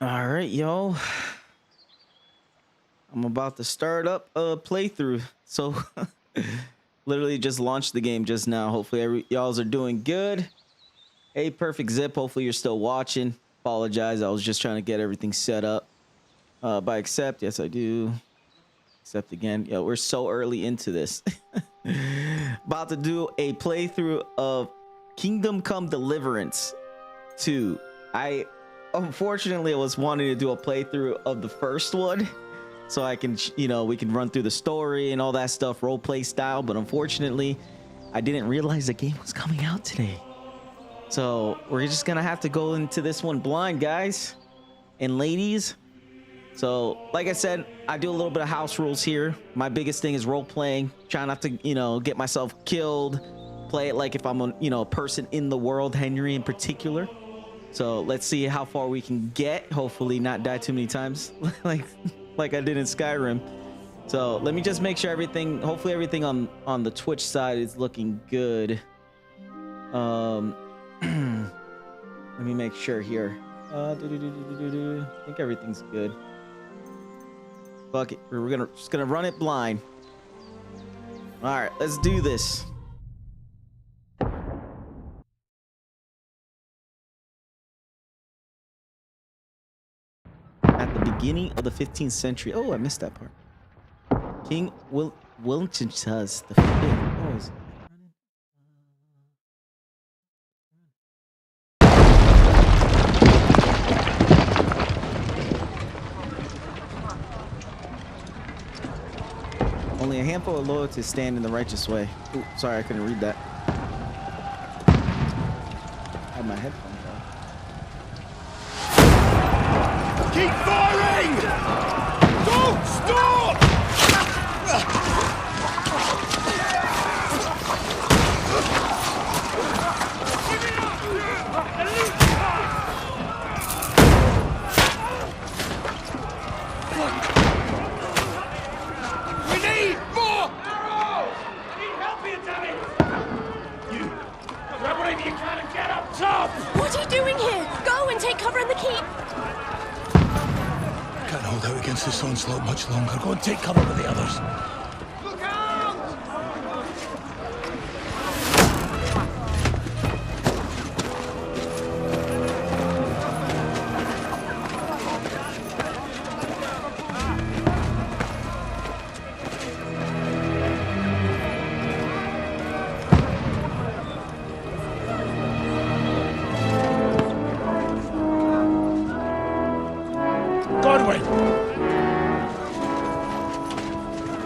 All right, y'all. I'm about to start up a playthrough. So literally just launched the game just now. Hopefully y'all are doing good. Hey, Perfect Zip. Hopefully you're still watching. Apologize. I was just trying to get everything set up. By accept. Yes, I do. Accept again. Yo, we're so early into this. About to do a playthrough of Kingdom Come Deliverance 2. unfortunately, I was wanting to do a playthrough of the first one, so I can, you know, we can run through the story and all that stuff, role play style. But unfortunately, I didn't realize the game was coming out today. So we're just gonna have to go into this one blind, guys and ladies. So like I said, I do a little bit of house rules here. My biggest thing is role playing, try not to, you know, get myself killed, play it like if I'm a, you know, a person in the world, Henry in particular. So let's see how far we can get. Hopefully not die too many times like I did in Skyrim. So let me just make sure everything, hopefully everything on the Twitch side is looking good. Let me make sure here. I think everything's good. Fuck it. We're just gonna run it blind. All right, let's do this. At the beginning of the 15th century. Oh, I missed that part. King Wilchinchus the Fifth. Oh, is only a handful of loyalties stand in the righteous way. Ooh, sorry, I couldn't read that. I had my headphones on. Keep firing! Don't stop! What are you doing here? Go and take cover in the keep. Can't hold out against this onslaught much longer. Go and take cover with the others. Look out!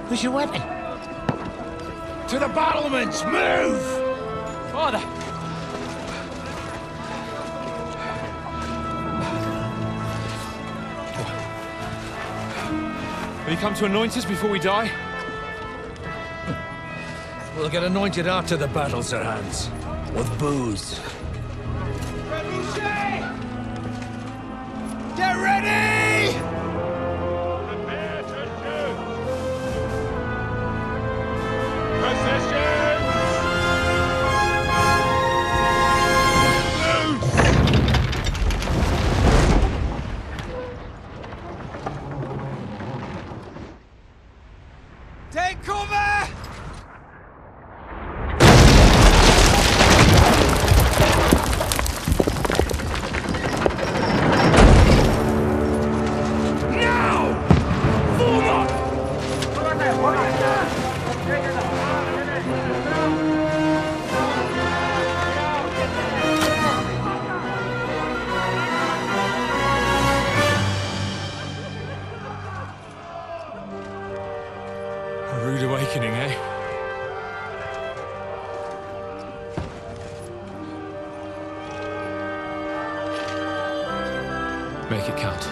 Where's your weapon? To the battlements! Move! Father! Will you come to anoint us before we die? We'll get anointed after the battles are hands. With booze. Get ready! Prepare to shoot! Positions! Loose! Take cover! A rude awakening, eh? Make it count.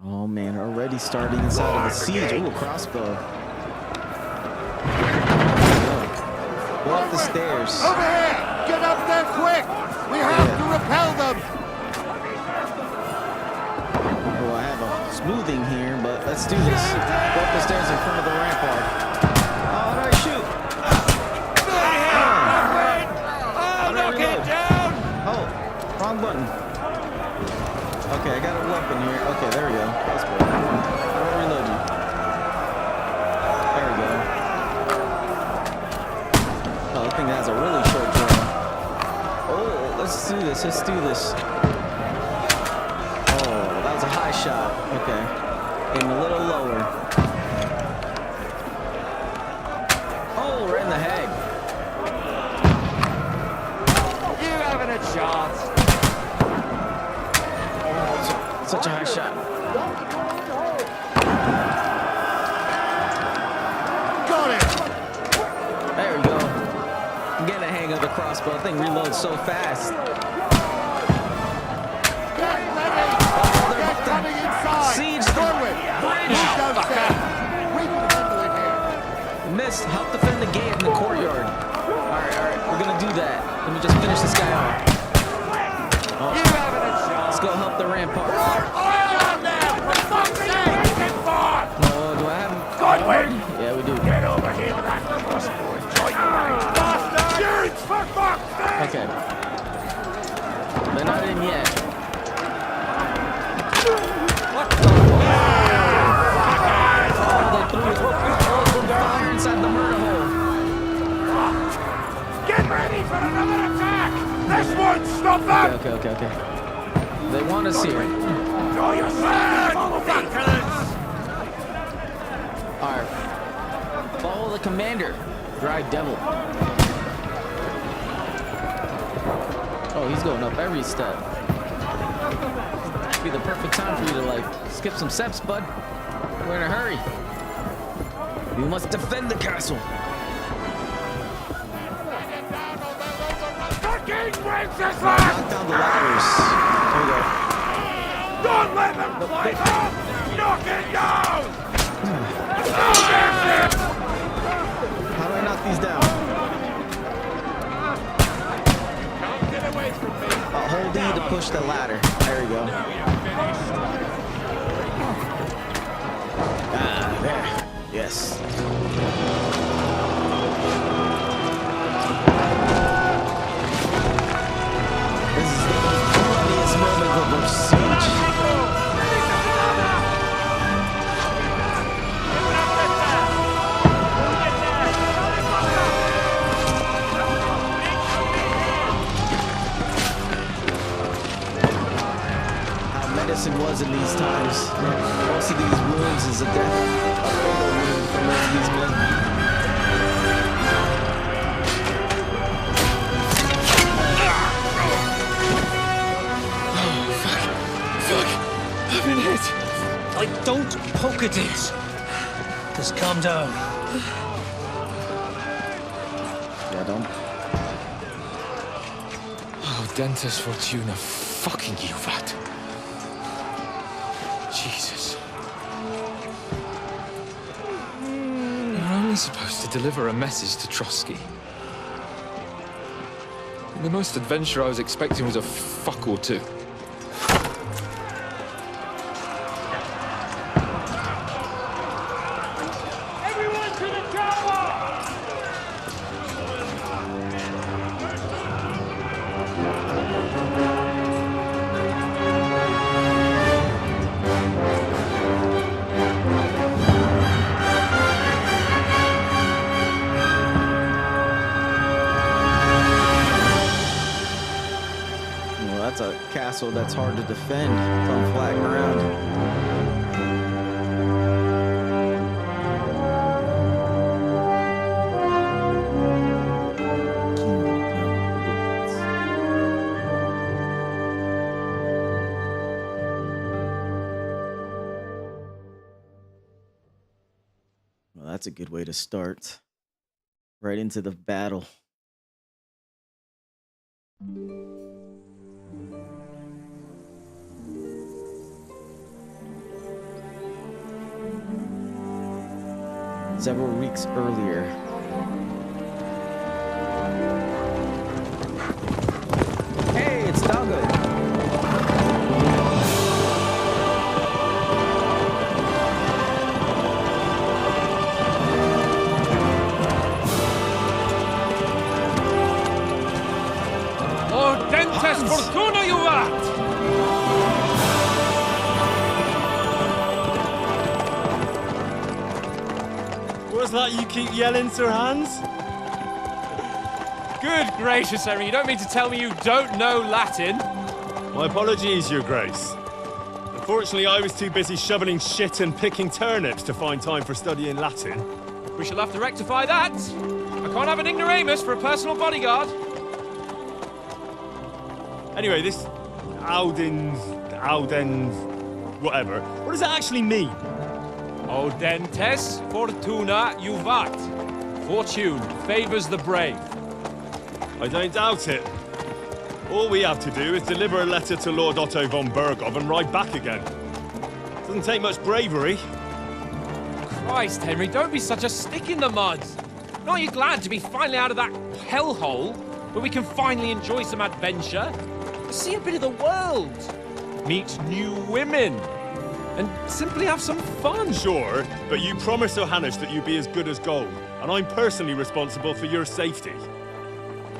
Oh man, already starting inside of a siege. Ooh, a crossbow. Go up the stairs. Over here! Get up there quick! We have to repel them! Oh, I have a smoothing here, but let's do this. Go up the stairs in front of the rampart. Oh, how do I shoot? Oh, knock it down! Oh, wrong button. Okay, I got a weapon here. Okay, there we go. That's good. How do I reload you? There we go. Oh, that thing has a really short draw. Oh, let's let's do this. Let's do this. Oh, that was a high shot. Okay. Aim a little lower. Oh, right in the head. You having a chance? Such a high shot. Got it! There we go. I'm getting a hang of the crossbow. That thing reloads so fast. Get ready! Get coming inside! Siege Norway! bridge. Move downstairs! We can handle it here! Missed. Help defend the gate in the courtyard. All right. We're gonna do that. Let me just finish this guy off. Oh, You having a chance? let's go help the rampart. Oil on them! For fuck's sake! Oh, do I have him? Godwin! Yeah, we do. Get over here with that crossbow and join your ranks! Shoots for fuck's sake! Okay. They're not in yet. Oh, they threw fire inside the murder hole. Get ready for another attack! This won't stop them! Okay. They want us here. Draw your sword! Follow me! Alright. Follow the commander. Dry devil. Oh, he's going up every step. Be the perfect time for you to, like, skip some steps, bud. We're in a hurry. We must defend the castle. Fucking princess! Knock down the ladders. There we go. Don't let them climb up! Knock it down! How do I knock these down? Get away from me! Hold E to push the ladder. There we go. Ah, there. Yes. This is the bloodiest moment of the siege. Medicine was in these times. Most of these wounds is a death. A fatal wound for most of these men. Fuck! I've been hit! Like, don't poke at it! Just calm down. Yeah, don't. Oh, Dentes Fortuna, fucking you, that. Jesus. You're only supposed to deliver a message to Trotsky. The most adventure I was expecting was a fuck or two. Everyone to the tower! Well, that's a castle that's hard to defend. It's on flat ground. Well, that's a good way to start. Right into the battle. Several weeks earlier. Hey, it's Dalga. Oh, Dentes Fortuna, you rat! What's that you keep yelling, Sir Hans? Good gracious, Henry, you don't mean to tell me you don't know Latin? My apologies, Your Grace. Unfortunately, I was too busy shoveling shit and picking turnips to find time for studying Latin. We shall have to rectify that. I can't have an ignoramus for a personal bodyguard. Anyway, this Audens, whatever. What does that actually mean? Audentes fortuna juvat. Fortune favors the brave. I don't doubt it. All we have to do is deliver a letter to Lord Otto von Bergov and ride back again. Doesn't take much bravery. Christ, Henry, don't be such a stick in the mud. Aren't you glad to be finally out of that hellhole where we can finally enjoy some adventure? See a bit of the world, meet new women, and simply have some fun. Sure, but you promised Johannes that you'd be as good as gold, and I'm personally responsible for your safety.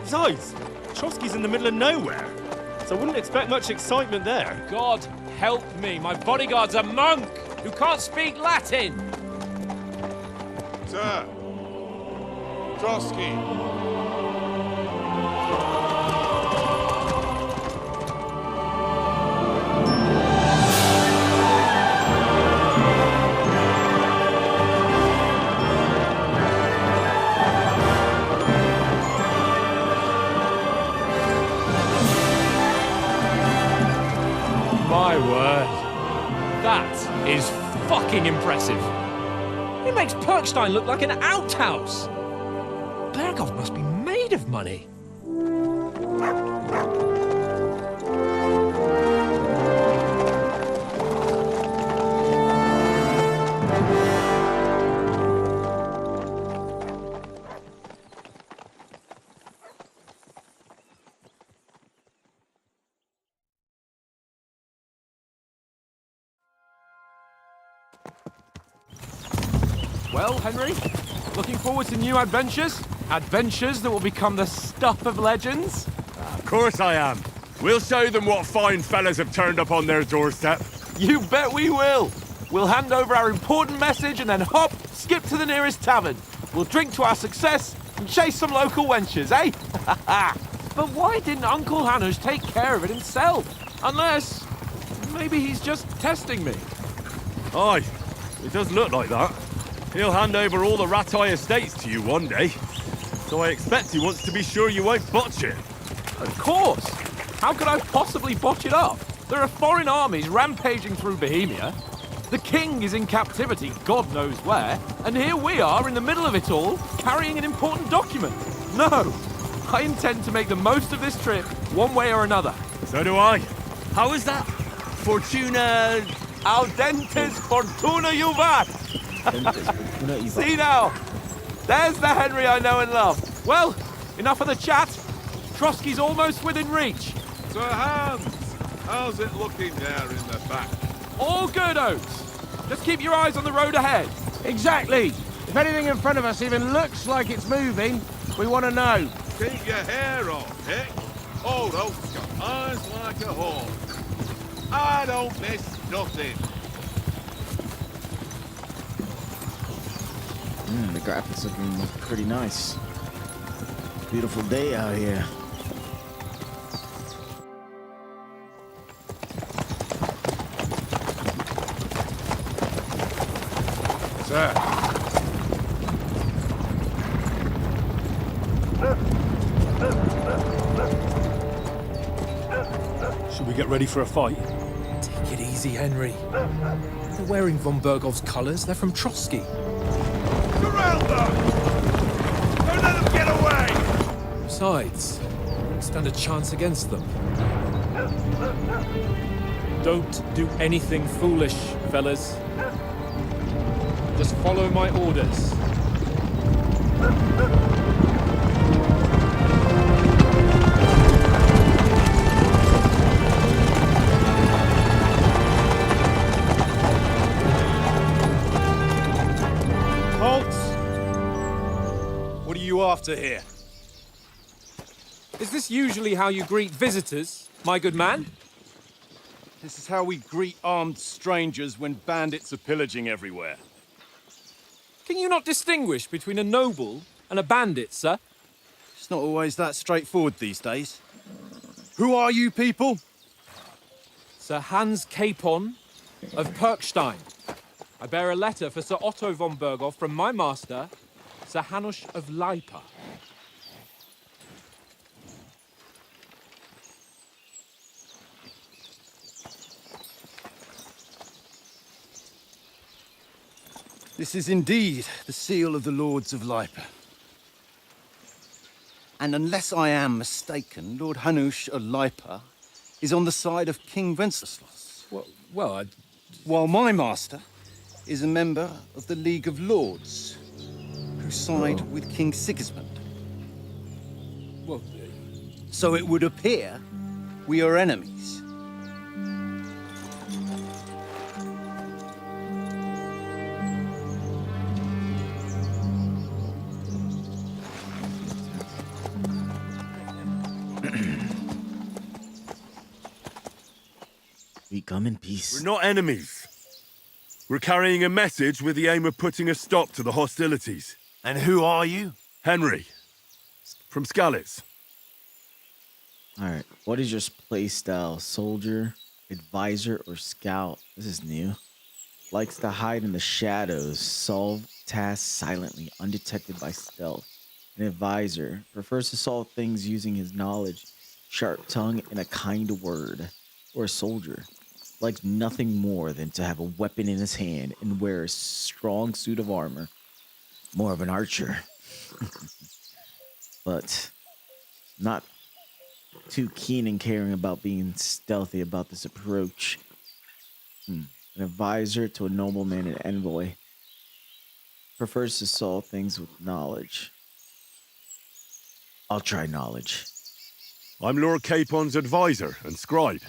Besides, Trotsky's in the middle of nowhere, so I wouldn't expect much excitement there. God help me, my bodyguard's a monk who can't speak Latin. Sir. Trotsky. My word. That is fucking impressive. It makes Perkstein look like an outhouse. Bergov must be made of money. Well, Henry, looking forward to new adventures? Adventures that will become the stuff of legends? Of course I am. We'll show them what fine fellas have turned up on their doorstep. You bet we will. We'll hand over our important message and then hop, skip to the nearest tavern. We'll drink to our success and chase some local wenches, eh? But why didn't Uncle Hanush take care of it himself? Unless, maybe he's just testing me. Aye, it does look like that. He'll hand over all the Ratai estates to you one day. So I expect he wants to be sure you won't botch it. Of course. How could I possibly botch it up? There are foreign armies rampaging through Bohemia. The king is in captivity, God knows where. And here we are in the middle of it all, carrying an important document. No, I intend to make the most of this trip, one way or another. So do I. How is that? Fortuna... Audentes fortuna juvat. See now, there's the Henry I know and love. Well, enough of the chat. Trotsky's almost within reach. Sir Hans, how's it looking there in the back? All good, Oates. Just keep your eyes on the road ahead. Exactly. If anything in front of us even looks like it's moving, we want to know. Keep your hair on, Dick. Old Oak's got eyes like a hawk. I don't miss nothing. The graphics looking pretty nice. Beautiful day out here. Sir. Should we get ready for a fight? Take it easy, Henry. They're wearing von Bergov's colours. They're from Trotsky. Surround them! Don't let them get away! Besides, don't stand a chance against them. Don't do anything foolish, fellas. Just follow my orders. What are you after here? Is this usually how you greet visitors, my good man? This is how we greet armed strangers when bandits are pillaging everywhere. Can you not distinguish between a noble and a bandit, sir? It's not always that straightforward these days. Who are you people? Sir Hans Capon of Perkstein. I bear a letter for Sir Otto von Berghoff from my master, Sir Hanush of Leipa. This is indeed the seal of the Lords of Leipa. And unless I am mistaken, Lord Hanush of Leipa is on the side of King Wenceslas. Well, While my master is a member of the League of Lords, who side with King Sigismund. well, So it would appear we are enemies. We come in peace. We're not enemies. We're carrying a message with the aim of putting a stop to the hostilities. And who are you? Henry, from Skalitz. All right. What is your play style? Soldier, advisor, or scout? This is new. Likes to hide in the shadows. Solve tasks silently, undetected by stealth. An advisor prefers to solve things using his knowledge, sharp tongue, and a kind word. Or a soldier likes nothing more than to have a weapon in his hand and wear a strong suit of armor. More of an archer. But not too keen and caring about being stealthy about this approach. An advisor to a nobleman and envoy. Prefers to solve things with knowledge. I'll try knowledge. I'm Lord Capon's advisor and scribe,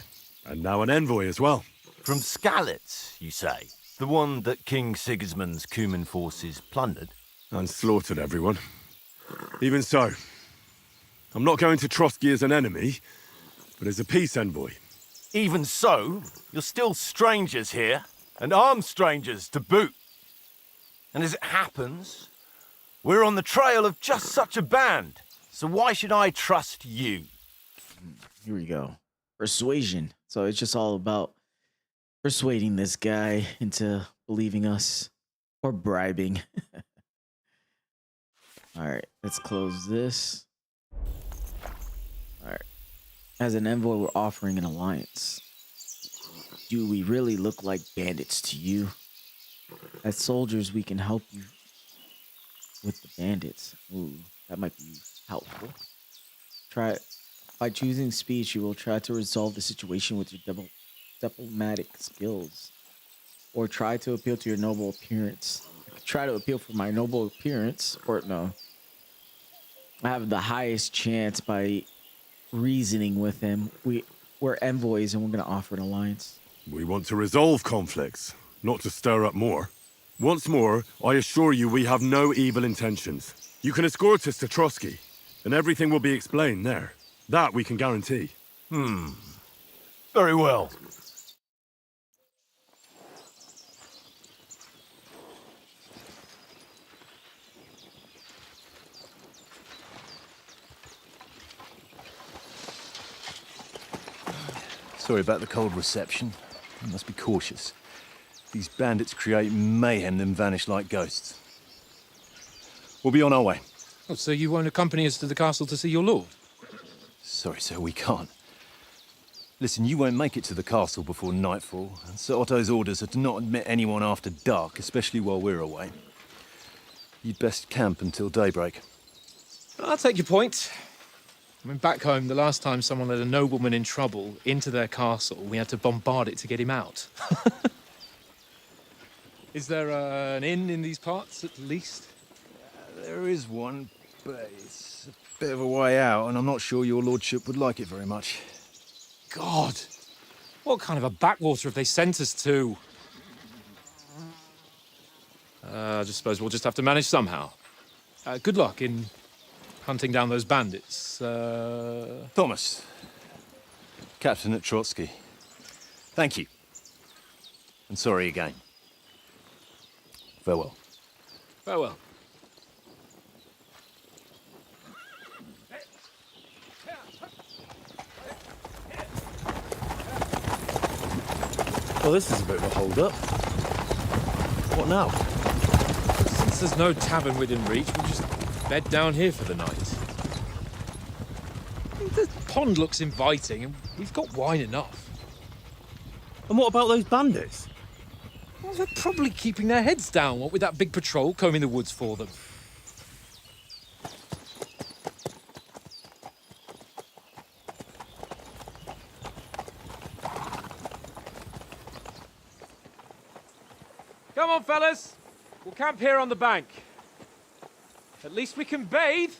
and now an envoy as well. From Skalitz, you say? The one that King Sigismund's Cuman forces plundered? And slaughtered everyone. Even so, I'm not going to Trotsky as an enemy, but as a peace envoy. Even so, you're still strangers here, and armed strangers to boot. And as it happens, we're on the trail of just such a band, so why should I trust you? Here we go. Persuasion. So it's just all about persuading this guy into believing us or bribing. All right, let's close this. All right. As an envoy, we're offering an alliance. Do we really look like bandits to you? As soldiers, we can help you with the bandits. Ooh, that might be helpful. By choosing speech, you will try to resolve the situation with your diplomatic skills. Or try to appeal to your noble appearance. Try to appeal for my noble appearance. Or no. I have the highest chance by reasoning with him. We're envoys and we're going to offer an alliance. We want to resolve conflicts, not to stir up more. Once more, I assure you we have no evil intentions. You can escort us to Trotsky, and everything will be explained there. That we can guarantee. Very well. Sorry about the cold reception. You must be cautious. These bandits create mayhem, then vanish like ghosts. We'll be on our way. Oh, so you won't accompany us to the castle to see your lord? Sorry, sir, we can't. Listen, you won't make it to the castle before nightfall, and Sir Otto's orders are to not admit anyone after dark, especially while we're away. You'd best camp until daybreak. I'll take your point. I mean, back home, the last time someone let a nobleman in trouble into their castle, we had to bombard it to get him out. Is there an inn in these parts, at least? There is one, but it's a bit of a way out, and I'm not sure your lordship would like it very much. God! What kind of a backwater have they sent us to? I just suppose we'll just have to manage somehow. Good luck in hunting down those bandits. Thomas, captain at Trotsky. Thank you. And sorry again. Farewell. Farewell. Well, this is a bit of a hold-up. What now? Since there's no tavern within reach, we'll just bed down here for the night. The pond looks inviting, and we've got wine enough. And what about those bandits? Well, they're probably keeping their heads down, what with that big patrol combing the woods for them. Come on, fellas. We'll camp here on the bank. At least we can bathe.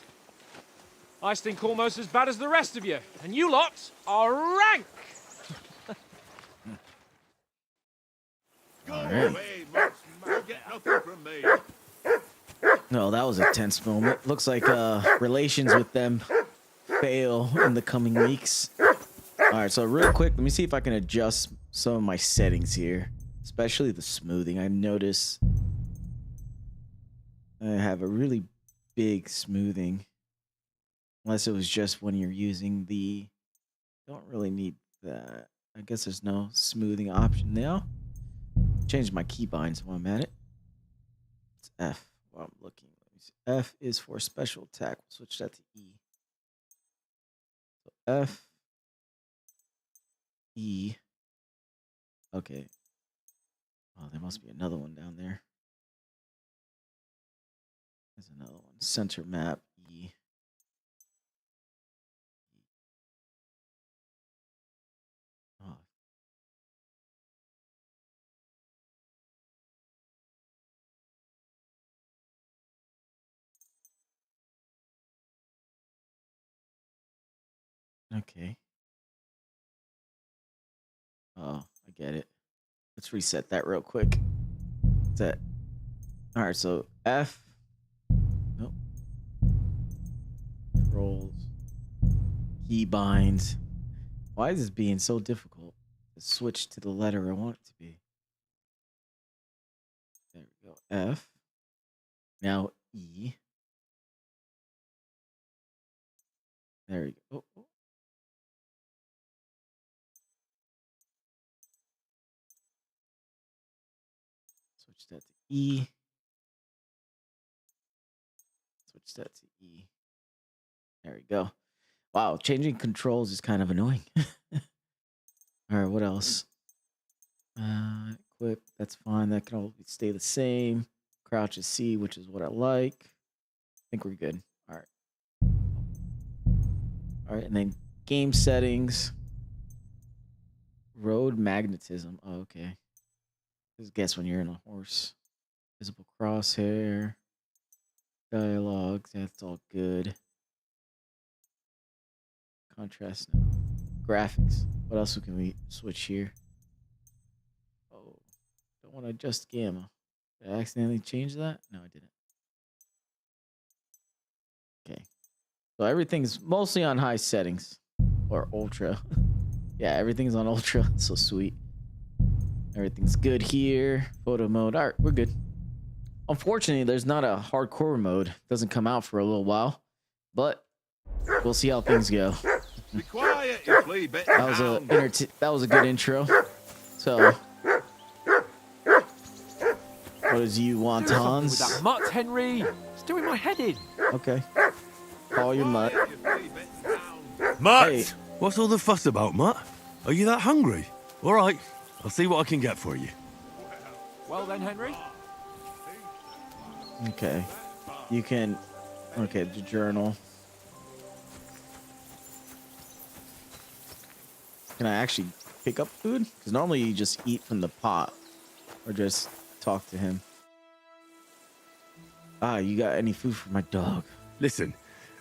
I stink almost as bad as the rest of you, and you lot are rank. No, that was a tense moment. Looks like relations with them fail in the coming weeks. All right, so real quick, let me see if I can adjust some of my settings here, especially the smoothing. I notice I have a really big smoothing, unless it was just when you're using the, don't really need that. I guess there's no smoothing option now. Change my keybinds while I'm at it. It's F while I'm looking. F is for special attack. We'll switch that to E. So F, E. Okay. Oh, there must be another one down there. There's another one. Center map, E. Oh. Okay. Oh, I get it. Let's reset that real quick. Set. All right, so F. Nope. Controls. Keybinds. Why is this being so difficult to switch to the letter I want it to be? There we go. F. Now E. There we go. Oh. Switch that to E. Switch that to E. There we go. Wow, changing controls is kind of annoying. All right, what else? Equip, that's fine. That can all stay the same. Crouch is C, which is what I like. I think we're good. All right. All right, and then game settings. Road magnetism. Oh, okay. Just guess when you're in a horse. Visible crosshair. Dialogue. That's all good. Contrast now. Graphics. What else can we switch here? Oh, don't want to adjust gamma. Did I accidentally change that? No, I didn't. Okay. So everything's mostly on high settings. Or ultra. Yeah, everything's on ultra. So sweet. Everything's good here. Photo mode. All right, we're good. Unfortunately, there's not a hardcore mode. Doesn't come out for a little while. But we'll see how things go. Be quiet, you flea bitten hound. That was a good intro. So, what does you want, Hans? With that mutt, Henry. It's doing my head in. Okay. Call your mutt. Mutt! Hey. What's all the fuss about, Mutt? Are you that hungry? All right, I'll see what I can get for you. Well then, Henry. Okay. You can... Okay, the journal. Can I actually pick up food? Because normally you just eat from the pot. Or just talk to him. Ah, you got any food for my dog? Listen,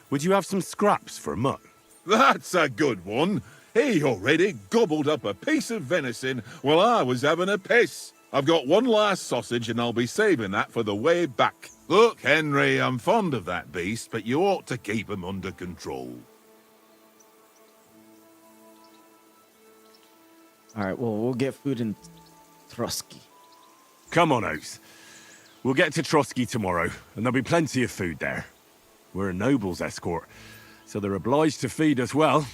would you have some scraps for Mutt? That's a good one. He already gobbled up a piece of venison while I was having a piss. I've got one last sausage and I'll be saving that for the way back. Look, Henry, I'm fond of that beast, but you ought to keep him under control. All right, well, we'll get food in Trotsky. Come on, Oates. We'll get to Trotsky tomorrow, and there'll be plenty of food there. We're a noble's escort, so they're obliged to feed us well.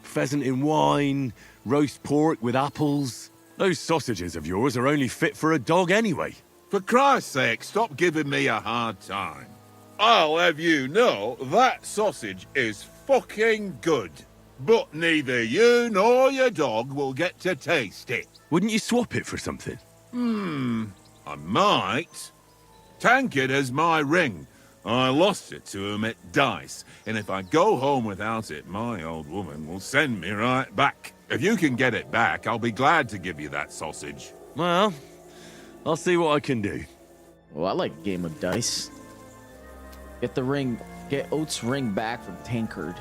Pheasant in wine, roast pork with apples. Those sausages of yours are only fit for a dog anyway. For Christ's sake, stop giving me a hard time. I'll have you know that sausage is fucking good. But neither you nor your dog will get to taste it. Wouldn't you swap it for something? I might. Tankard has my ring. I lost it to him at dice, and if I go home without it, my old woman will send me right back. If you can get it back, I'll be glad to give you that sausage. Well, I'll see what I can do. Well, I like a game of dice. Get the ring. Get Oates' ring back from Tankard.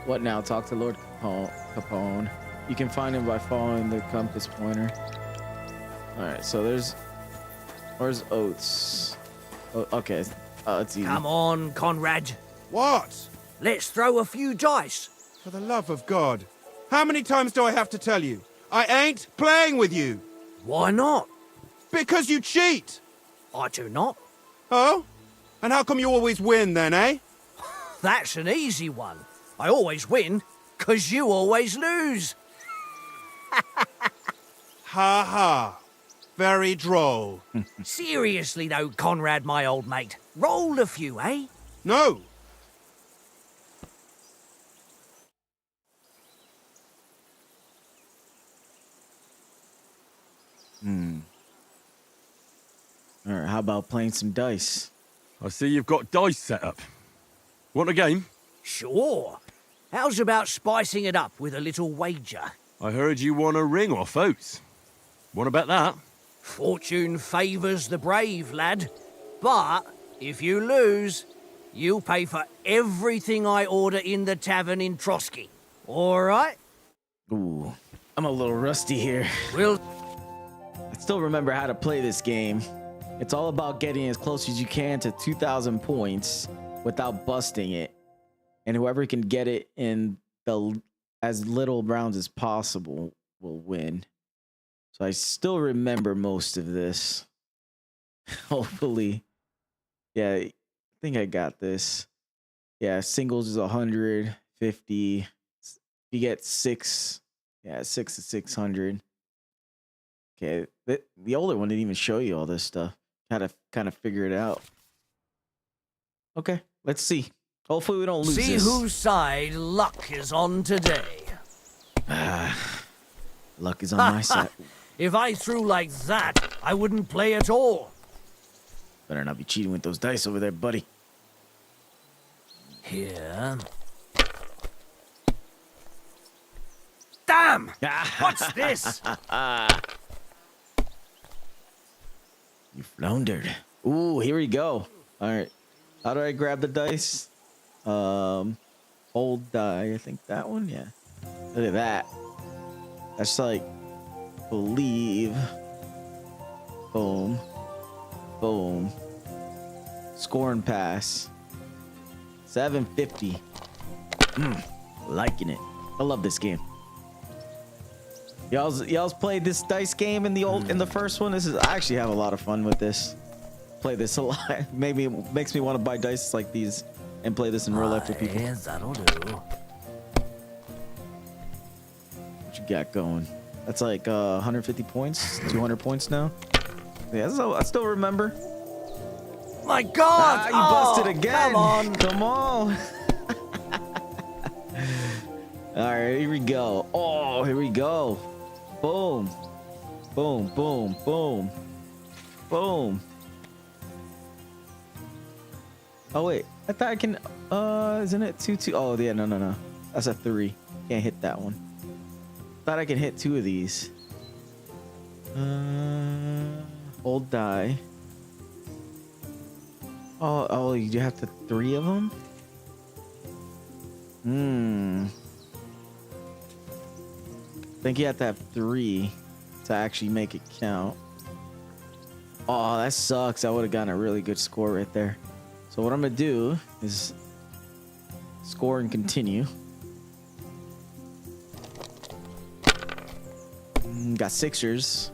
What now? Talk to Lord Capone. You can find him by following the compass pointer. Alright, so where's Oates? Oh, okay. It's easy. Come on, Conrad. What? Let's throw a few dice. For the love of God. How many times do I have to tell you? I ain't playing with you. Why not? Because you cheat. I do not. Oh? And how come you always win then, eh? That's an easy one. I always win, 'cause you always lose. Ha ha. Very droll. Seriously though, Conrad, my old mate. Roll a few, eh? No. Alright, how about playing some dice? I see you've got dice set up. Want a game? Sure. How's about spicing it up with a little wager? I heard you won a ring off Oates. Want to bet that? Fortune favours the brave, lad. But if you lose, you'll pay for everything I order in the tavern in Trotsky. All right? Ooh, I'm a little rusty here. We'll... I still remember how to play this game. It's all about getting as close as you can to 2,000 points without busting it. And whoever can get it in as little rounds as possible will win. So I still remember most of this. Hopefully. Yeah, I think I got this. Yeah, singles is 150. You get 6. Yeah, 6 to 600. Okay, the older one didn't even show you all this stuff. Kind of figure it out. Okay, let's see. Hopefully we don't lose See this. whose side luck is on today. Luck is on my side. If I threw like that, I wouldn't play at all. Better not be cheating with those dice over there, buddy. Here. Damn! What's this? You floundered. Ooh, here we go. All right. How do I grab the dice? Hold die. I think that one. Yeah. Look at that. That's like, believe. Boom. Boom. Score and pass. 750. Liking it. I love this game. Y'all's played this dice game in the first one. I actually have a lot of fun with this. Play this a lot. Maybe it makes me want to buy dice like these and play this in real life with people. That'll do. What you got going? That's like 150 points, 200 points now. Yeah, so I still remember. My God! You busted again. Come on. Come on. All right, here we go. Oh, here we go. Boom. Boom, boom, boom. Boom. Oh, wait. I thought I can... isn't it 2-2? Oh, yeah, no. That's a 3. Can't hit that one. Thought I could hit 2 of these. Hold die. Oh, you have to 3 of them? I think you have to have 3 to actually make it count. Oh, that sucks. I would have gotten a really good score right there. So what I'm gonna do is score and continue. Got 6ers.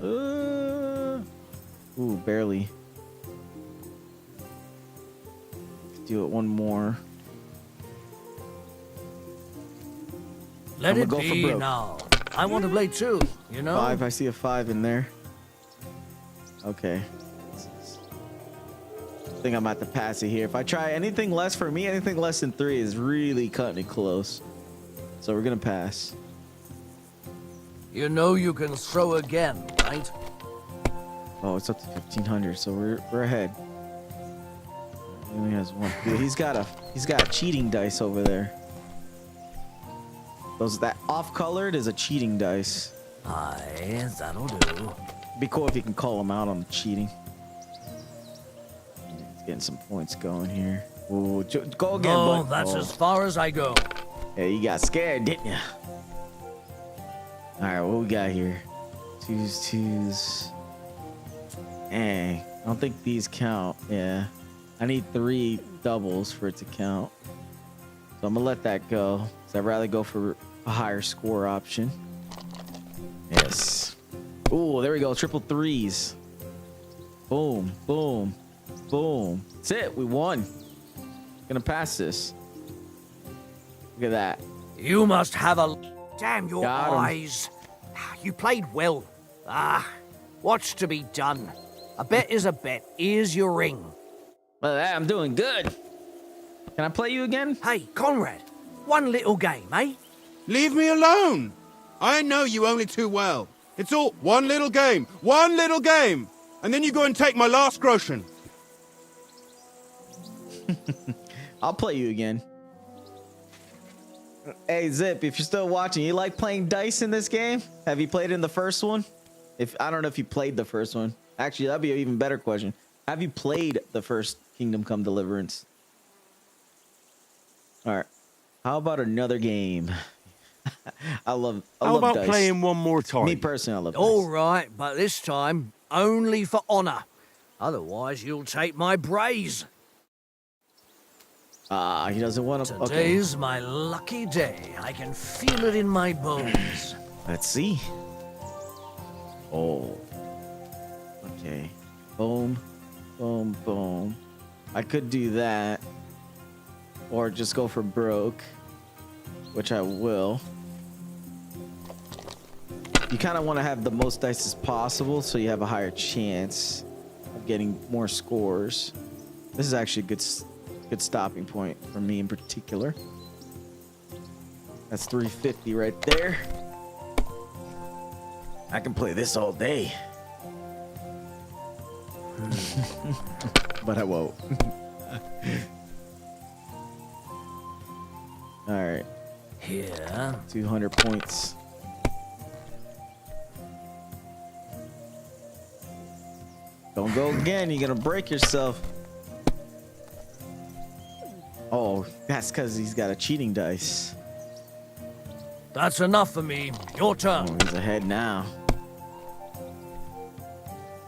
Ooh, barely. Do it one more. Let I'm it gonna go for be broke. now. I want to play too, you know? 5. I see a 5 in there. Okay. I think I'm about to pass it here. If I try anything less for me, anything less than 3 is really cutting it close. So we're gonna pass. You know you can throw again, right? Oh, it's up to 1500, so we're ahead. He only has 1. Dude, he's got a cheating dice over there. That off-colored is a cheating dice. Aye, that'll do. Be cool if you can call him out on the cheating. He's getting some points going here. Ooh, go again, Oh, bud. that's as far as I go. Yeah, you got scared, didn't you? All right, what we got here? Twos. Dang, I don't think these count. Yeah, I need 3 doubles for it to count. So I'm gonna let that go. So I'd rather go for a higher score option. Yes. Ooh, there we go. Triple 3s. Boom, boom, boom. That's it. We won. Gonna pass this. Look at that. You must have a... Damn your Got 'em. eyes. You played well. What's to be done? A bet is a bet. Here's your ring. Look at that. I'm doing good. Can I play you again? Hey, Conrad. One little game, eh? Leave me alone. I know you only too well. It's all one little game, and then you go and take my last groschen. I'll play you again. Hey Zip, if you're still watching, you like playing dice in this game? Have you played in the first one? I don't know if you played the first one. Actually, that'd be an even better question. Have you played the first Kingdom Come Deliverance? All right. How about another game? I love How about dice. playing one more time? Me personally, I love All dice. right, but this time only for honor. Otherwise, you'll take my braze. He doesn't want to. Okay. Today's my lucky day. I can feel it in my bones. Let's see. Oh. Okay. Boom. Boom. Boom. I could do that. Or just go for broke. Which I will. You kind of want to have the most dice as possible so you have a higher chance of getting more scores. This is actually a good stopping point for me in particular. That's 350 right there. I can play this all day. But I won't. All right. Here. 200 points. Don't go again. You're gonna break yourself. Oh, that's because he's got a cheating dice. That's enough for me. Your turn. Oh, he's ahead now.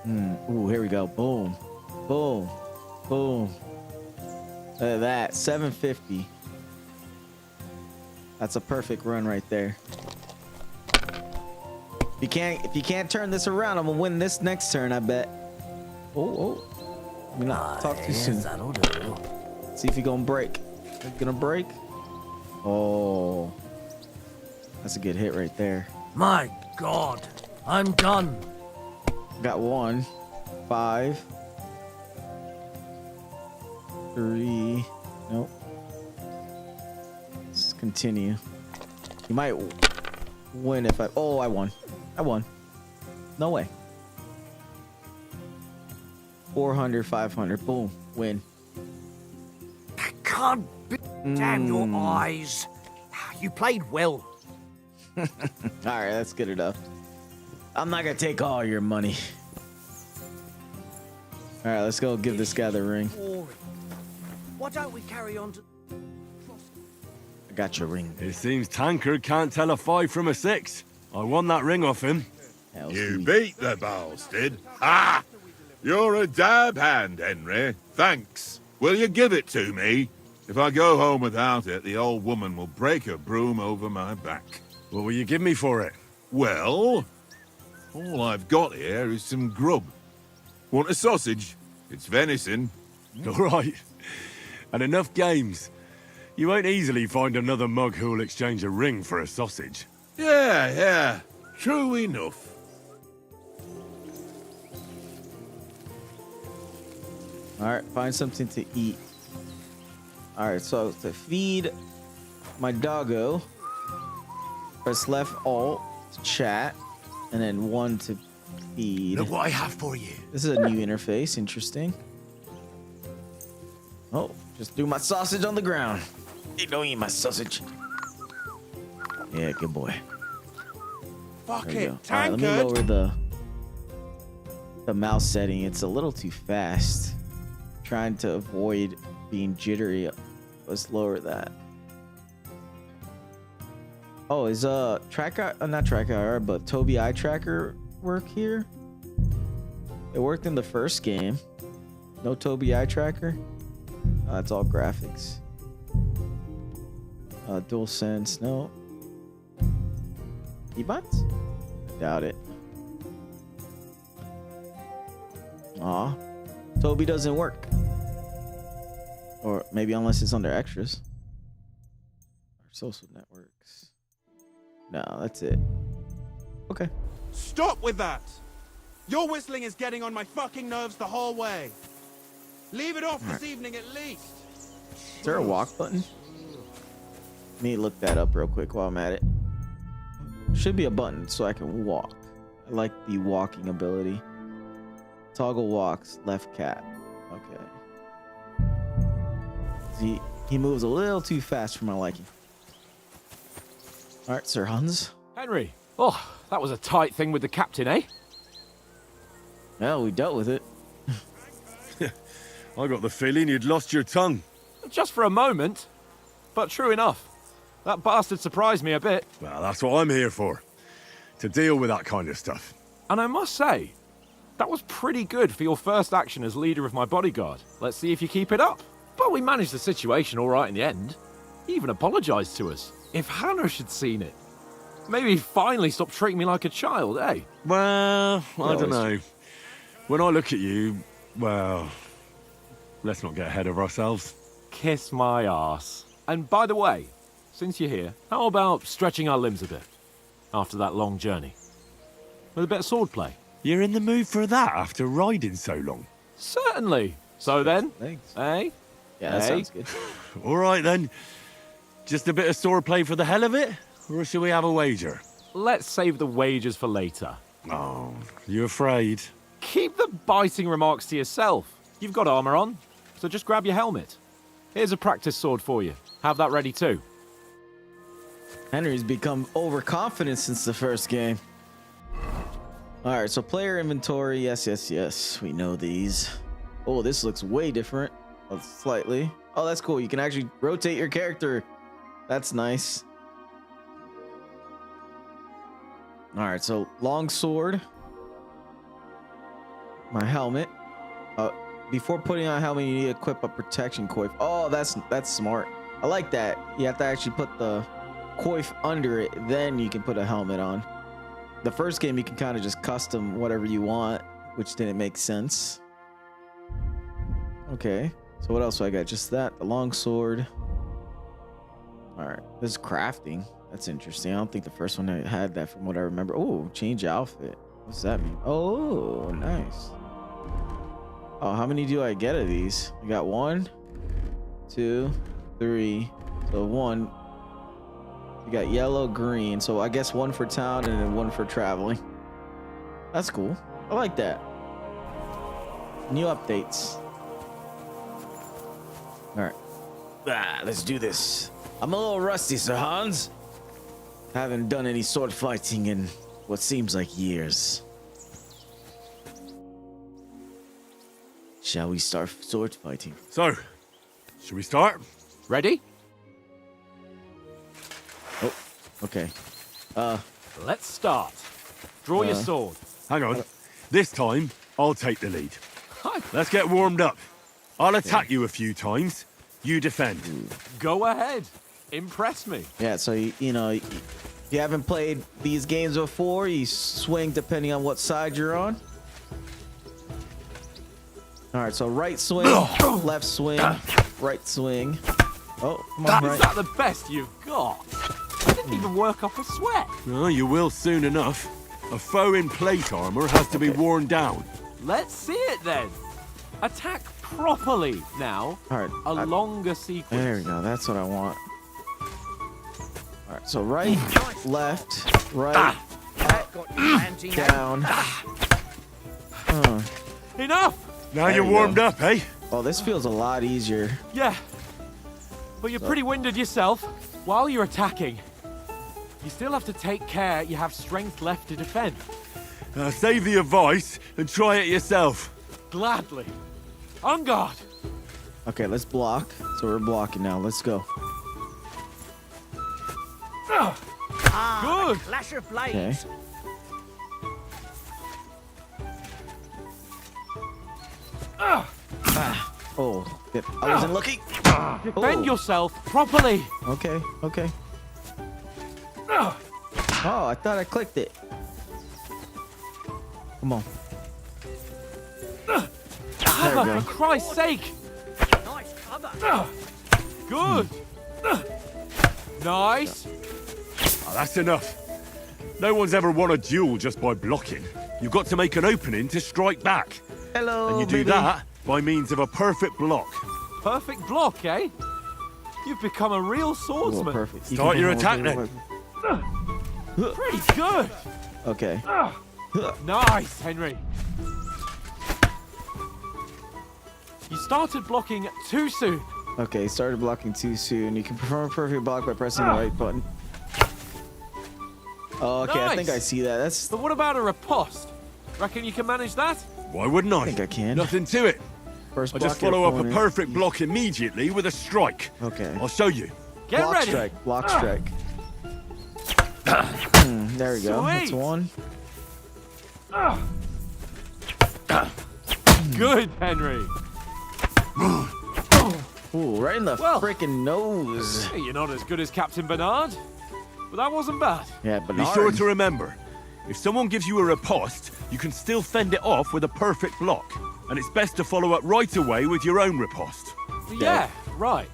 Ooh, here we go. Boom. Boom. Boom. Look at that. 750. That's a perfect run right there. If you can't turn this around, I'm gonna win this next turn, I bet. Oh. Let me not talk too soon. That'll do. See if you're gonna break. You gonna break? Oh. That's a good hit right there. My God. I'm done. Got 1. 5. 3. Nope. Let's continue. You might win if I... Oh, I won. I won. No way. 400, 500. Boom. Win. I can't be... Damn your eyes. You played well. All right, that's good enough. I'm not gonna take all your money. All right, let's go give this guy the ring. Why don't we carry on to... I got your ring. It seems Tankard can't tell a 5 from a 6. I won that ring off him. You beat the bastard. Ah! You're a dab hand, Henry. Thanks. Will you give it to me? If I go home without it, the old woman will break her broom over my back. What will you give me for it? Well, all I've got here is some grub. Want a sausage? It's venison. All right. And enough games. You won't easily find another mug who'll exchange a ring for a sausage. Yeah, true enough. All right, find something to eat. All right, so to feed my doggo, press left alt to chat, and then 1 to feed. Look what I have for you. This is a new interface. Interesting. Oh, just threw my sausage on the ground. Hey, don't eat my sausage. Yeah, good boy. Fuck There we go. it, All right, let me tankard. lower the mouse setting. It's a little too fast. Trying to avoid being jittery. Let's lower that. Oh, is track not track IR, but Tobii eye tracker work here? It worked in the first game. No Tobii eye tracker. It's all graphics. Dual sense, no. Keybuds? Doubt it. Aw. Tobii doesn't work. Or maybe unless it's under extras. Or social networks. No, that's it. Okay. Stop with that! Your whistling is getting on my fucking nerves the whole way. Leave it off this evening at least. Is there a walk button? Let me look that up real quick while I'm at it. Should be a button so I can walk. I like the walking ability. Toggle walks, left cat. Okay. He moves a little too fast for my liking. All right, Sir Hans. Henry. Oh, that was a tight thing with the captain, eh? Well, we dealt with it. I got the feeling you'd lost your tongue. Just for a moment. But true enough. That bastard surprised me a bit. Well, that's what I'm here for. To deal with that kind of stuff. And I must say, that was pretty good for your first action as leader of my bodyguard. Let's see if you keep it up. But we managed the situation all right in the end. He even apologized to us. If Hanosh had seen it, maybe he'd finally stop treating me like a child, eh? Well, I don't know. When I look at you, well, let's not get ahead of ourselves. Kiss my arse. And by the way, since you're here, how about stretching our limbs a bit after that long journey? With a bit of swordplay. You're in the mood for that after riding so long? Certainly. So then, Thanks. eh? Yeah, that sounds good. All right then. Just a bit of swordplay for the hell of it? Or shall we have a wager? Let's save the wagers for later. Oh, you afraid? Keep the biting remarks to yourself. You've got armor on, so just grab your helmet. Here's a practice sword for you. Have that ready too. Henry's become overconfident since the first game. All right, so player inventory. Yes. We know these. Oh, this looks way different. Slightly. Oh, that's cool. You can actually rotate your character. That's nice. All right, so long sword. My helmet. Before putting on a helmet, you need to equip a protection coif. Oh, that's smart. I like that. You have to actually put the coif under it, then you can put a helmet on. The first game, you can kind of just custom whatever you want, which didn't make sense. Okay, so what else do I got? Just that, the long sword. All right, this is crafting. That's interesting. I don't think the first one had that from what I remember. Oh, change outfit. What's that mean? Oh, nice. Oh, how many do I get of these? I got 1, 2, 3. So 1. You got yellow, green. So I guess 1 for town and then 1 for traveling. That's cool. I like that. New updates. All right. Let's do this. I'm a little rusty, Sir Hans. Haven't done any sword fighting in what seems like years. Shall we start sword fighting? So, should we start? Ready? Oh, okay. Let's start. Draw your sword. Hang on. This time, I'll take the lead. Hi. Let's get warmed up. I'll attack you a few times. You defend. Go ahead. Impress me. Yeah, so you know, if you haven't played these games before, you swing depending on what side you're on. All right, so right swing, left swing, right swing. Oh, come on, Is right. that the best you've got? couldn't even work up a sweat. Oh, you will soon enough. A foe in plate armor has to be worn down. Let's see it then. Attack properly now. All right. A longer sequence. There we go. That's what I want. All right. So right, left, right, down. Enough! Now There you're you warmed go. up, eh? Oh, this feels a lot easier. Yeah. But you're pretty winded yourself. While you're attacking, you still have to take care you have strength left to defend. Save the advice and try it yourself. Gladly. On guard. Okay, let's block. So we're blocking now. Let's go. Good. Clash of blades. Okay. Oh, yep. I wasn't looking. Defend Oh. yourself properly. Okay, okay. Oh, I thought I clicked it. Come on. There we For go. Christ's sake. Nice cover. Good. Nice. Oh, that's enough. No one's ever won a duel just by blocking. You've got to make an opening to strike back. Hello, And you do baby. that by means of a perfect block. Perfect block, eh? You've become a real Oh, swordsman. perfect. You Start can your hold attack it. then. Pretty good. Okay. Nice, Henry. You started blocking too soon. Okay, started blocking too soon. You can perform a perfect block by pressing the right button. Oh, okay, I think Nice. I see that. That's. But what about a riposte? Reckon you can manage that? Why wouldn't I? I think I can. Nothing to it. First I block just your follow up a opponent. perfect block immediately with a strike. Okay. I'll show you. Get Block ready. strike. Block strike. There we go. That's Sweet. one. Good, Henry. Ooh, right in the Well. freaking nose. Hey, you're not as good as Captain Bernard, but that wasn't bad. Yeah, but Be sure to remember, if someone gives you a riposte, you can still fend it off with a perfect block. And it's best to follow up right away with your own riposte. Yeah, right.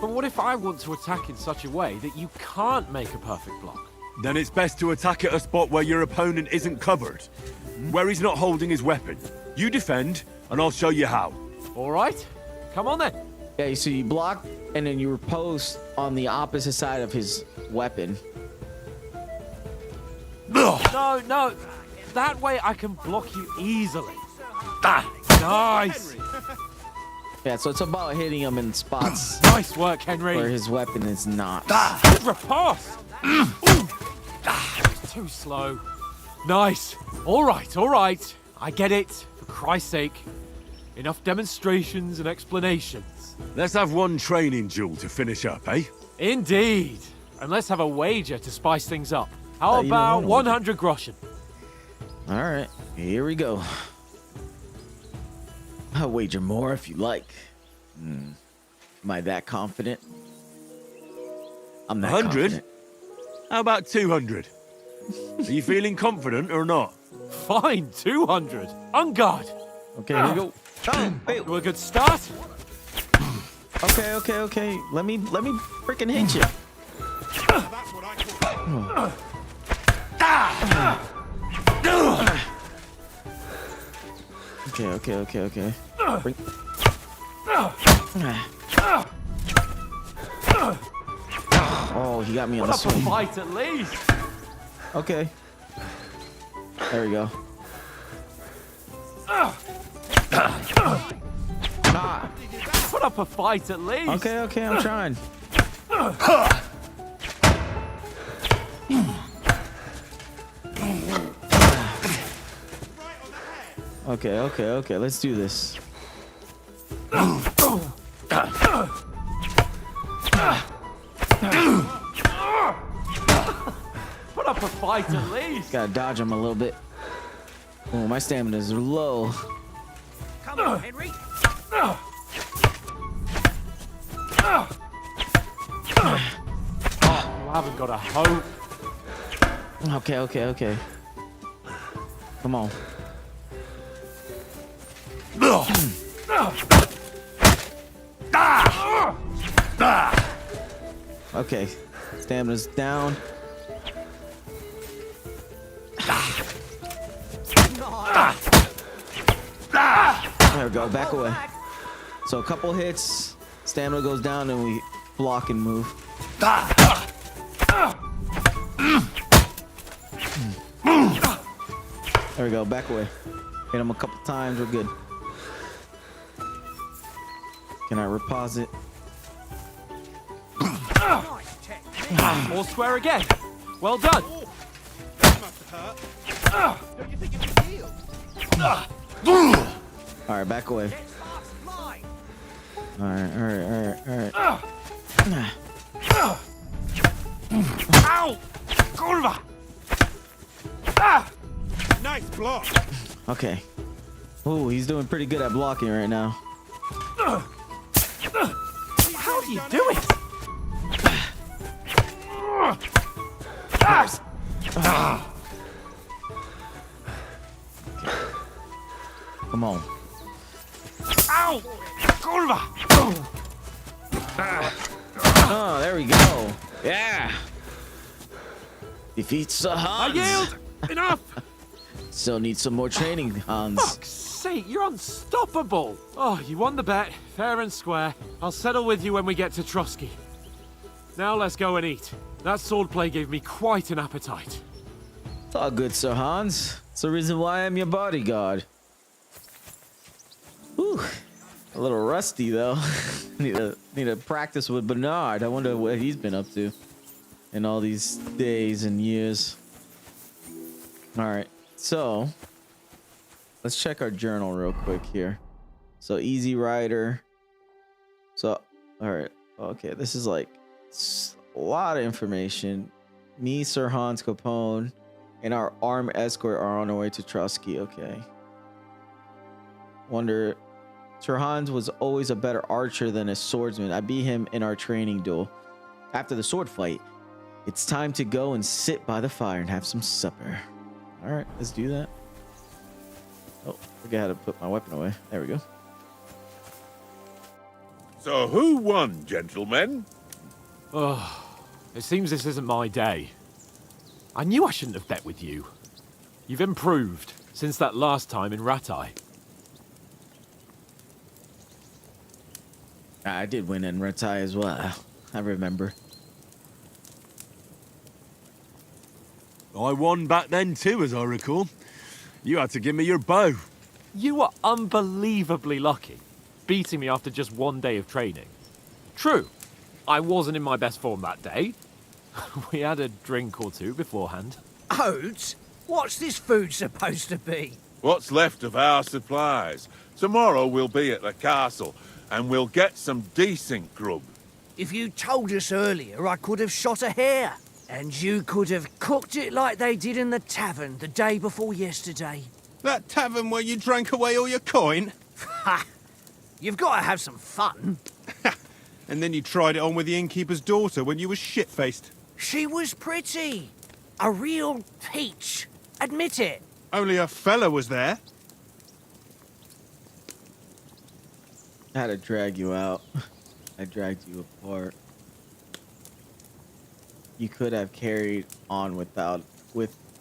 But what if I want to attack in such a way that you can't make a perfect block? Then it's best to attack at a spot where your opponent isn't covered, where he's not holding his weapon. You defend, and I'll show you how. All right, come on then. Yeah, so you block and then you riposte on the opposite side of his weapon. No, that way I can block you easily. Nice. Yeah, so it's about hitting him in spots Nice work, where Henry. his weapon is not. Good riposte. Too slow. Nice. All right. I get it. For Christ's sake. Enough demonstrations and explanations. Let's have one training duel to finish up, eh? Indeed. And let's have a wager to spice things up. How you don't about want a 100 groschen? All right, here we go. I'll wager more if you like. Am I that confident? I'm that 100? confident. How about 200? Are you feeling confident or not? Fine, 200. On guard. Okay, here we go. Oh, wait. To a good start. Okay. Let me freaking hit you. Okay. Bring... Oh, he got me on the Put up a swing. fight at least. Okay. There we go. Put up a fight at least. Okay, I'm trying. Okay, let's do this. Put up a fight at least. Gotta dodge him a little bit. Oh, my stamina is low. Come on, Henry. You haven't got a hope. Okay. Come on. Okay. Stamina's down. There we go, back away. So a couple hits, stamina goes down, and we block and move. There we go, back away. Hit him a couple times, we're good. Can I reposit? More square again. Well done. Alright, back away. Alright. Ow! Kurva! Nice block. Okay. Ooh, he's doing pretty good at blocking right now. How do you do it? Come on. Ow! Kurva! Oh, there we go. Yeah. Defeats the I Hans. yield! Enough! Still need some more training, Hans. Fuck's sake, you're unstoppable! Oh, you won the bet, fair and square. I'll settle with you when we get to Trotsky. Now let's go and eat. That swordplay gave me quite an appetite. It's all good, Sir Hans. It's the reason why I'm your bodyguard. Whew. A little rusty though. need to practice with Bernard. I wonder what he's been up to in all these days and years. All right, so let's check our journal real quick here. So Easy Rider. So all right, okay, this is like a lot of information. Me, Sir Hans Capone, and our armed escort are on our way to Trotsky. Okay. Wonder. Sir Hans was always a better archer than a swordsman. I beat him in our training duel. After the sword fight, it's time to go and sit by the fire and have some supper. All right, let's do that. Oh, forgot how to put my weapon away. There we go. So who won, gentlemen? Oh, it seems this isn't my day. I knew I shouldn't have bet with you. You've improved since that last time in Ratai. I did win in Ratai as well. I remember. I won back then too, as I recall. You had to give me your bow. You were unbelievably lucky, beating me after just one day of training. True, I wasn't in my best form that day. We had a drink or two beforehand. Oats? What's this food supposed to be? What's left of our supplies? Tomorrow we'll be at the castle, and we'll get some decent grub. If you told us earlier, I could have shot a hare. And you could have cooked it like they did in the tavern the day before yesterday. That tavern where you drank away all your coin? Ha! You've got to have some fun. And then you tried it on with the innkeeper's daughter when you were shit-faced. She was pretty. A real peach. Admit it. Only a fella was there. I had to drag you out. I dragged you apart. You could have carried on with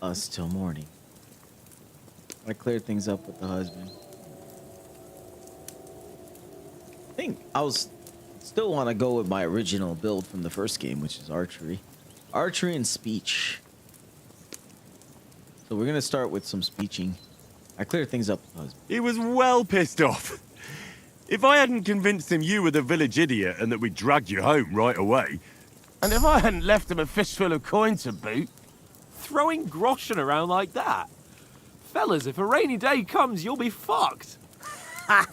us till morning. I cleared things up with the husband. I think I still want to go with my original build from the first game, which is archery. Archery and speech. So we're gonna start with some speeching. I cleared things up with the husband. He was well pissed off. If I hadn't convinced him you were the village idiot and that we dragged you home right away... And if I hadn't left him a fistful of coin to boot... Throwing groschen around like that? Fellas, if a rainy day comes, you'll be fucked. Ha!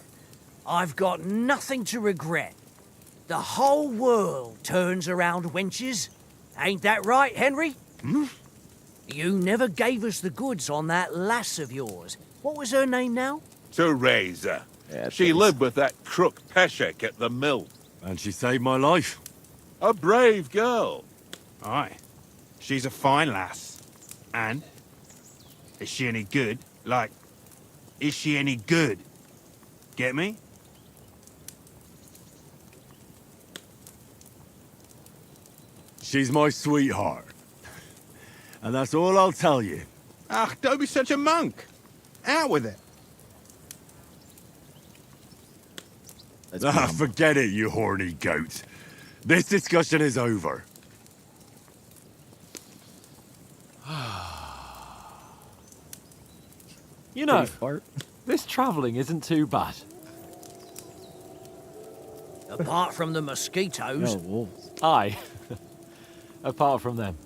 I've got nothing to regret. The whole world turns around wenches. Ain't that right, Henry? Hmm? You never gave us the goods on that lass of yours. What was her name now? Teresa. Yeah, She lived with that crook Peshek at the mill. And she saved my life. A brave girl. Aye. She's a fine lass. And? Is she any good? Like, is she any good? Get me? She's my sweetheart. And that's all I'll tell you. Ah, don't be such a monk. Out with it. Let's be humble. Forget it, you horny goat. This discussion is over. You know, Fart. this travelling isn't too bad. Apart from the mosquitoes. No, wolves. Aye. Apart from them.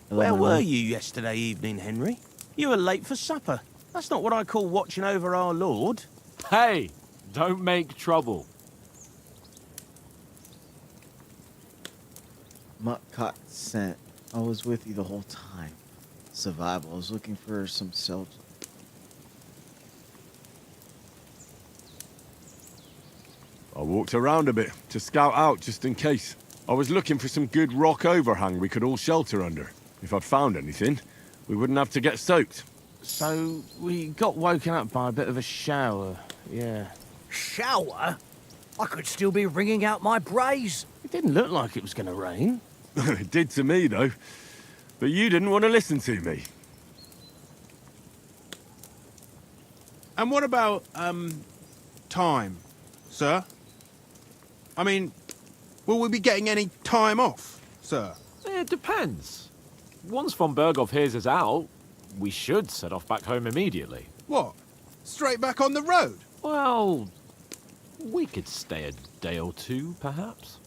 Where were you yesterday evening, Henry? You were late for supper. That's not what I call watching over our Lord. Hey, don't make trouble. Mutt sent. I was with you the whole time. Survival. I was looking for some shelter. I walked around a bit to scout out just in case. I was looking for some good rock overhang we could all shelter under. If I'd found anything, we wouldn't have to get soaked. So we got woken up by a bit of a shower, yeah. Shower? I could still be wringing out my brays. It didn't look like it was going to rain. It did to me, though. But you didn't want to listen to me. And what about, time, sir? I mean, will we be getting any time off, sir? It depends. Once von Berghoff hears us out, we should set off back home immediately. What? Straight back on the road? Well, we could stay a day or two, perhaps.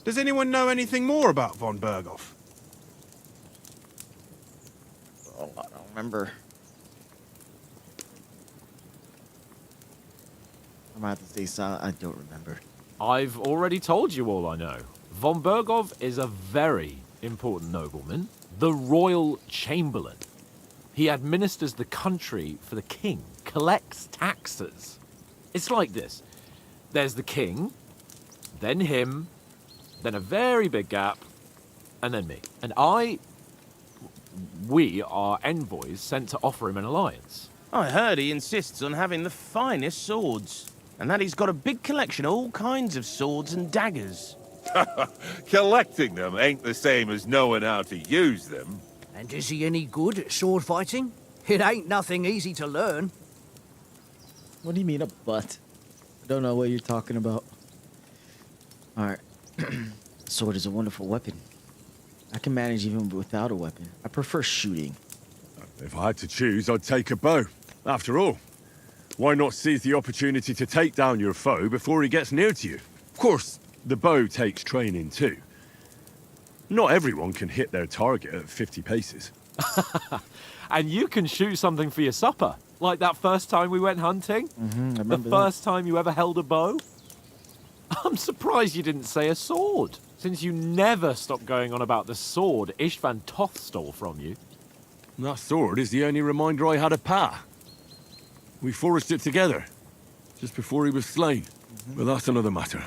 Does anyone know anything more about von Berghoff? Oh, I don't remember. I might have to stay silent. I don't remember. I've already told you all I know. Von Berghoff is a very important nobleman, the royal chamberlain. He administers the country for the king, collects taxes. It's like this. There's the king, then him, then a very big gap, and then me. And we are envoys sent to offer him an alliance. I heard he insists on having the finest swords, and that he's got a big collection of all kinds of swords and daggers. Collecting them ain't the same as knowing how to use them. And is he any good at sword fighting? It ain't nothing easy to learn. What do you mean a butt? I don't know what you're talking about. Alright. Sword is a wonderful weapon. I can manage even without a weapon. I prefer shooting. If I had to choose, I'd take a bow. After all, why not seize the opportunity to take down your foe before he gets near to you? Of course, the bow takes training too. Not everyone can hit their target at 50 paces. And you can shoot something for your supper, like that first time we went hunting. I The first time you ever held a bow. I'm surprised you didn't say a sword, since you never stopped going on about the sword Istvan Toth stole from you. That sword is the only reminder I had of Pa. We forged it together, just before he was slain. But that's another matter.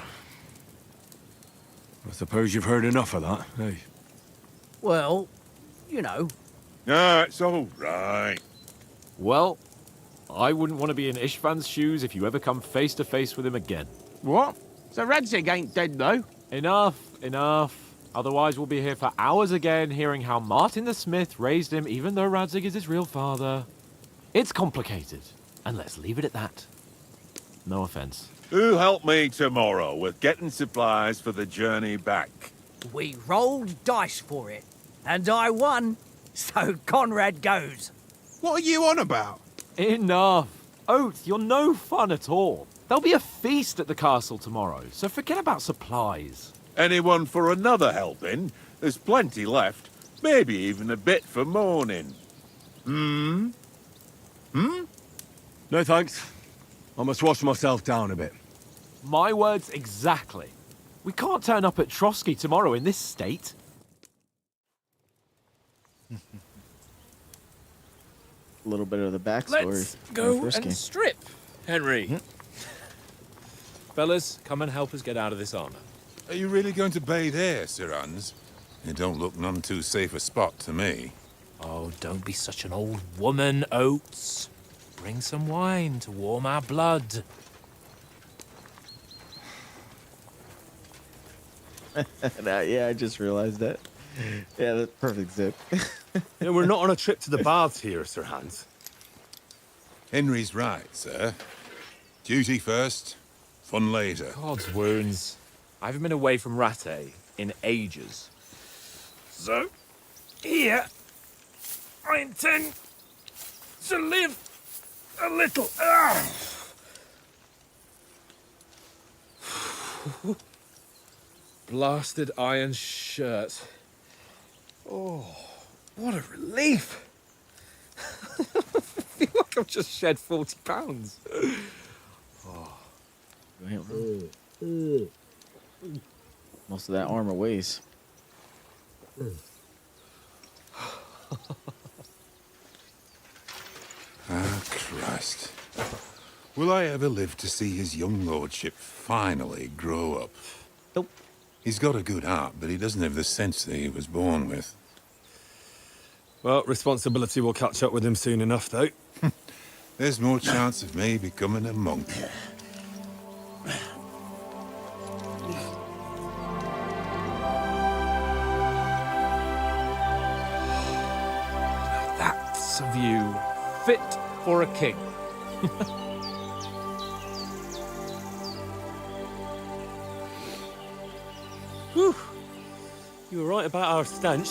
I suppose you've heard enough of that, hey? Well, you know. Ah, it's all right. Well, I wouldn't want to be in Istvan's shoes if you ever come face to face with him again. What? So Radzig ain't dead, though? Enough, enough. Otherwise we'll be here for hours again hearing how Martin the Smith raised him even though Radzig is his real father. It's complicated, and let's leave it at that. No offense. Who helped me tomorrow with getting supplies for the journey back? We rolled dice for it, and I won. So Conrad goes. What are you on about? Enough. Oath, you're no fun at all. There'll be a feast at the castle tomorrow, so forget about supplies. Anyone for another helping? There's plenty left. Maybe even a bit for morning. No thanks. I must wash myself down a bit. My words exactly. We can't turn up at Trotsky tomorrow in this state. A little bit of the backstory. Let's of the go first and game. strip, Henry. Fellas, come and help us get out of this armor. Are you really going to bathe here, Sir Hans? It don't look none too safe a spot to me. Oh, don't be such an old woman, Oates. Bring some wine to warm our blood. Yeah, I just realized that. Yeah, that's perfect zip. We're not on a trip to the baths here, Sir Hans. Henry's right, sir. Duty first, fun later. God's wounds. I haven't been away from Rattay in ages. So, here, I intend to live a little. Blasted iron shirt. Oh, what a relief. I feel like I've just shed 40 pounds. Most of that armor weighs. Ah, Christ. Will I ever live to see his young lordship finally grow up? Nope. He's got a good heart, but he doesn't have the sense that he was born with. Well, responsibility will catch up with him soon enough, though. There's more chance of me becoming a monk. That's a view fit for a king. Whew. You were right about our stench.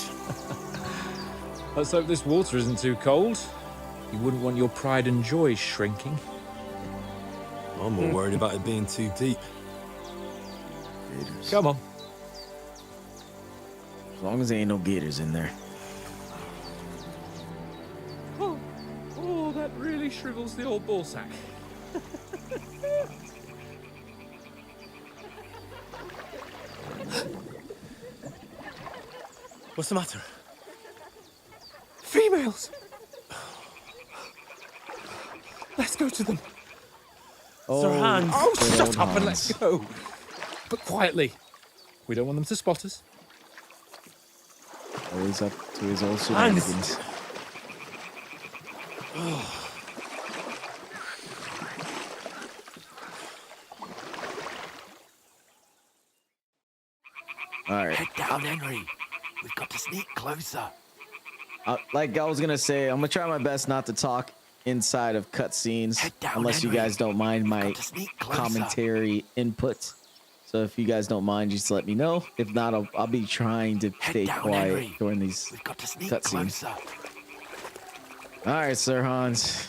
Let's hope this water isn't too cold. You wouldn't want your pride and joy shrinking. I'm more worried about it being too deep. Come on. As long as there ain't no gators in there. Oh, that really shrivels the old ball sack. What's the matter? Females! Let's go to them. Sir Hans. Oh, good shut old up and Hans. let's go. But quietly. We don't want them to spot us. Always up to his old shenanigans. All right. Head down, Henry. We've got to sneak closer. Like I was gonna say, I'm gonna try my best not to talk inside of cutscenes, Head down, unless you Henry. guys don't mind We've my got to sneak closer. commentary input. So if you guys don't mind, just let me know. If not, I'll be trying to Head stay down, quiet Henry. during these We've got to sneak cutscenes. closer. All right, Sir Hans,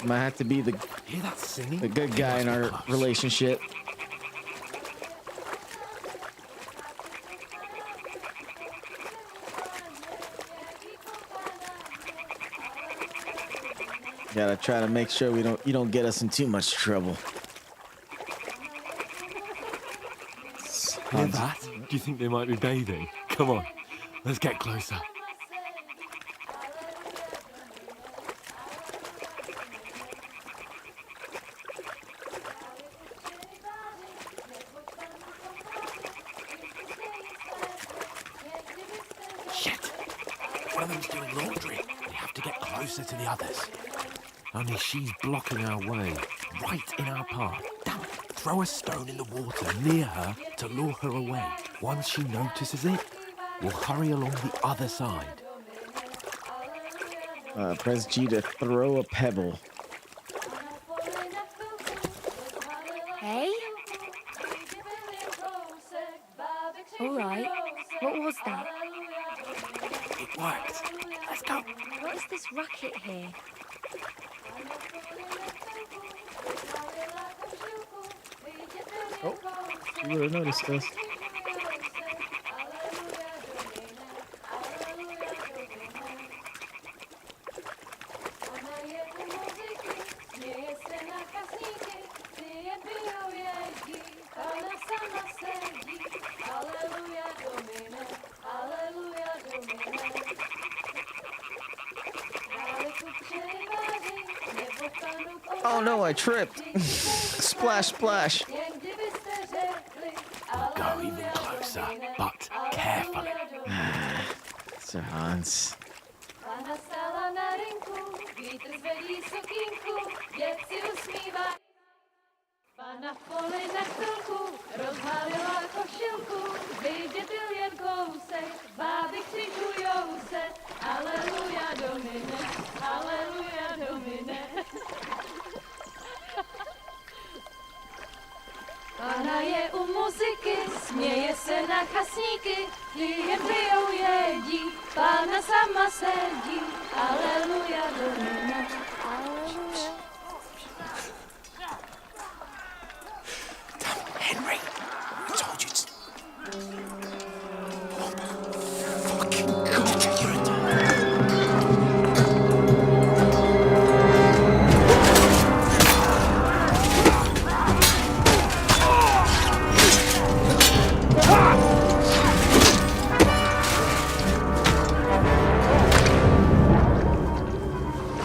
I might have to be the Hear that singing? good guy in our relationship. Gotta try to make sure you don't get us in too much trouble. Hear that? Do you think they might be bathing? Come on, let's get closer. Shit! One of them's doing laundry. We have to get closer to the others. Only she's blocking our way, right in our path. Damn it! Throw a stone in the water near her to lure her away. Once she notices it, we'll hurry along the other side. Press G to throw a pebble. Hey? All right. What was that? It worked. Let's go. What is this racket here? Oh, you would have noticed this. Oh no, I tripped. Splash, splash. We'll go even closer, but carefully. Sir Hans. Na poli za chvilku rozhalila košilku, vidět byl jen kousek, báby křičujou se, aleluja Domine, aleluja Domine. Pána je u muziky, směje se na chasníky, klíjem pijou jedí, pána sama sedí, aleluja Domine, aleluja. Henry, I told you to...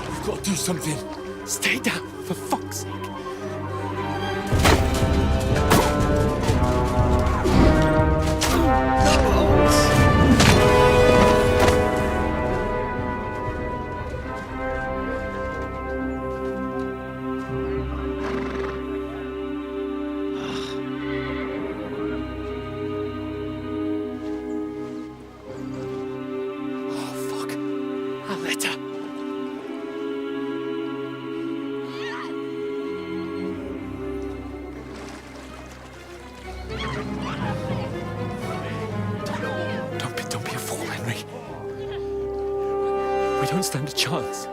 You've got to do something. Stay down, for fuck's sake. Don't be a fool, Henry. We don't stand a chance.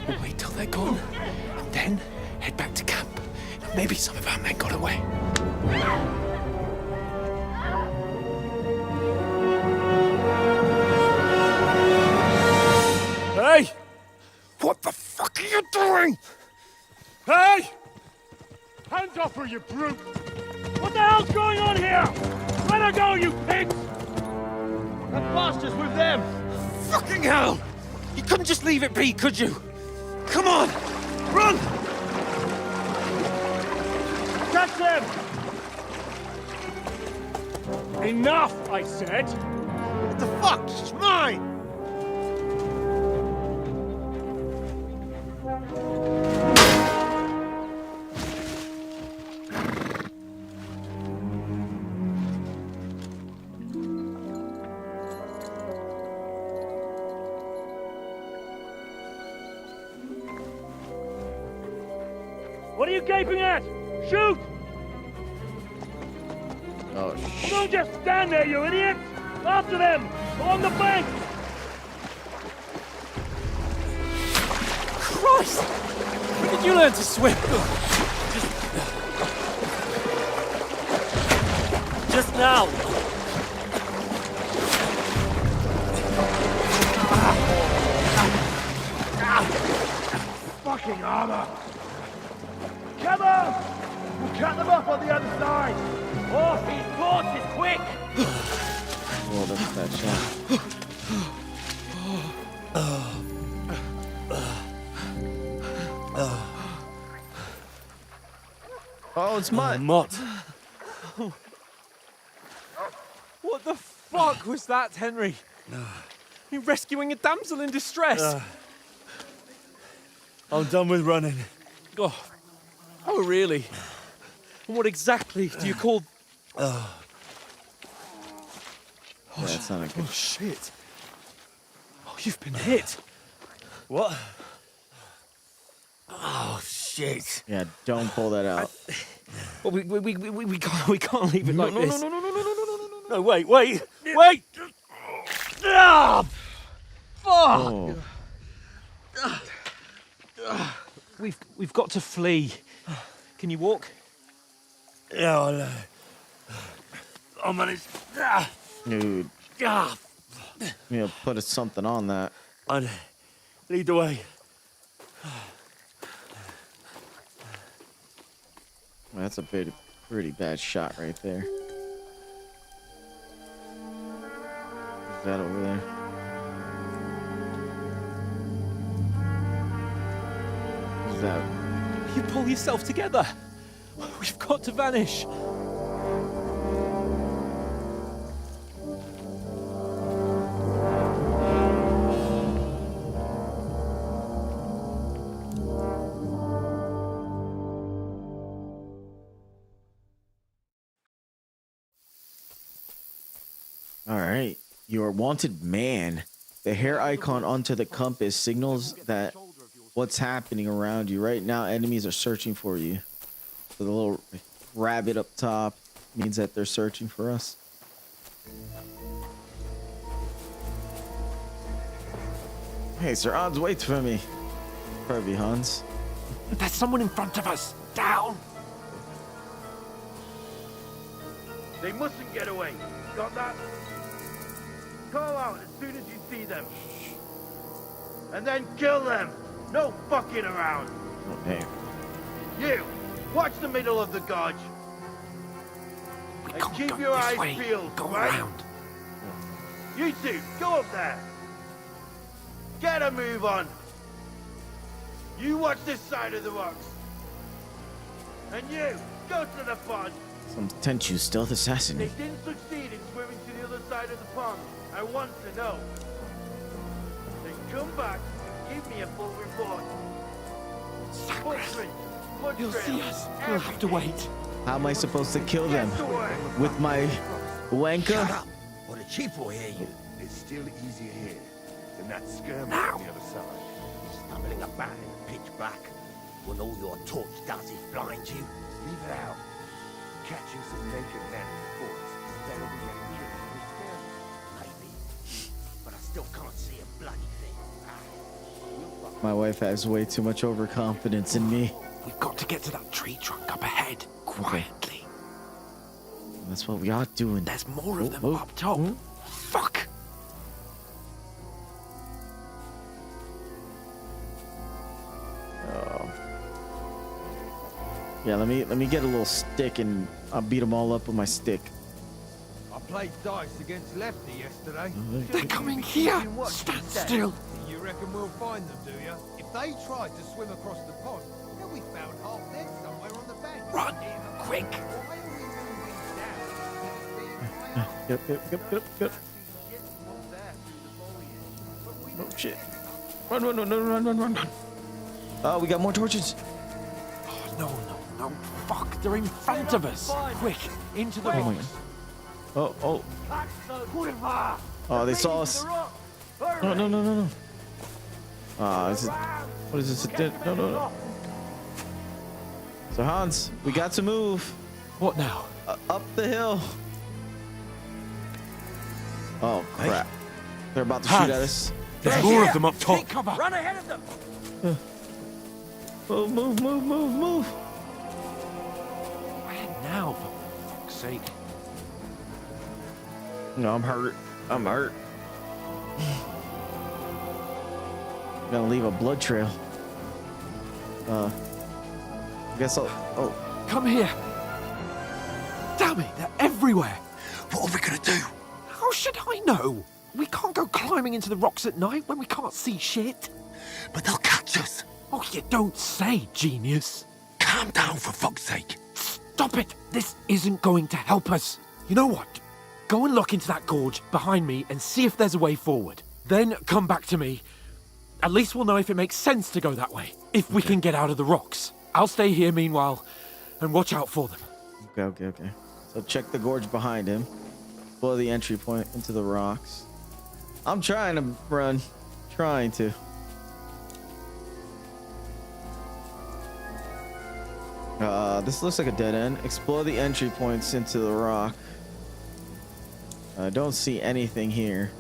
We'll wait till they're gone, and then head back to camp. Maybe some of our men got away. Hey! What the fuck are you doing? Hey! Hands off her, you brute! What the hell's going on here? Let her go, you pigs! That bastard's with them! Fucking hell! You couldn't just leave it be, could you? Come on! Run! Catch them! Enough, I said! What the fuck? It's mine! What are you gaping at? Shoot! Oh, Don't just stand there, you idiot! After them! Along the bank! Christ! When did you learn to swim? Just now! Fucking armor! Come on! We'll cut them off on the other side! Off these horses, quick! well, that's that shot. Oh, it's Mutt. Mutt. What the fuck was that, Henry? You rescuing a damsel in distress? I'm done with running. Oh, really? And what exactly do you call... That's not a good... Oh, shit. Oh, you've been hit. What? Oh, shit. Yeah, don't pull that out. Well, we can't leave it like this. No, wait! Ah! Oh. We've got to flee. Can you walk? Yeah, I'll manage. Dude. Put something on that. I'd lead the way. That's a pretty bad shot right there. What's that over there? What's that? You pull yourself together. We've got to vanish. All right. You are wanted man. The hair icon onto the compass signals that what's happening around you. Right now, enemies are searching for you. So the little rabbit up top means that they're searching for us. Hey, Sir Hans, wait for me. Harvey Hans. There's someone in front of us. Down. They mustn't get away. Got that? Call out as soon as you see them. And then kill them. No fucking around. Oh, damn. You, watch the middle of the gorge. We And can't keep go your this eyes way. peeled, Go right? around. You two, go up there. Get a move on. You watch this side of the rocks. And you, go to the pond. Some Tenchu stealth They assassin. didn't succeed in swimming to the other side of the pond. I want to know. Then come back and give me a full report. Footprint, blood He'll trail, see us. We'll have to wait. How am I supposed to kill them? Get to work. With my wanker? Shut up, or the chief will hear you. It's still easier here than that skirmish Now. on the other side. Stumbling about in the pitch black. When all your torch does is blind you. Leave it out. Catching some naked men in the forest is better than getting killed in a skirmish. Maybe. But I still can't see a bloody thing. Ah. My wife has way too much overconfidence in me. We've got to get to that tree trunk up ahead. Quietly. That's what we are doing. There's more of them Oh, up top. oh. Fuck. Oh. Yeah, let me get a little stick and I'll beat them all up with my stick. I played dice against Lefty yesterday. They're coming here. Stand still. You reckon we'll find them, do you? If they tried to swim across the pond, then we found half dead somewhere on the bank. Run, quick. Why are we moving down? Yep. Oh shit. Run. Oh, we got more torches. Oh, no. Fuck, they're in front of us. Quick, into the Oh my rocks. god. Oh, they saw us. No. What is this? No. So Hans, we got to move. What now? Up the hill. Oh crap. They're about to shoot at us. There's more of them up top. Take cover. Run ahead of them! Oh, move. Where now, for fuck's sake? No, I'm hurt. Gonna leave a blood trail. I guess I'll. Oh. Come here. Damn it, they're everywhere. What are we gonna do? How should I know? We can't go climbing into the rocks at night when we can't see shit. But they'll catch us. Oh, you don't say, genius. Calm down, for fuck's sake. Stop it. This isn't going to help us. You know what? Go and look into that gorge behind me and see if there's a way forward. Then come back to me. At least we'll know if it makes sense to go that way. If we can get out of the rocks. I'll stay here meanwhile and watch out for them. Okay. So check the gorge behind him. Below the entry point into the rocks. I'm trying to run. Trying to. This looks like a dead end. Explore the entry points into the rock. I don't see anything here.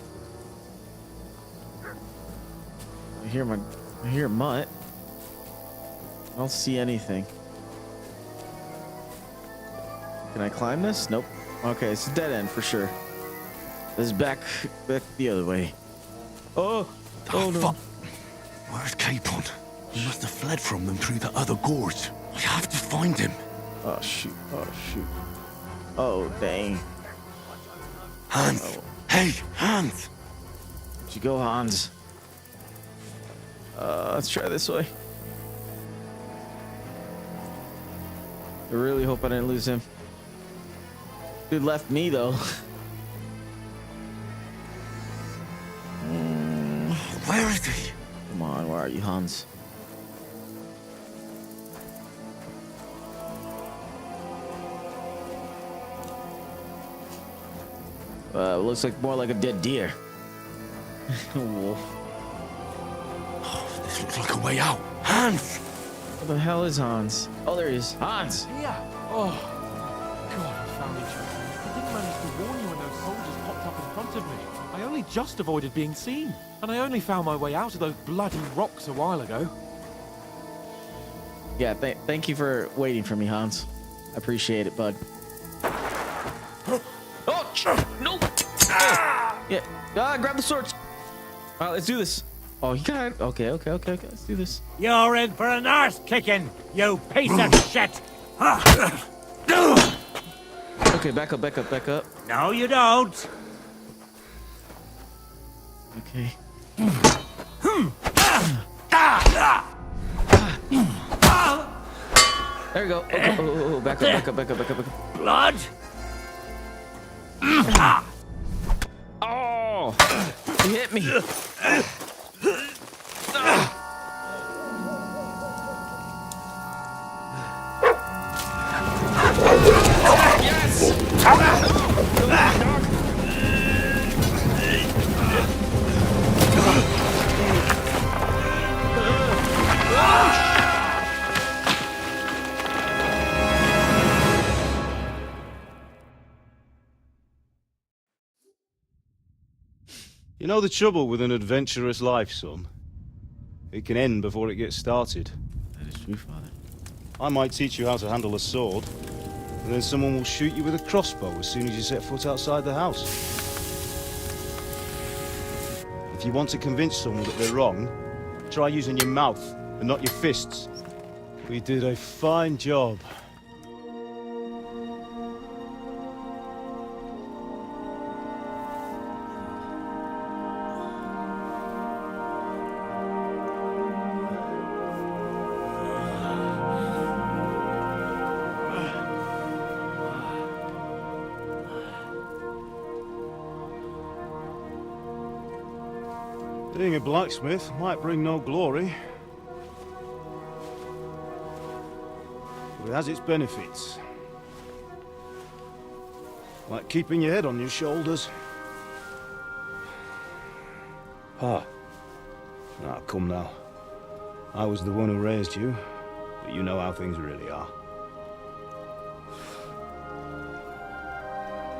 I hear mutt. I don't see anything. Can I climb this? Nope. Okay, it's a dead end for sure. This is back the other way. Oh no. Fuck. Where's Capon? He must have fled from them through the other gorge. I have to find him. Oh shoot. Oh dang. Hans. Oh. Hey, Hans. Where'd you go, Hans? Let's try this way. I really hope I didn't lose him. Dude left me though. Where is he? Come on, where are you, Hans? Looks like more like a dead deer. Wolf. This looks like a way out. Hans! What the hell is Hans? Oh, there he is. Hans! Yeah. Oh, God, I found each other. I didn't manage to warn you when those soldiers popped up in front of me. I only just avoided being seen. And I only found my way out of those bloody rocks a while ago. Yeah, thank you for waiting for me, Hans. I appreciate it, bud. Oh, no! Yeah, grab the swords. All right, let's do this. Oh, he got it. Okay. Let's do this. You're in for an arse kicking, you piece of shit! Okay, back up. No, you don't. Okay. There we go. Okay. Oh, back up. Blood? Oh! He hit me. You know the trouble with an adventurous life, son? It can end before it gets started. That is true, Father. I might teach you how to handle a sword, and then someone will shoot you with a crossbow as soon as you set foot outside the house. If you want to convince someone that they're wrong, try using your mouth and not your fists. We did a fine job. Being a blacksmith might bring no glory, but it has its benefits. Like keeping your head on your shoulders. Pa. Ah, come now. I was the one who raised you, but you know how things really are.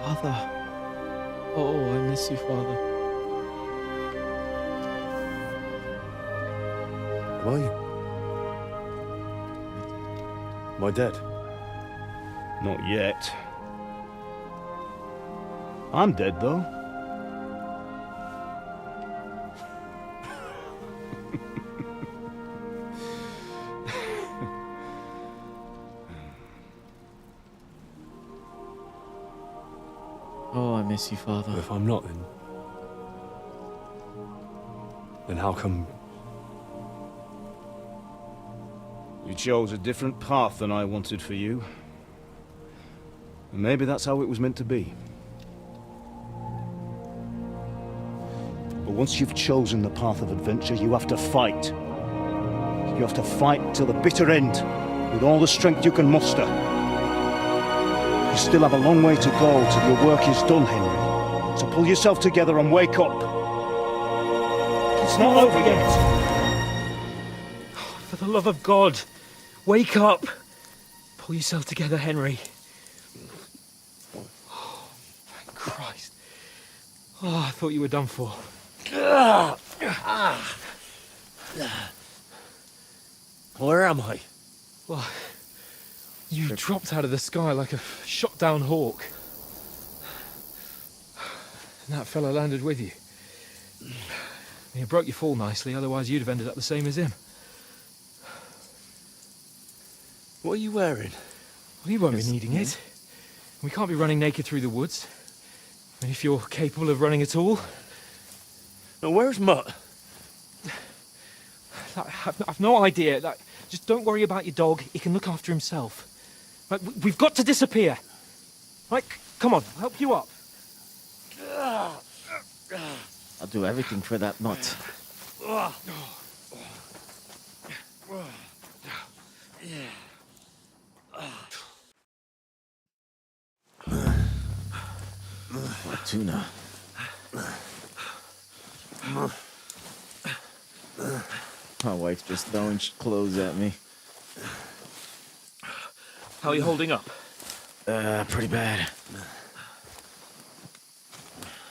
Father. Oh, I miss you, Father. Am I? Am I dead? Not yet. I'm dead, though. Oh, I miss you, Father. If I'm not, then how come you chose a different path than I wanted for you? And maybe that's how it was meant to be. But once you've chosen the path of adventure, you have to fight. You have to fight till the bitter end, with all the strength you can muster. You still have a long way to go till your work is done, Henry. So pull yourself together and wake up. It's not over yet. For the love of God, wake up. Pull yourself together, Henry. Oh, thank Christ. Oh, I thought you were done for. Where am I? Well, you dropped out of the sky like a shot-down hawk. And that fella landed with you. He broke your fall nicely, otherwise you'd have ended up the same as him. What are you wearing? Well, you won't be needing it. We can't be running naked through the woods. And if you're capable of running at all. Now, where's Mutt? I've no idea. Just don't worry about your dog. He can look after himself. Right, we've got to disappear. Right, come on, I'll help you up. I'll do everything for that nut. Fortuna. My wife's just throwing clothes at me. How are you holding up? Pretty bad.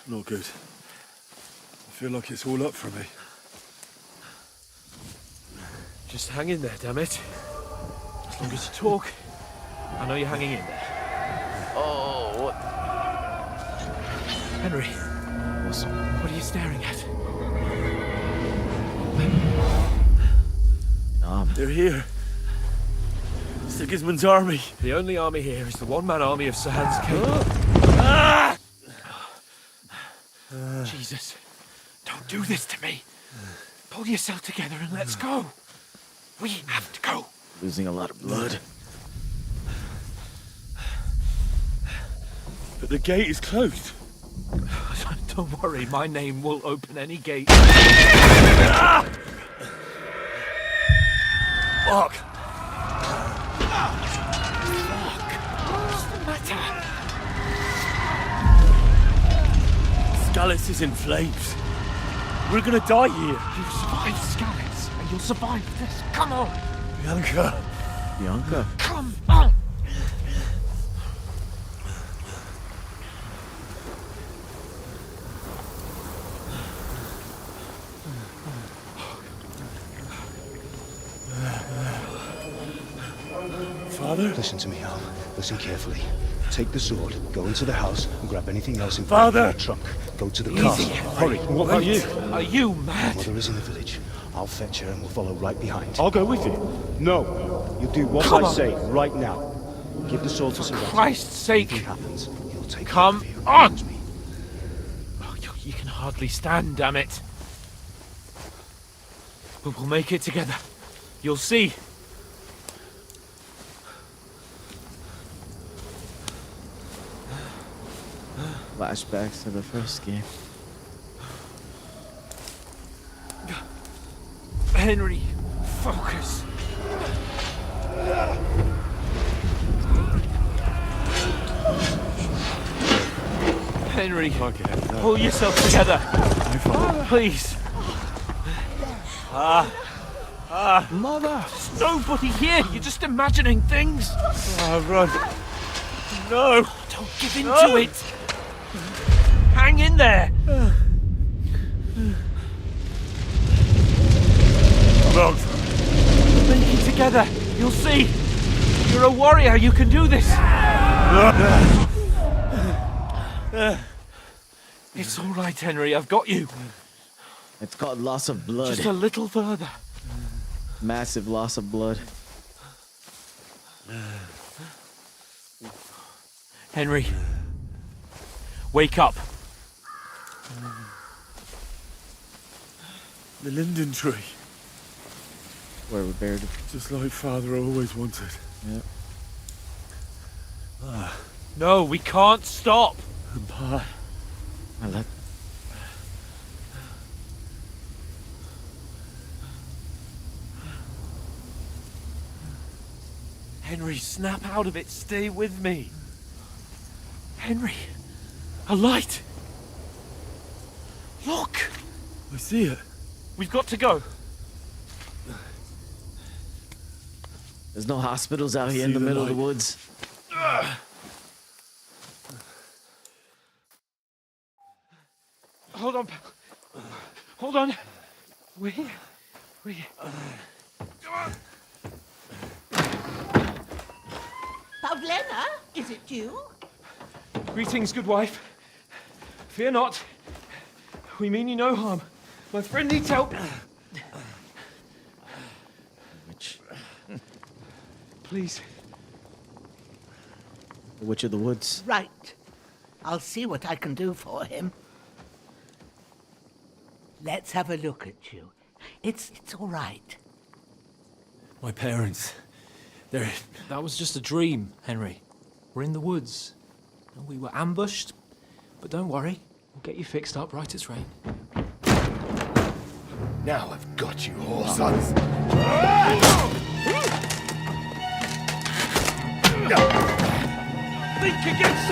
Not good. I feel like it's all up for me. Just hang in there, damn it. As long as you talk, I know you're hanging in there. Oh, what? Henry, what are you staring at? They're here. Sigismund's army. The only army here is the one-man army of Sir Hans King. Jesus, don't do this to me. Pull yourself together and let's go. We have to go. Losing a lot of blood. But the gate is closed. Don't worry, my name will open any gate. Fuck! What's the matter? Skalitz is in flames. We're gonna die here. You survived Skalitz, and you'll survive this. Come on! Bianca. Bianca? Come on! Father? Listen to me, Al. Listen carefully. Take the sword, go into the house, and grab anything else in Father! the trunk. Go to the Easy. castle. Hurry. What about you? Are you mad? Mother is in the village. I'll fetch her and we'll follow right behind. I'll go with you. No. You do what Come I on. say right now. Give the sword to Sir Ransom. Christ's sake! If anything happens, he'll take Come care of you. on! Trust me. Oh, you can hardly stand, damn it. But we'll make it together. You'll see. Flashbacks to the first game. Henry, focus. Henry, pull yourself together. Please. Mother! There's nobody here. You're just imagining things. Run. No! Don't give in to it. Hang in there. Wrong. Make it together. You'll see. You're a warrior. You can do this. It's all right, Henry. I've got you. It's called loss of blood. Just a little further. Massive loss of blood. Henry, wake up. The linden tree. Where we buried it. Just like Father always wanted. Yep. No, we can't stop. Pa. I let... Henry, snap out of it. Stay with me. Henry, a light. Look. I see it. We've got to go. There's no hospitals out here in the middle of the woods. Hold on, pal. Hold on. We're here. We're here. Come on. Pavlena, is it you? Greetings, good wife. Fear not. We mean you no harm. My friend needs help. Witch. Please. The Witch of the Woods. Right. I'll see what I can do for him. Let's have a look at you. It's all right. My parents. They're... That was just a dream, Henry. We're in the woods. We were ambushed, but don't worry. We'll get you fixed up right as rain. Now I've got you, whore sons. Think against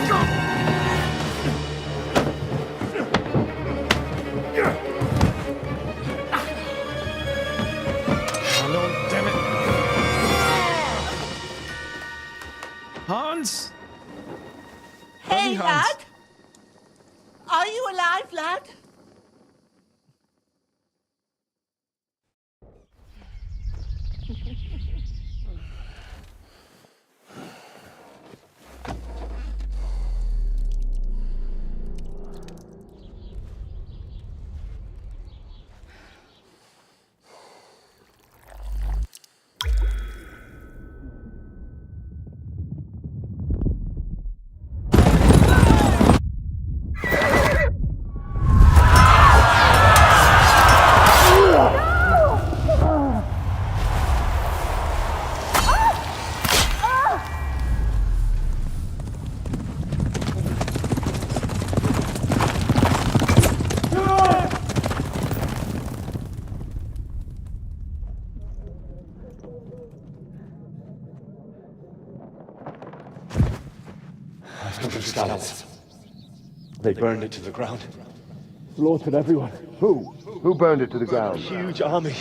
They burned it to the ground. Slaughtered everyone. Who? Who burned it to the ground? Huge army.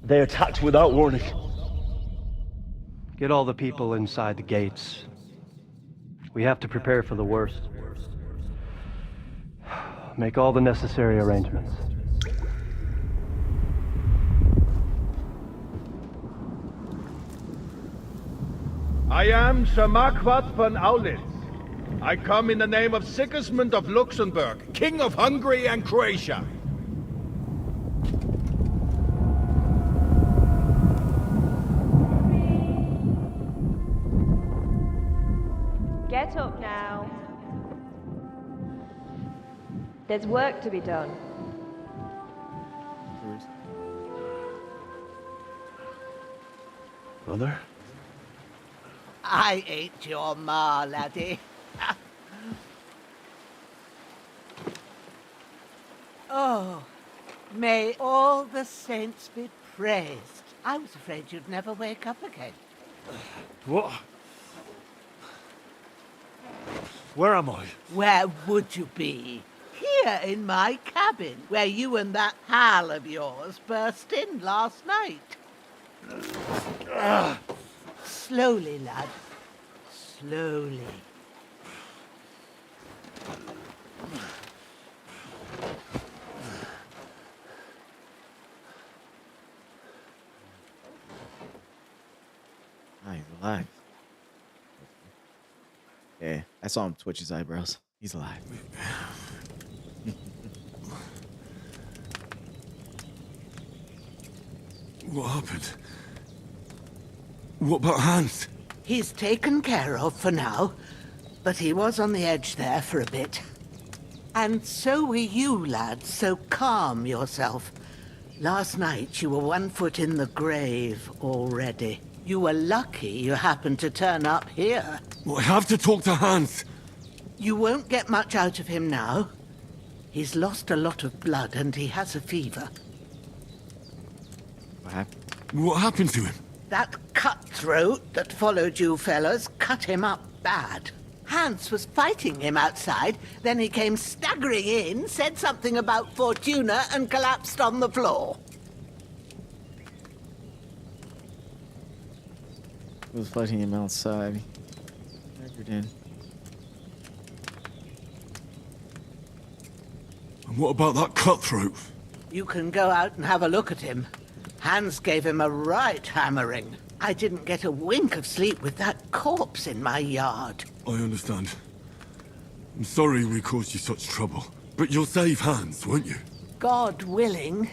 They attacked without warning. Get all the people inside the gates. We have to prepare for the worst. Make all the necessary arrangements. I am Sir Marquardt von Aulitz. I come in the name of Sigismund of Luxembourg, King of Hungary and Croatia. Get up now. There's work to be done. Mother? I ain't your ma, laddie. Oh, may all the saints be praised. I was afraid you'd never wake up again. What? Where am I? Where would you be? Here in my cabin, where you and that pal of yours burst in last night. Slowly, lad. Slowly. Ah, he's alive. Yeah, I saw him twitch his eyebrows. He's alive. What happened? What about Hans? He's taken care of for now, but he was on the edge there for a bit. And so were you, lad, so calm yourself. Last night you were 1 foot in the grave already. You were lucky you happened to turn up here. Well, I have to talk to Hans. You won't get much out of him now. He's lost a lot of blood and he has a fever. What happened? What happened to him? That cutthroat that followed you fellas cut him up bad. Hans was fighting him outside, then he came staggering in, said something about Fortuna, and collapsed on the floor. He was fighting him outside. Staggered in. And what about that cutthroat? You can go out and have a look at him. Hans gave him a right hammering. I didn't get a wink of sleep with that corpse in my yard. I understand. I'm sorry we caused you such trouble. But you'll save Hans, won't you? God willing.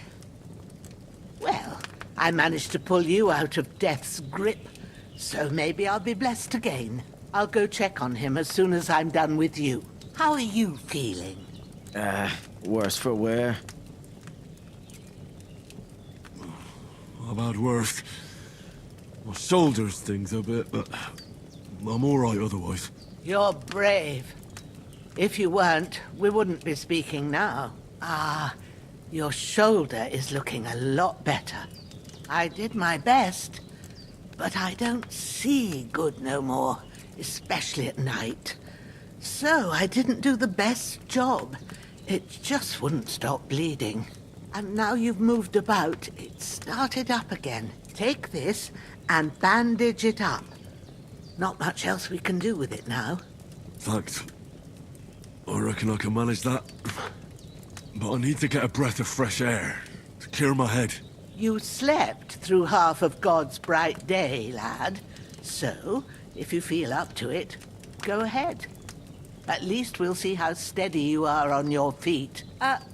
Well, I managed to pull you out of death's grip, so maybe I'll be blessed again. I'll go check on him as soon as I'm done with you. How are you feeling? Worse for wear. I've had worse. My shoulders stings a bit, but I'm all right otherwise. You're brave. If you weren't, we wouldn't be speaking now. Ah, your shoulder is looking a lot better. I did my best, but I don't see good no more, especially at night. So I didn't do the best job. It just wouldn't stop bleeding. And now you've moved about, it started up again. Take this and bandage it up. Not much else we can do with it now. Thanks. I reckon I can manage that. But I need to get a breath of fresh air to clear my head. You slept through half of God's bright day, lad. So, if you feel up to it, go ahead. At least we'll see how steady you are on your feet.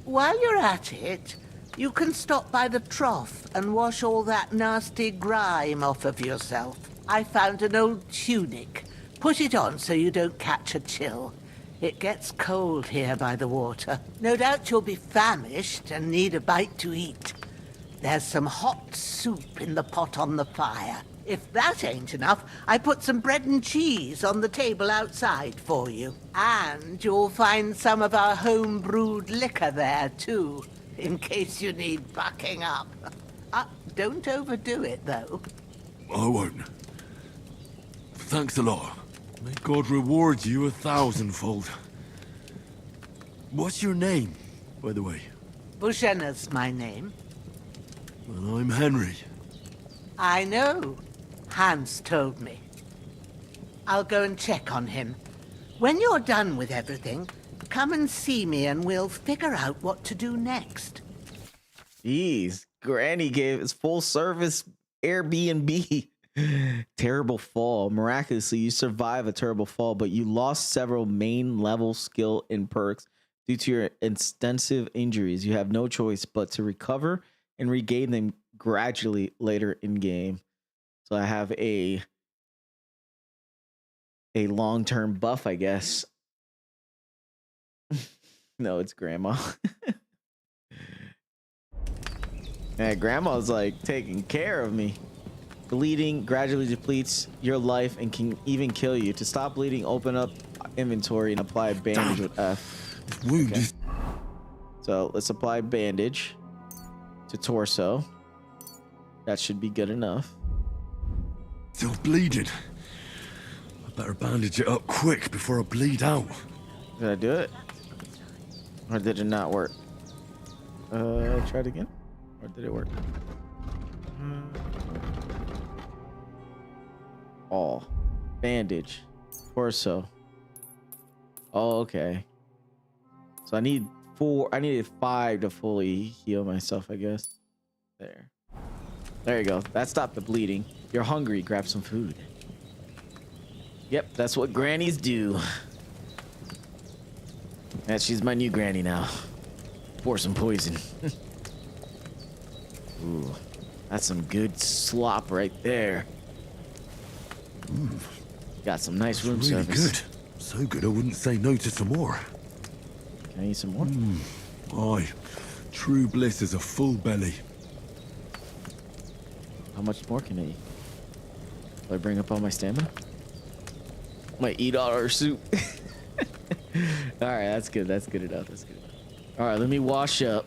While you're at it, you can stop by the trough and wash all that nasty grime off of yourself. I found an old tunic. Put it on so you don't catch a chill. It gets cold here by the water. No doubt you'll be famished and need a bite to eat. There's some hot soup in the pot on the fire. If that ain't enough, I put some bread and cheese on the table outside for you. And you'll find some of our home-brewed liquor there, too, in case you need bucking up. Don't overdo it, though. I won't. Thanks a lot. May God reward you 1,000-fold. What's your name, by the way? Bushenna's my name. Well, I'm Henry. I know. Hans told me. I'll go and check on him. When you're done with everything, come and see me and we'll figure out what to do next. Jeez, Granny gave us full service Airbnb. Terrible fall. Miraculously, you survive a terrible fall, but you lost several main level skill and perks due to your extensive injuries. You have no choice but to recover and regain them gradually later in game. So I have a long-term buff, I guess. No, it's Grandma. Yeah, Grandma's like taking care of me. Bleeding gradually depletes your life and can even kill you. To stop bleeding, open up inventory and apply bandage with F. Okay. So let's apply bandage to torso. That should be good enough. Still bleeding. I better bandage it up quick before I bleed out. Did I do it? Or did it not work? Try it again? Or did it work? All. Bandage. Torso. Oh, okay. So I need 4. I needed 5 to fully heal myself, I guess. There. There you go. That stopped the bleeding. You're hungry. Grab some food. Yep, that's what grannies do. And she's my new granny now. Pour some poison. Ooh, that's some good slop right there. Got some nice room really service. Good. So good I wouldn't say no to some more. Can I eat some more? Aye. True bliss is a full belly. How much more can I eat? Will I bring up all my stamina? Might eat all our soup. All right, that's good. That's good enough. That's good enough. All right, let me wash up.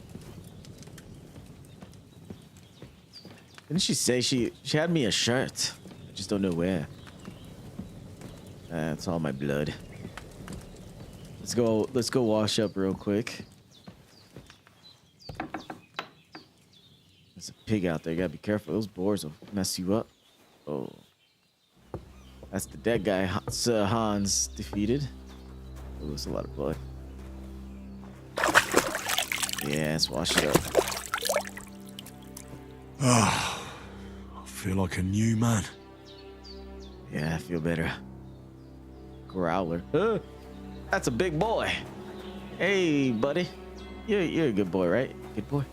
Didn't she say she had me a shirt? I just don't know where. That's all my blood. Let's go wash up real quick. There's a pig out there. You gotta be careful. Those boars will mess you up. Oh. That's the dead guy Hans defeated. Oh, there's a lot of blood. Yeah, let's wash it up. Ah, I feel like a new man. Yeah, I feel better. Growler. That's a big boy. Hey, buddy. You're a good boy, right? Good boy.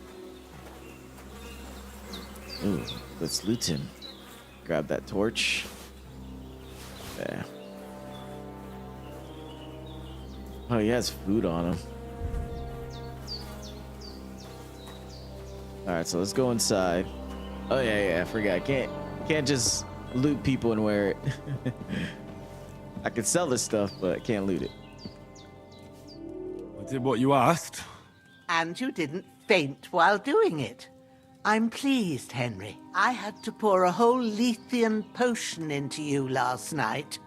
Ooh, let's loot him. Grab that torch. There. Oh, he has food on him. All right, so let's go inside. Oh yeah, I forgot. Can't just loot people and wear it. I can sell this stuff, but I can't loot it. I did what you asked. And you didn't faint while doing it. I'm pleased, Henry. I had to pour a whole Lethean potion into you last night.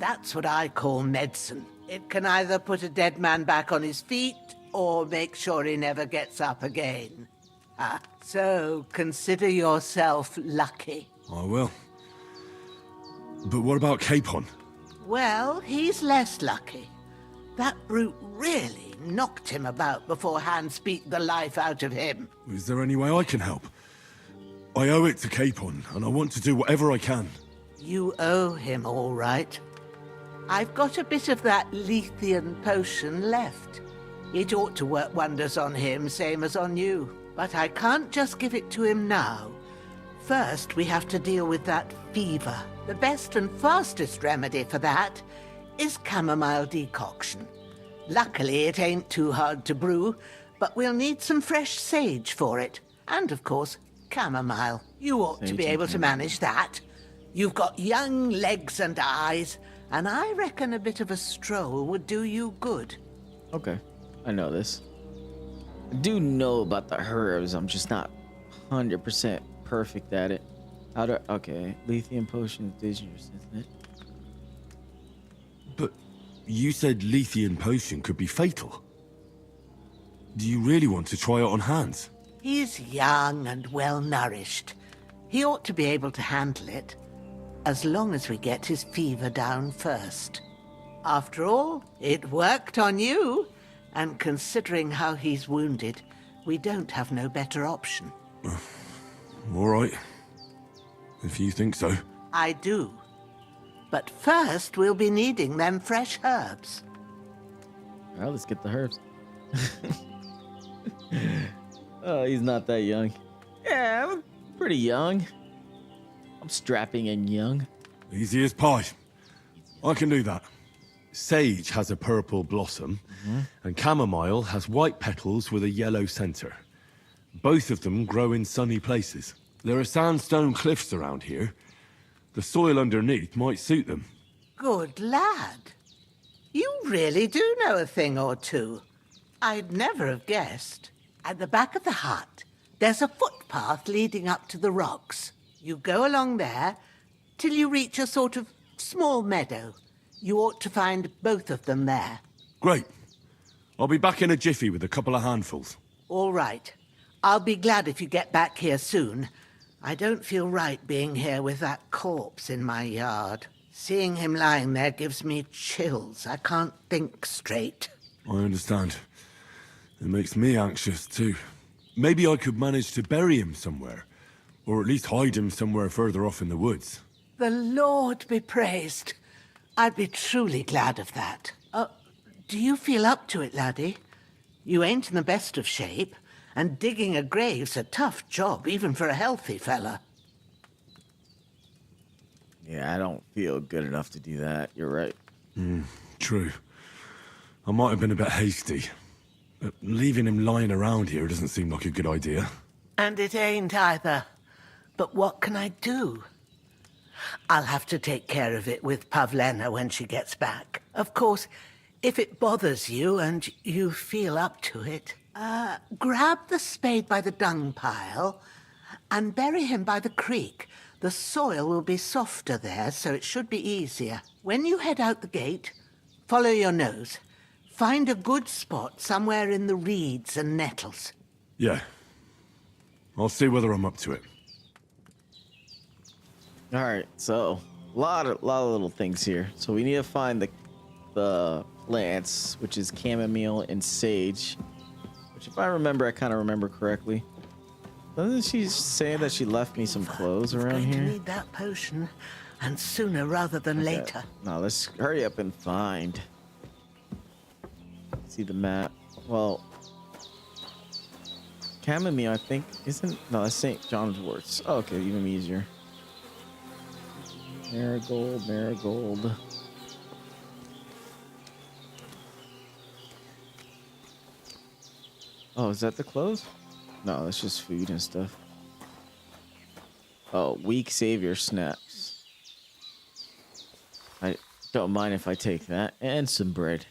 That's what I call medicine. It can either put a dead man back on his feet or make sure he never gets up again. So consider yourself lucky. I will. But what about Capon? Well, he's less lucky. That brute really knocked him about before Hans beat the life out of him. Is there any way I can help? I owe it to Capon, and I want to do whatever I can. You owe him all right. I've got a bit of that Lethean potion left. It ought to work wonders on him, same as on you. But I can't just give it to him now. First, we have to deal with that fever. The best and fastest remedy for that is chamomile decoction. Luckily, it ain't too hard to brew, but we'll need some fresh sage for it. And, of course, chamomile. You ought to be able to manage that. You've got young legs and eyes, and I reckon a bit of a stroll would do you good. Okay, I know this. I do know about the herbs. I'm just not 100% perfect at it. Okay, lithium potion is dangerous, isn't it? But you said Lethean potion could be fatal. Do you really want to try it on Hans? He's young and well-nourished. He ought to be able to handle it, as long as we get his fever down first. After all, it worked on you, and considering how he's wounded, we don't have no better option. All right. If you think so. I do. But first, we'll be needing them fresh herbs. All right, let's get the herbs. Oh, he's not that young. Yeah, I'm pretty young. I'm strapping and young. Easy as pie. I can do that. Sage has a purple blossom, and chamomile has white petals with a yellow center. Both of them grow in sunny places. There are sandstone cliffs around here. The soil underneath might suit them. Good lad. You really do know a thing or two. I'd never have guessed. At the back of the hut, there's a footpath leading up to the rocks. You go along there till you reach a sort of small meadow. You ought to find both of them there. Great. I'll be back in a jiffy with a couple of handfuls. All right. I'll be glad if you get back here soon. I don't feel right being here with that corpse in my yard. Seeing him lying there gives me chills. I can't think straight. I understand. It makes me anxious too. Maybe I could manage to bury him somewhere. Or at least hide him somewhere further off in the woods. The Lord be praised. I'd be truly glad of that. Do you feel up to it, laddie? You ain't in the best of shape, and digging a grave's a tough job, even for a healthy fella. Yeah, I don't feel good enough to do that. You're right. True. I might have been a bit hasty. But leaving him lying around here doesn't seem like a good idea. And it ain't either. But what can I do? I'll have to take care of it with Pavlena when she gets back. Of course, if it bothers you and you feel up to it, grab the spade by the dung pile and bury him by the creek. The soil will be softer there, so it should be easier. When you head out the gate, follow your nose. Find a good spot somewhere in the reeds and nettles. Yeah. I'll see whether I'm up to it. All right, so a lot of little things here. So we need to find the plants, which is chamomile and sage, which if I remember, I kind of remember correctly. Doesn't she say that she left me some clothes around Going here? to need that potion, and sooner rather than later. No, let's hurry up and find. See the map. Well, chamomile, I think, isn't. No, that's St. John's Worts. Oh, okay, even easier. Marigold. Oh, is that the clothes? No, that's just food and stuff. Oh, weak savior snaps. I don't mind if I take that. And some bread.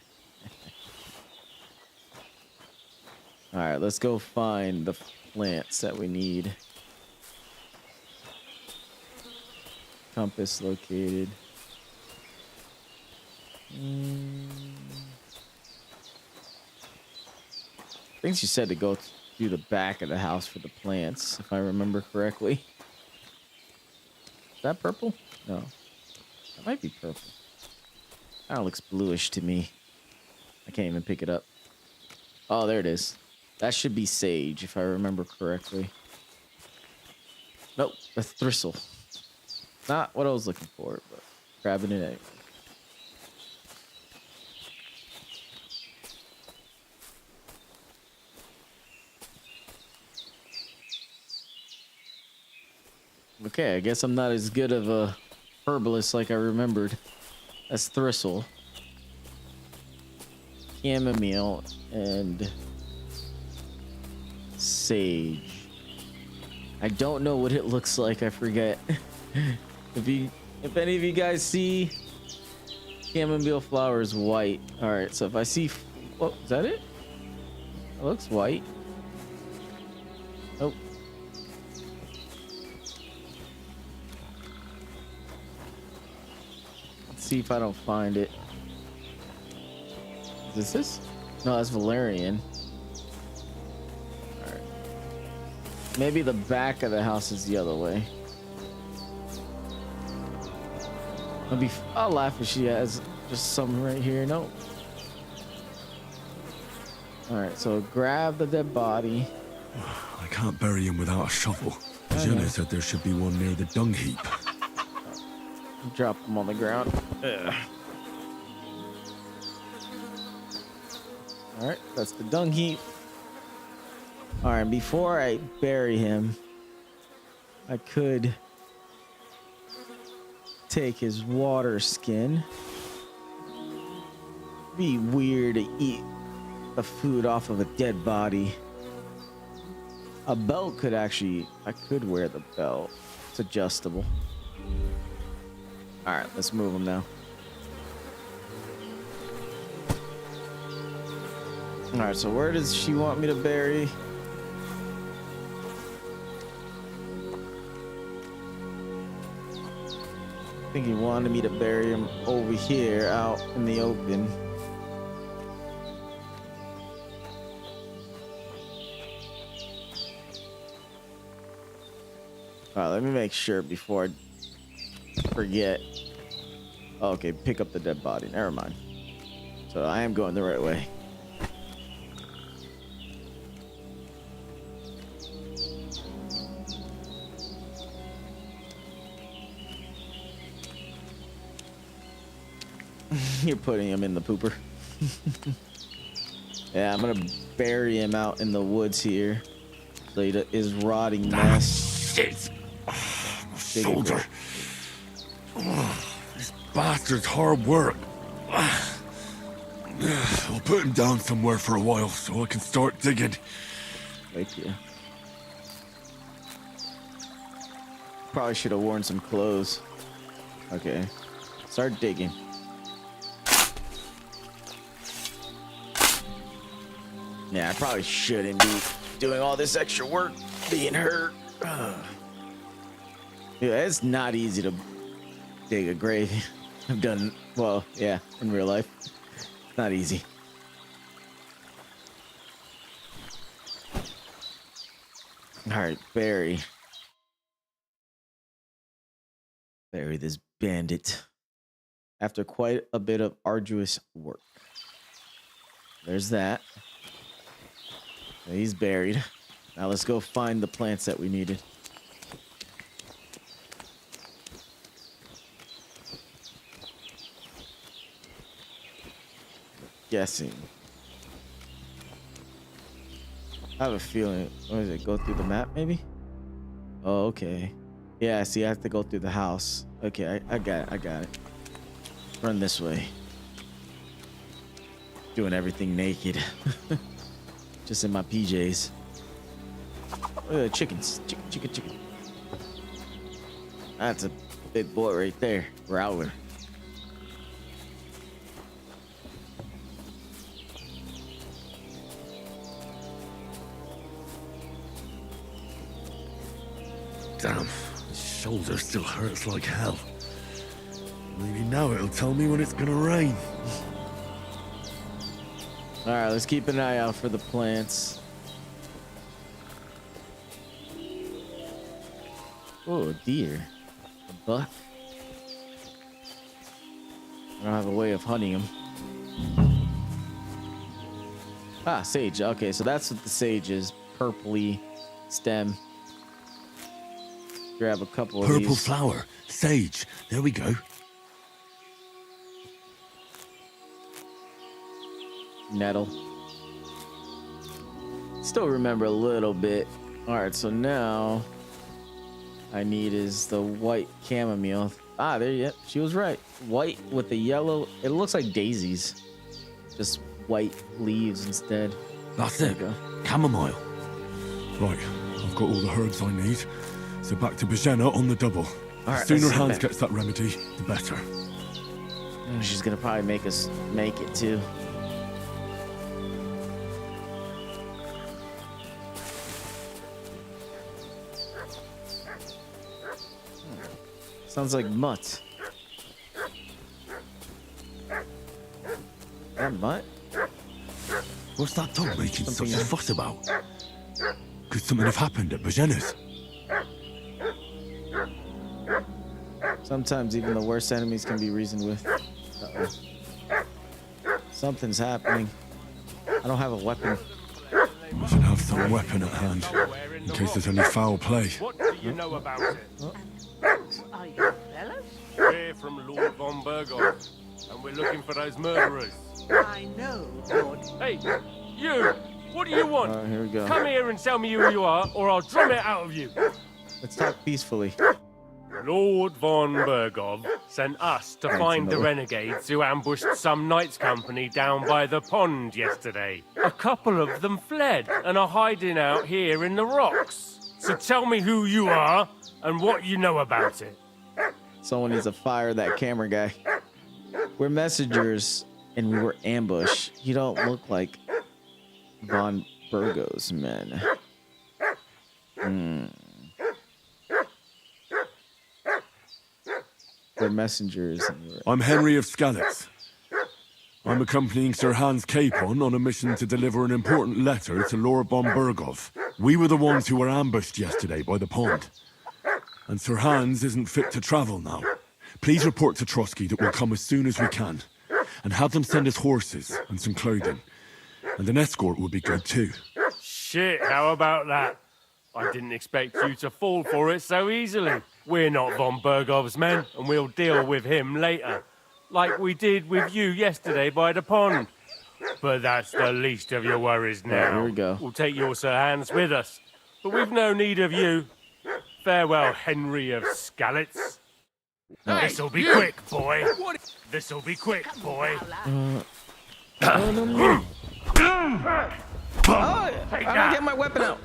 Alright, let's go find the plants that we need. Compass located. I think she said to go through the back of the house for the plants, if I remember correctly. Is that purple? No. That might be purple. Kind of looks bluish to me. I can't even pick it up. Oh, there it is. That should be sage, if I remember correctly. Nope, a thistle. Not what I was looking for, but grabbing it anyway. Okay, I guess I'm not as good of a herbalist like I remembered. That's thistle, chamomile, and sage. I don't know what it looks like. I forget. If any of you guys see chamomile flower is white. All right, so if I see, oh, is that it? It looks white. Nope. Let's see if I don't find it. Is this? No, that's valerian. All right. Maybe the back of the house is the other way. I'll laugh if she has just some right here. Nope. All right, so grab the dead body. I can't bury him without a shovel. Jenna said there should be one near the dung heap. Drop him on the ground. Ugh. All right, that's the dung heap. All right, before I bury him, I could take his water skin. Be weird to eat the food off of a dead body. A belt could actually, I could wear the belt. It's adjustable. All right, let's move him now. All right, so where does she want me to bury? I think he wanted me to bury him over here out in the open. All right, let me make sure before I forget. Okay, pick up the dead body. Never mind. So I am going the right way. You're putting him in the pooper. Yeah, I'm gonna bury him out in the woods here. So he is rotting mess. Shit! My shoulder. This bastard's hard work. I'll put him down somewhere for a while so I can start digging. Thank you. Probably should have worn some clothes. Okay. Start digging. Yeah, I probably shouldn't be doing all this extra work, being hurt. Yeah, it's not easy to dig a grave. I've done, well, yeah, in real life. It's not easy. All right, bury this bandit. After quite a bit of arduous work. There's that. He's buried. Now let's go find the plants that we needed. Guessing. I have a feeling. What is it? Go through the map, maybe? Oh, okay. Yeah, see, I have to go through the house. Okay, I got it. Run this way. Doing everything naked. Just in my PJs. Chickens. Chicken. That's a big boy right there. Growler. Damn, his shoulder still hurts like hell. Maybe now it'll tell me when it's gonna rain. All right, let's keep an eye out for the plants. Oh, a deer. A buck. I don't have a way of hunting him. Ah, sage. Okay, so that's what the sage is. Purpley stem. grab a couple of Purple these. flower, sage. There we go. Nettle. Still remember a little bit. All right, so now I need is the white chamomile. Ah, there, yep, she was right. White with the yellow. It looks like daisies. Just white leaves instead. That's There it. you go. Chamomile. Right, I've got all the herbs I need. So back to Bajena on the double. All right, the sooner let's Hans zip it. gets that remedy, the better. She's gonna probably make us make it too. Sounds like mutt. That mutt? What's that dog making Something such a else. fuss about? Could something have happened at Bajena's? Sometimes even the worst enemies can be reasoned with. Uh-oh. Something's happening. I don't have a weapon. I should have some weapon at hand, in case there's any foul play. What do you know about it? Are you fellas? We're from Lord von Burgov, and we're looking for those murderers. I know, Lord. Hey, you! What do you want? All right, here we go. Come here and tell me who you are, or I'll drum it out of you. Let's talk peacefully. Lord von Burgov sent us to find the renegades who ambushed some knights company down by the pond yesterday. A couple of them fled and are hiding out here in the rocks. So tell me who you are and what you know about it. Someone needs to fire that camera guy. We're messengers and we were ambushed. You don't look like Von Burgos men. We're messengers. And we were... I'm Henry of Skalitz. I'm accompanying Sir Hans Capon on a mission to deliver an important letter to Lord von Burgov. We were the ones who were ambushed yesterday by the pond. And Sir Hans isn't fit to travel now. Please report to Trotsky that we'll come as soon as we can. And have them send us horses and some clothing. And an escort would be good too. Shit, how about that? I didn't expect you to fall for it so easily. We're not von Burgov's men, and we'll deal with him later. Like we did with you yesterday by the pond. But that's the least of your worries now. Right, here we go. We'll take your Sir Hans with us. But we've no need of you. Farewell, Henry of Skalitz. This'll be quick, boy. This'll be quick, boy. Oh, I don't get my weapon out.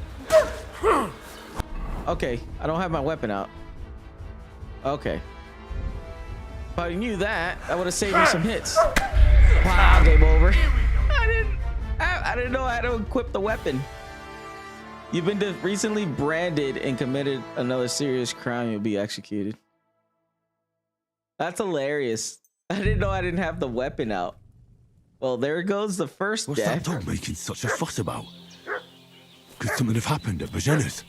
Okay, I don't have my weapon out. Okay. If I knew that, I would have saved me some hits. Wow, game over. I didn't know how to equip the weapon. You've been recently branded and committed another serious crime. You'll be executed. That's hilarious. I didn't know I didn't have the weapon out. Well, there goes the first What's death. that dog making such a fuss about? Could something have happened at Bajena's?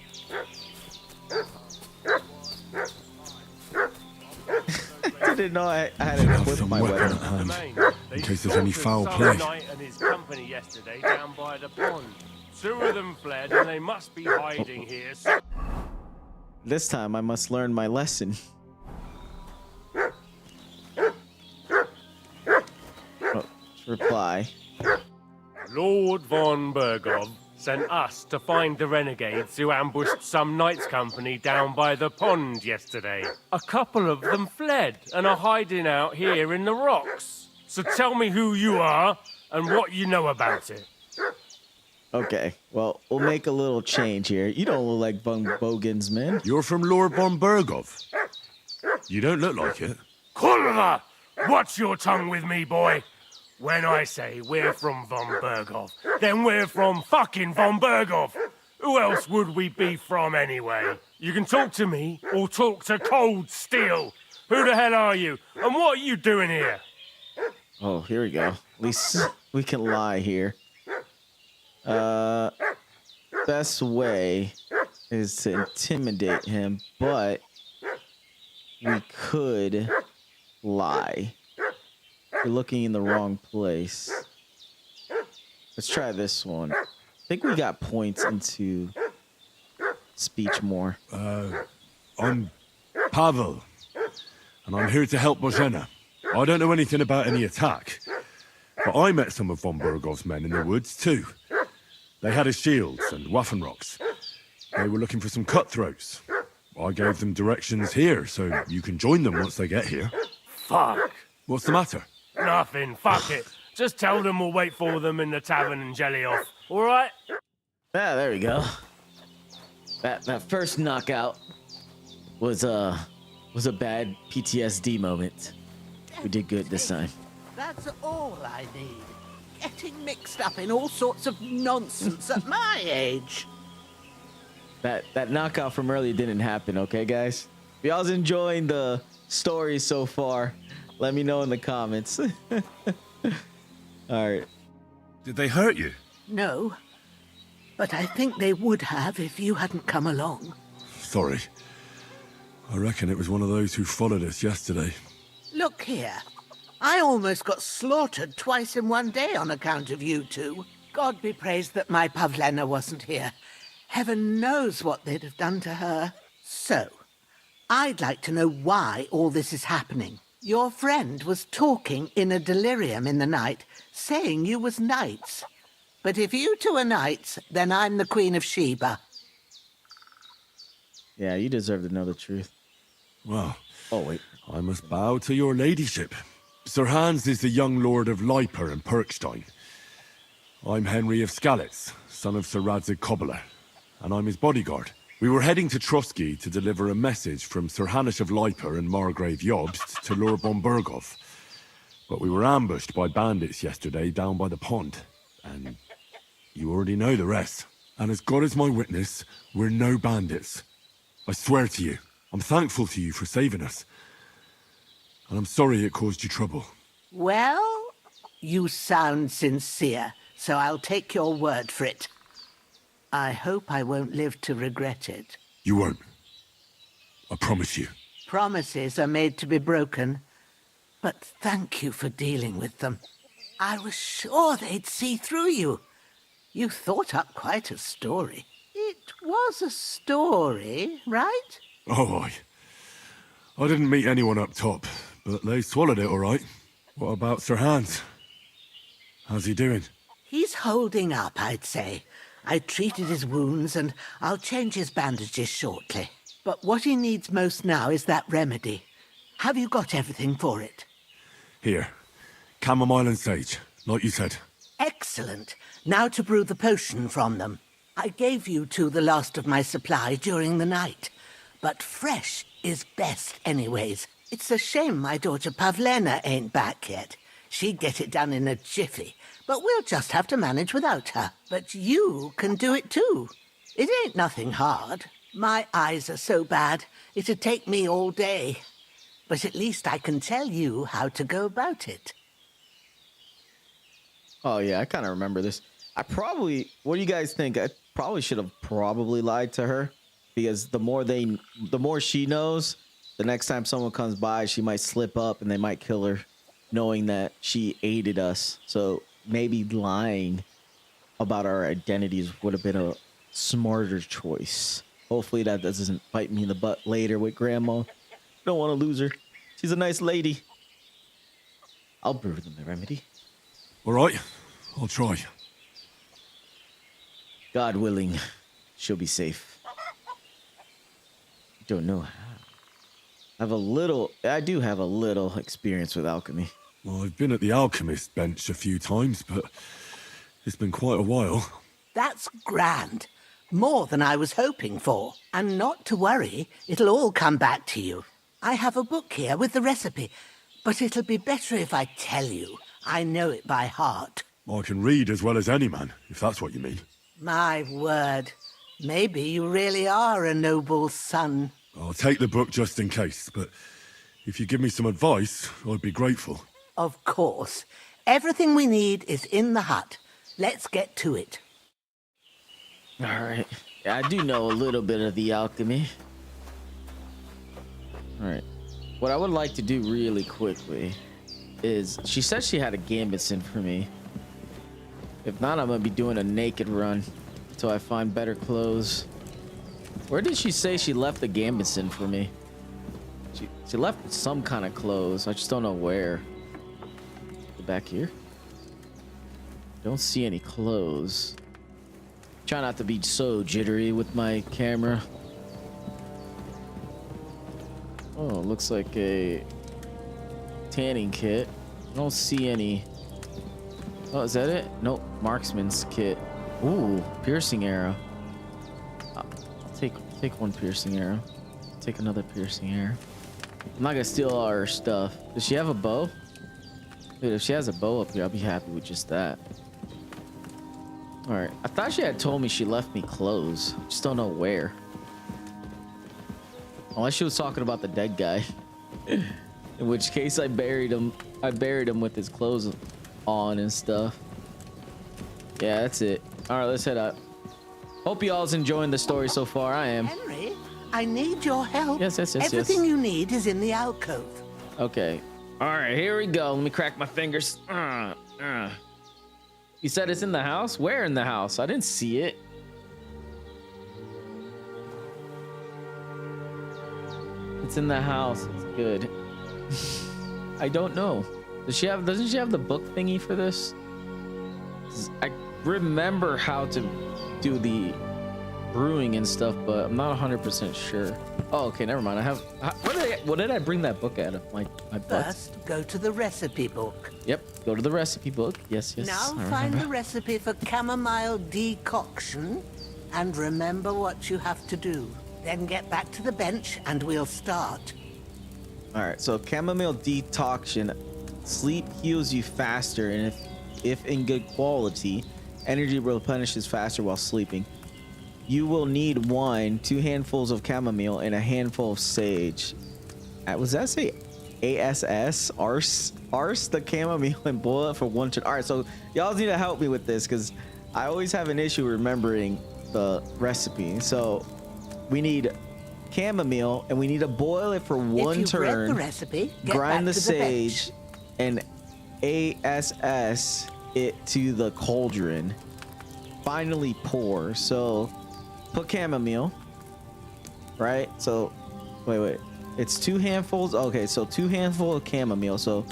I didn't know I had Should to have equip some my weapon weapon. at hand, in case there's any foul Some play. knight and his company yesterday down by the pond. Two of them fled, and they must be hiding here. This time I must learn my lesson. Oh, reply. Lord von Burgov sent us to find the renegades who ambushed some knights company down by the pond yesterday. A couple of them fled and are hiding out here in the rocks. So tell me who you are and what you know about it. Okay, well, we'll make a little change here. You don't look like Von Bogen's man. You're from Lord von Burgov. You don't look like it. Kulva! Watch your tongue with me, boy. When I say we're from von Burgov, then we're from fucking von Burgov. Who else would we be from anyway? You can talk to me or talk to Cold Steel. Who the hell are you? And what are you doing here? Oh, here we go. At least we can lie here. Best way is to intimidate him, but we could lie. We're looking in the wrong place. Let's try this one. I think we got points into speech more. I'm Pavel, and I'm here to help Bożena. I don't know anything about any attack, but I met some of von Bergov's men in the woods too. They had his shields and Waffenrocks. They were looking for some cutthroats. I gave them directions here, so you can join them once they get here. Fuck. What's the matter? Nothing. Fuck it. Just tell them we'll wait for them in the tavern in jelly off. All right? Yeah, there we go. That first knockout was a bad PTSD moment. We did good this time. That's all I need. Getting mixed up in all sorts of nonsense at my age. That knockout from earlier didn't happen, okay, guys? If y'all's enjoying the story so far, let me know in the comments. All right. Did they hurt you? No, but I think they would have if you hadn't come along. Sorry. I reckon it was one of those who followed us yesterday. Look here. I almost got slaughtered twice in one day on account of you two. God be praised that my Pavlena wasn't here. Heaven knows what they'd have done to her. So, I'd like to know why all this is happening. Your friend was talking in a delirium in the night, saying you was knights. But if you two are knights, then I'm the Queen of Sheba. Yeah, you deserve to know the truth. Well, oh wait, I must bow to your ladyship. Sir Hans is the young lord of Leiper and Perkstein. I'm Henry of Skalitz, son of Sir Radzig Kobyla, and I'm his bodyguard. We were heading to Trotsky to deliver a message from Sir Hanish of Leiper and Margrave Jobst to Lord von Bergov. But we were ambushed by bandits yesterday down by the pond, and you already know the rest. And as God is my witness, we're no bandits. I swear to you, I'm thankful to you for saving us. And I'm sorry it caused you trouble. Well, you sound sincere, so I'll take your word for it. I hope I won't live to regret it. You won't. I promise you. Promises are made to be broken, but thank you for dealing with them. I was sure they'd see through you. You thought up quite a story. It was a story, right? Oh, I didn't meet anyone up top, but they swallowed it all right. What about Sir Hans? How's he doing? He's holding up, I'd say. I treated his wounds, and I'll change his bandages shortly. But what he needs most now is that remedy. Have you got everything for it? Here. Chamomile and sage, like you said. Excellent. Now to brew the potion from them. I gave you two the last of my supply during the night. But fresh is best anyways. It's a shame my daughter Pavlena ain't back yet. She'd get it done in a jiffy. But we'll just have to manage without her. But you can do it too. It ain't nothing hard. My eyes are so bad, it'd take me all day. But at least I can tell you how to go about it. Oh yeah, I kind of remember this. What do you guys think? I probably should have lied to her, because the more she knows, the next time someone comes by, she might slip up and they might kill her, knowing that she aided us. So maybe lying about our identities would have been a smarter choice. Hopefully that doesn't bite me in the butt later with Grandma. Don't want to lose her. She's a nice lady. I'll brew them the remedy. All right, I'll try. God willing, she'll be safe. Don't know how. I do have a little experience with alchemy. Well, I've been at the alchemist bench a few times, but it's been quite a while. That's grand. More than I was hoping for. And not to worry, it'll all come back to you. I have a book here with the recipe, but it'll be better if I tell you. I know it by heart. I can read as well as any man, if that's what you mean. My word. Maybe you really are a noble son. I'll take the book just in case, but if you give me some advice, I'd be grateful. Of course. Everything we need is in the hut. Let's get to it. All right. I do know a little bit of the alchemy. All right. What I would like to do really quickly is, she said she had a gambit sent for me. If not, I'm gonna be doing a naked run until I find better clothes. Where did she say she left the gambeson for me? She left some kind of clothes. I just don't know where. Back here. Don't see any clothes. Try not to be so jittery with my camera. Oh, looks like a tanning kit. I don't see any. Oh, is that it? Nope. Marksman's kit. Ooh, piercing arrow. I'll take one piercing arrow. Take another piercing arrow. I'm not gonna steal all her stuff. Does she have a bow? Dude, if she has a bow up here, I'll be happy with just that. All right. I thought she had told me she left me clothes. Just don't know where. Unless she was talking about the dead guy. In which case I buried him. I buried him with his clothes on and stuff. Yeah, that's it. All right, let's head up. Hope you all's enjoying the story so far. I am. Henry, I need your help. Yes. Everything you need is in the alcove. Okay. All right, here we go. Let me crack my fingers. You said it's in the house? Where in the house? I didn't see it. It's in the house. It's good. I don't know. Doesn't she have the book thingy for this? I remember how to do the brewing and stuff, but I'm not 100% sure. Oh, okay, never mind. I have. What did I bring that book out of? My butt? First, go to the recipe book. Yep, go to the recipe book. Yes. Now I find remember. the recipe for chamomile decoction and remember what you have to do. Then get back to the bench and we'll start. All right, so chamomile decoction. Sleep heals you faster, and if in good quality, energy replenishes faster while sleeping. You will need 2 handfuls of chamomile, and a handful of sage. Was that say ASS? Arse the chamomile and boil it for 1 turn. All right, so y'all need to help me with this because I always have an issue remembering the recipe. So we need chamomile, and we need to boil it for 1 if you've turn. read the recipe, get Grind back the to the bench. sage and ASS it to the cauldron. Finally pour. So put chamomile, right? So wait, it's 2 handfuls. Okay, so 2 handfuls of chamomile. So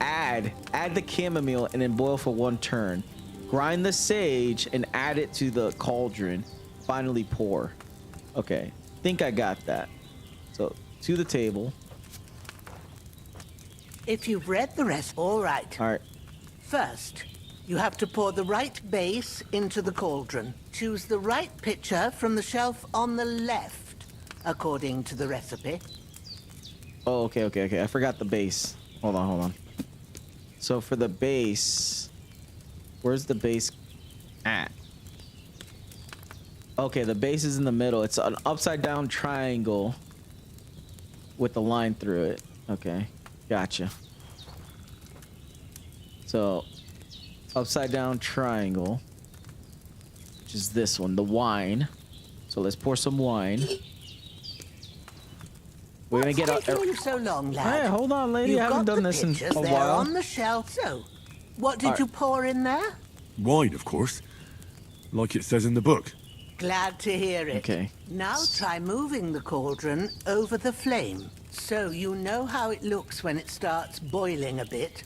add the chamomile and then boil for 1 turn. Grind the sage and add it to the cauldron. Finally pour. Okay, think I got that. So to the table. If you've read the recipe, all right. All right. First, you have to pour the right base into the cauldron. Choose the right pitcher from the shelf on the left, according to the recipe. Oh, okay. I forgot the base. Hold on. So for the base, where's the base at? Okay, the base is in the middle. It's an upside down triangle with a line through it. Okay, gotcha. So upside down triangle, which is this one, the wine. So let's pour some wine. We're gonna get What's taking you so long, lad? Hey, hold on, lady. You've I haven't got done the this in pitchers a there while. on the shelf. So, what did All right. you pour in there? Wine, of course. Like it says in the book. Glad to hear it. Okay. Now try moving the cauldron over the flame, so you know how it looks when it starts boiling a bit.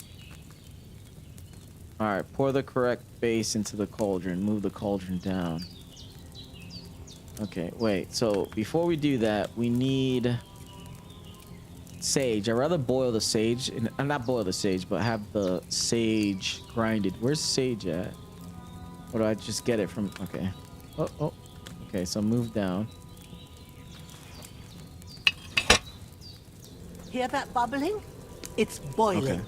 All right, pour the correct base into the cauldron. Move the cauldron down. Okay, wait. So before we do that, we need sage. I'd rather boil the sage, and not boil the sage, but have the sage grinded. Where's sage at? Or do I just get it from? Okay. Oh. Okay, so move down. Hear that bubbling? It's boiling. Okay.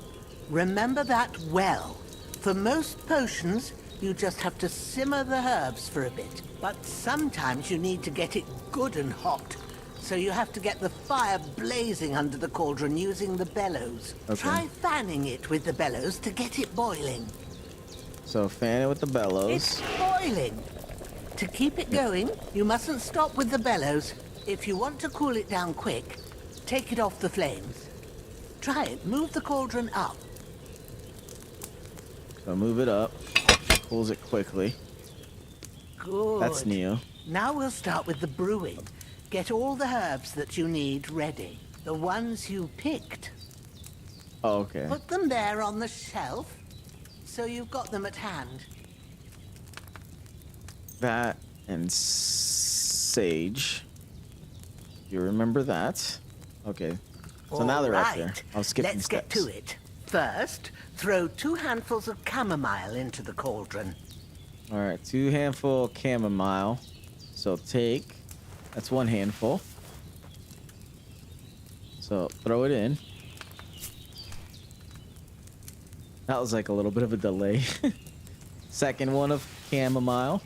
Remember that well. For most potions, you just have to simmer the herbs for a bit. But sometimes you need to get it good and hot. So you have to get the fire blazing under the cauldron using the bellows. Okay. Try fanning it with the bellows to get it boiling. So fan it with the bellows. It's boiling. To keep it going, you mustn't stop with the bellows. If you want to cool it down quick, take it off the flames. Try it. Move the cauldron up. So move it up. Cools it quickly. Good. That's new. Now we'll start with the brewing. Get all the herbs that you need ready. The ones you picked. Oh, okay. Put them there on the shelf, so you've got them at hand. That and sage. You remember that? Okay. So now they're up there. I'll skip Let's steps. get to it. First, throw 2 handfuls of chamomile into the cauldron. All right, 2 handful chamomile. So take, that's 1 handful. So throw it in. That was like a little bit of a delay. Second one of chamomile.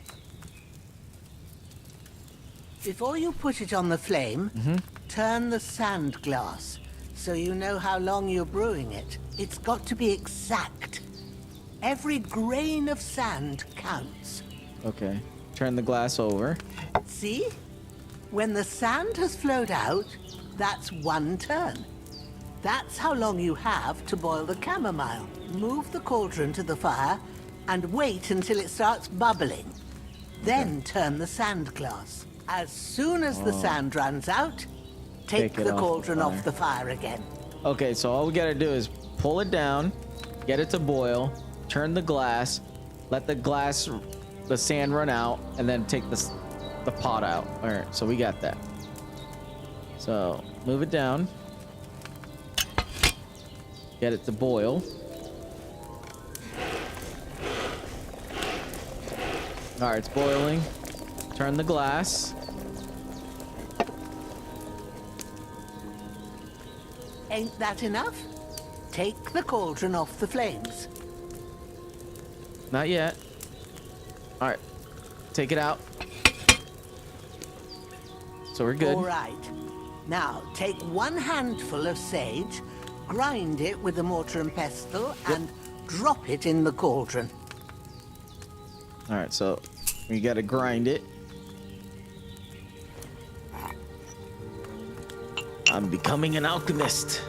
Before you put it on the flame, turn the sand glass so you know how long you're brewing it. It's got to be exact. Every grain of sand counts. Okay. Turn the glass over. See? When the sand has flowed out, that's 1 turn. That's how long you have to boil the chamomile. Move the cauldron to the fire and wait until it starts bubbling. Then turn the sand glass. As soon as the sand runs out, take the cauldron off the fire again. Okay, so all we gotta do is pull it down, get it to boil, turn the glass, let the sand run out, and then take the pot out. All right, so we got that. So move it down, get it to boil. All right, it's boiling. Turn the glass. Ain't that enough? Take the cauldron off the flames. Not yet. All right, take it out. So we're good. All right. Now, take 1 handful of sage, grind it with a mortar and pestle, and drop it in the cauldron. All right, so we gotta grind it. I'm becoming an alchemist.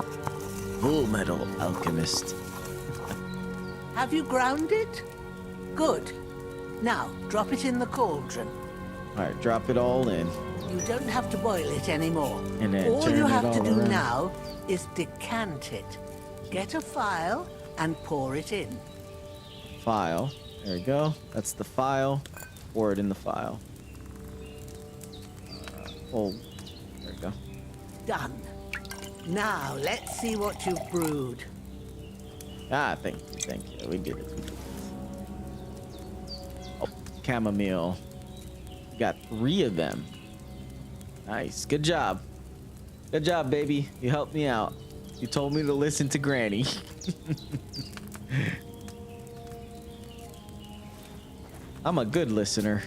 Full metal alchemist. Have you ground it? Good. Now, drop it in the cauldron. All right, drop it all in. You don't have to boil it anymore. And then all turn you it have to all do around. now is decant it. Get a phial and pour it in. File. There we go. That's the file. Pour it in the file. Oh, there we go. Done. Now, let's see what you've brewed. Ah, thank you, thank you. We did it. We did it. Oh, chamomile. Got 3 of them. Nice. Good job. Good job, baby. You helped me out. You told me to listen to Granny. I'm a good listener.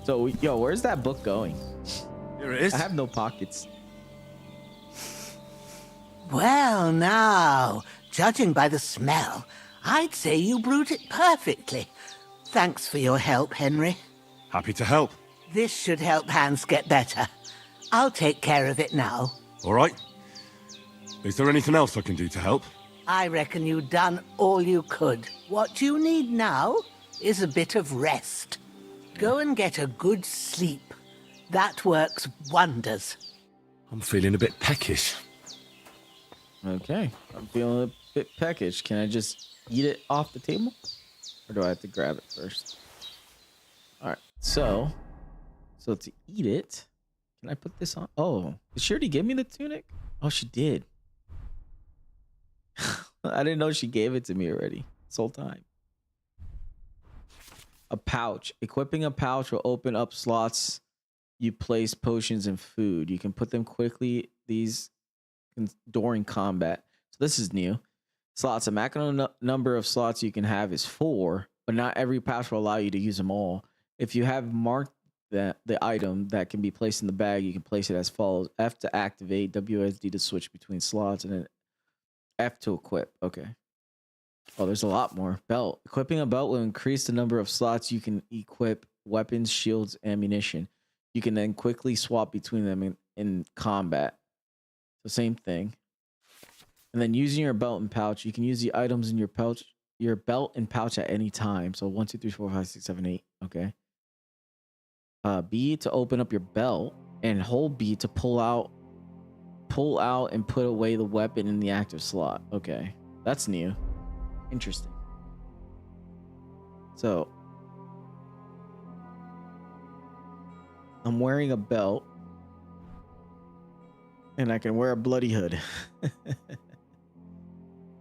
So, yo, where's that book going? Here it is. I have no pockets. Well, now, judging by the smell, I'd say you brewed it perfectly. Thanks for your help, Henry. Happy to help. This should help Hans get better. I'll take care of it now. All right. Is there anything else I can do to help? I reckon you've done all you could. What you need now is a bit of rest. Go and get a good sleep. That works wonders. I'm feeling a bit peckish. Okay, I'm feeling a bit peckish. Can I just eat it off the table? Or do I have to grab it first? All right, so to eat it, can I put this on? Oh, did she already give me the tunic? Oh, she did. I didn't know she gave it to me already this whole time. A pouch. Equipping a pouch will open up slots you place potions and food. You can put them quickly during combat. So this is new. Slots. A maximum number of slots you can have is 4, but not every pouch will allow you to use them all. If you have marked the item that can be placed in the bag, you can place it as follows: F to activate, WSD to switch between slots, and then F to equip. Okay. Oh, there's a lot more. Belt. Equipping a belt will increase the number of slots you can equip weapons, shields, ammunition. You can then quickly swap between them in combat. So same thing. And then using your belt and pouch, you can use the items in your belt and pouch at any time. So 1, 2, 3, 4, 5, 6, 7, 8. Okay. B to open up your belt, and hold B to pull out and put away the weapon in the active slot. Okay, that's new. Interesting. So I'm wearing a belt and I can wear a bloody hood.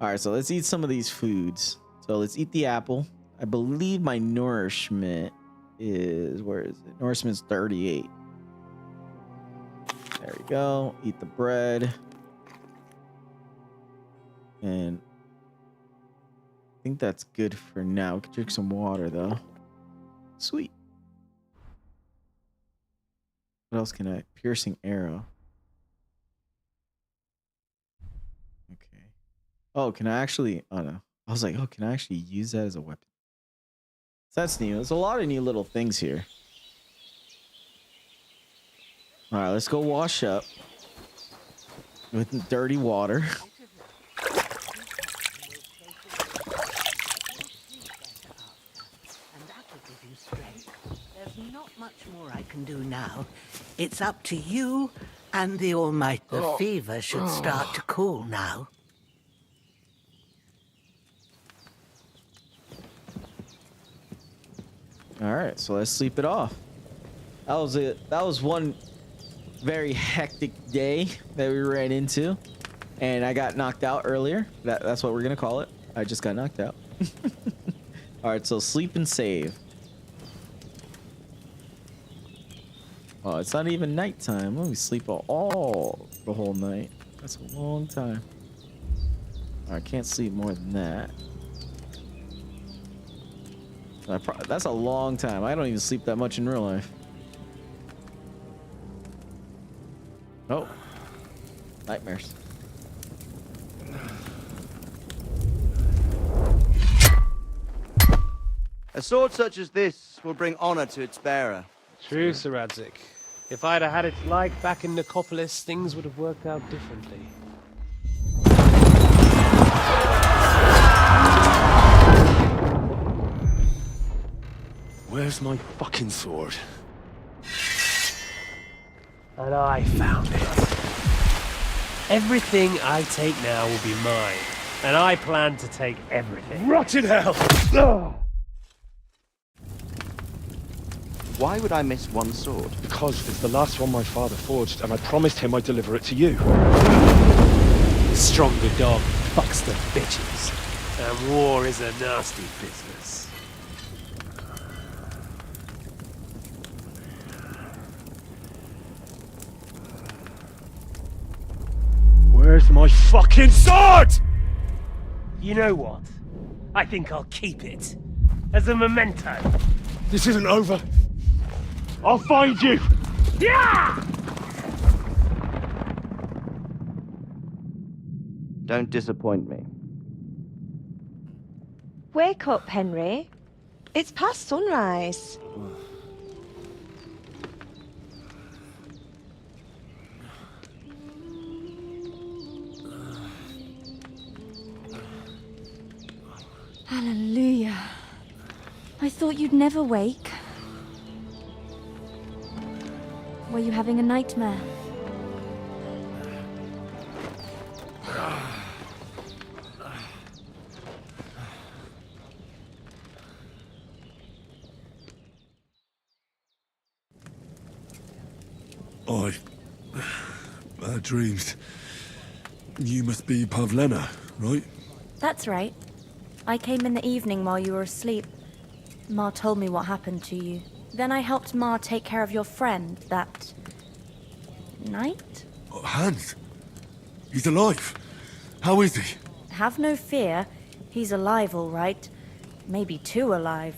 All right, so let's eat some of these foods. So let's eat the apple. I believe my nourishment is, where is it? Nourishment's 38. There we go. Eat the bread. And I think that's good for now. We can drink some water though. Sweet. What else can I? Piercing arrow. Okay. Oh, can I actually? Oh no. I was like, oh, can I actually use that as a weapon? So that's new. There's a lot of new little things here. All right, let's go wash up with dirty water. There's not much more I can do now. It's up to you and the Almighty. The fever should start to cool now. All right, so let's sleep it off. That was it. That was one very hectic day that we ran into, and I got knocked out earlier. That's what we're gonna call it. I just got knocked out. All right, so sleep and save. Oh, it's not even nighttime. Let me sleep all the whole night. That's a long time. I can't sleep more than that. That's a long time. I don't even sleep that much in real life. Oh, nightmares. A sword such as this will bring honor to its bearer. True, Sir Radzik. If I'd have had its like back in Nicopolis, things would have worked out differently. Where's my fucking sword? And I found it. Everything I take now will be mine. And I plan to take everything. Rotten hell! Why would I miss one sword? Because it's the last one my father forged, and I promised him I'd deliver it to you. Stronger dog fucks the bitches. And war is a nasty business. Where's my fucking sword? You know what? I think I'll keep it. As a memento. This isn't over. I'll find you! Yeah! Don't disappoint me. Wake up, Henry. It's past sunrise. Hallelujah. I thought you'd never wake. Were you having a nightmare? Bad dreams. You must be Pavlena, right? That's right. I came in the evening while you were asleep. Ma told me what happened to you. Then I helped Ma take care of your friend that night? Hans? He's alive. How is he? Have no fear. He's alive, all right. Maybe too alive.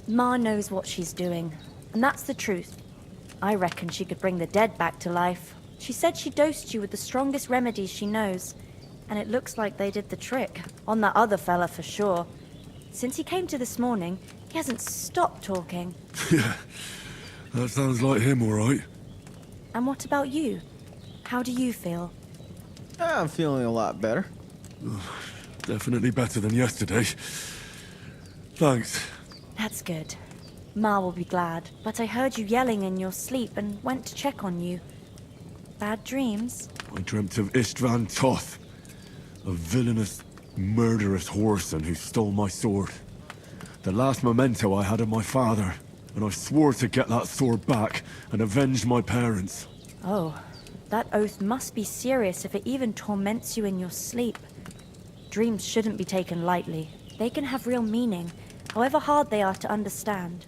Ma knows what she's doing, and that's the truth. I reckon she could bring the dead back to life. She said she dosed you with the strongest remedies she knows, and it looks like they did the trick. On that other fella for sure. Since he came to this morning, he hasn't stopped talking. Yeah, that sounds like him, all right. And what about you? How do you feel? I'm feeling a lot better. Definitely better than yesterday. Thanks. That's good. Ma will be glad, but I heard you yelling in your sleep and went to check on you. Bad dreams? I dreamt of Istvan Toth, a villainous, murderous whoreson who stole my sword. The last memento I had of my father, and I swore to get that sword back and avenge my parents. Oh, that oath must be serious if it even torments you in your sleep. Dreams shouldn't be taken lightly. They can have real meaning, however hard they are to understand.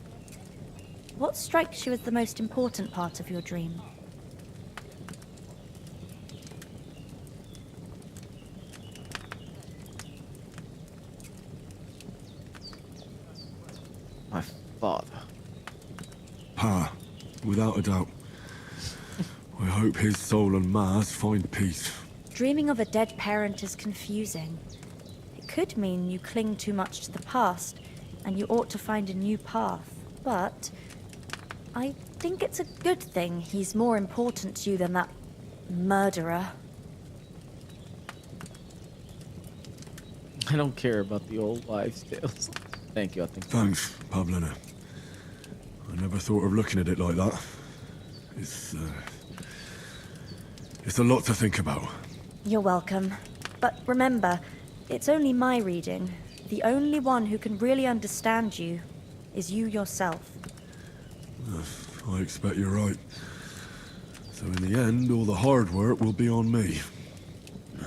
What strikes you as the most important part of your dream? My father. Pa, without a doubt. I hope his soul and Ma's find peace. Dreaming of a dead parent is confusing. It could mean you cling too much to the past, and you ought to find a new path. But I think it's a good thing he's more important to you than that murderer. I don't care about the old wives' tales. Thank you, I think. Thanks, Pavlina. I never thought of looking at it like that. It's a lot to think about. You're welcome. But remember, it's only my reading. The only one who can really understand you is you yourself. I expect you're right. So in the end, all the hard work will be on me.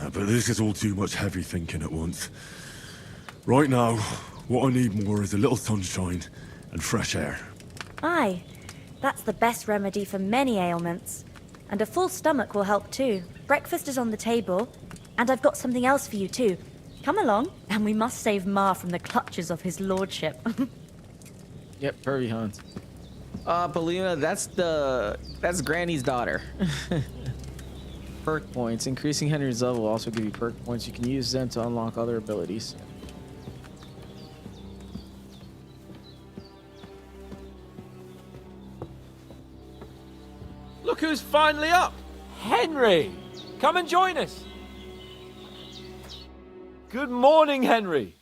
But this is all too much heavy thinking at once. Right now, what I need more is a little sunshine and fresh air. Aye, that's the best remedy for many ailments. And a full stomach will help too. Breakfast is on the table, and I've got something else for you too. Come along, and we must save Ma from the clutches of his lordship. Yep, Pervy Hans. Polina, that's Granny's daughter. Perk points. Increasing Henry's level will also give you perk points. You can use them to unlock other abilities. Look who's finally up! Henry! Come and join us! Good morning, Henry!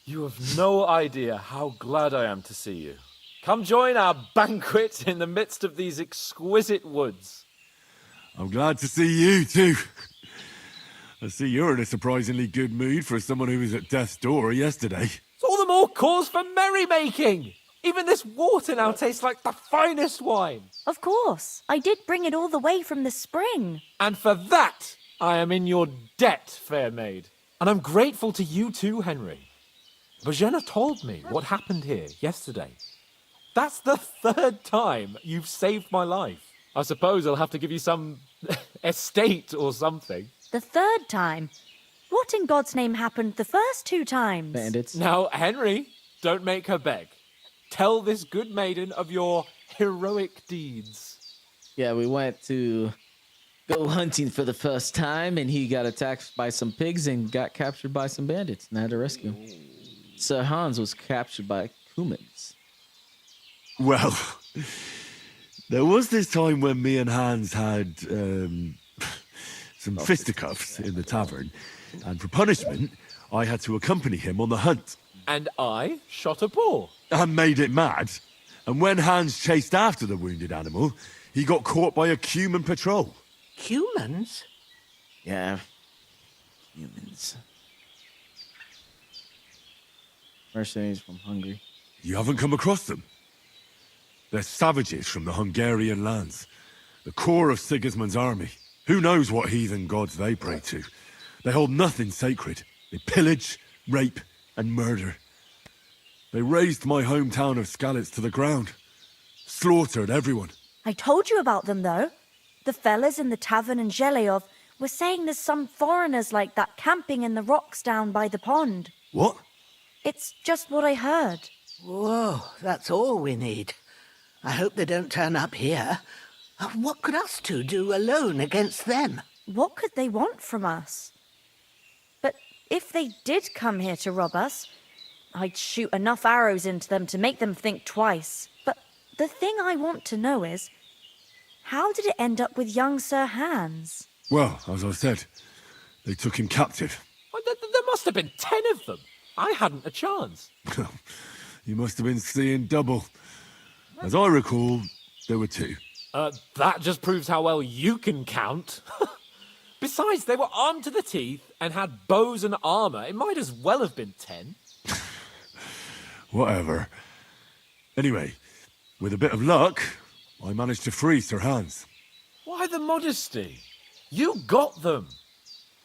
You have no idea how glad I am to see you. Come join our banquet in the midst of these exquisite woods. I'm glad to see you too. I see you're in a surprisingly good mood for someone who was at death's door yesterday. It's all the more cause for merrymaking! Even this water now tastes like the finest wine. Of course. I did bring it all the way from the spring. And for that, I am in your debt, fair maid. And I'm grateful to you too, Henry. Bojena told me what happened here yesterday. That's the third time you've saved my life. I suppose I'll have to give you some estate or something. The third time? What in God's name happened the first two times? Bandits. Now, Henry, don't make her beg. Tell this good maiden of your heroic deeds. Yeah, we went to go hunting for the first time, and he got attacked by some pigs and got captured by some bandits, and I had to rescue him. Sir Hans was captured by humans. Well, there was this time when me and Hans had some fisticuffs in the tavern, and for punishment, I had to accompany him on the hunt. And I shot a boar. And made it mad. And when Hans chased after the wounded animal, he got caught by a human patrol. Humans? Yeah, humans. Mercenaries from Hungary. You haven't come across them? They're savages from the Hungarian lands. The core of Sigismund's army. Who knows what heathen gods they pray to? They hold nothing sacred. They pillage, rape, and murder. They razed my hometown of Skalitz to the ground. Slaughtered everyone. I told you about them, though. The fellas in the tavern in Zheleov were saying there's some foreigners like that camping in the rocks down by the pond. What? It's just what I heard. Whoa, that's all we need. I hope they don't turn up here. What could us two do alone against them? What could they want from us? But if they did come here to rob us, I'd shoot enough arrows into them to make them think twice. But the thing I want to know is, how did it end up with young Sir Hans? Well, as I said, they took him captive. Well, there must have been 10 of them. I hadn't a chance. You must have been seeing double. As I recall, there were 2. That just proves how well you can count. Besides, they were armed to the teeth and had bows and armor. It might as well have been 10. Whatever. Anyway, with a bit of luck, I managed to free Sir Hans. Why the modesty? You got them.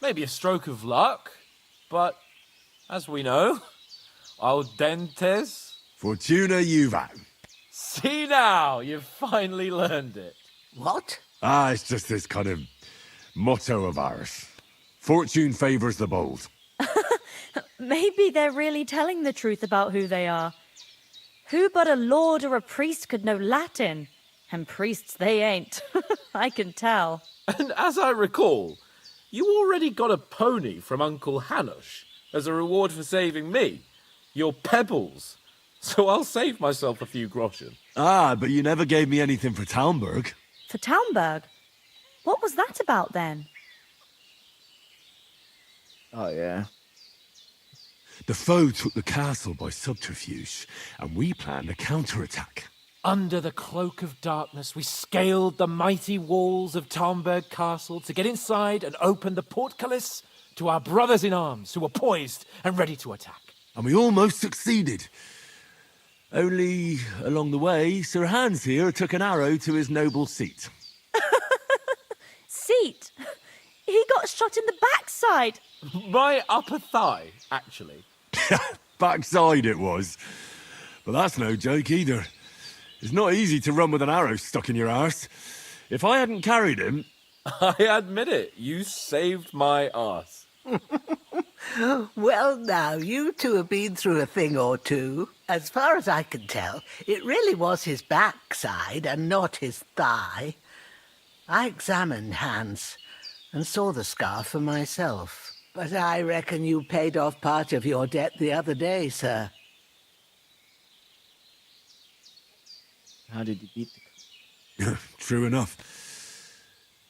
Maybe a stroke of luck, but as we know, audentes. Fortuna juvat. See now, you've finally learned it. What? It's just this kind of motto of ours. Fortune favors the bold. Maybe they're really telling the truth about who they are. Who but a lord or a priest could know Latin? And priests they ain't. I can tell. And as I recall, you already got a pony from Uncle Hanush as a reward for saving me. Your pebbles. So I'll save myself a few groschen. But you never gave me anything for Talmberg. For Talmberg? What was that about then? Oh, yeah. The foe took the castle by subterfuge, and we planned a counterattack. Under the cloak of darkness, we scaled the mighty walls of Talmberg Castle to get inside and open the portcullis to our brothers in arms who were poised and ready to attack. And we almost succeeded. Only, along the way, Sir Hans here took an arrow to his noble seat. Seat? He got shot in the backside. My upper thigh, actually. Backside it was. But that's no joke either. It's not easy to run with an arrow stuck in your arse. If I hadn't carried him... I admit it, you saved my arse. Well, now, you two have been through a thing or two. As far as I can tell, it really was his backside and not his thigh. I examined Hans and saw the scar for myself. But I reckon you paid off part of your debt the other day, sir. How did you beat the... True enough.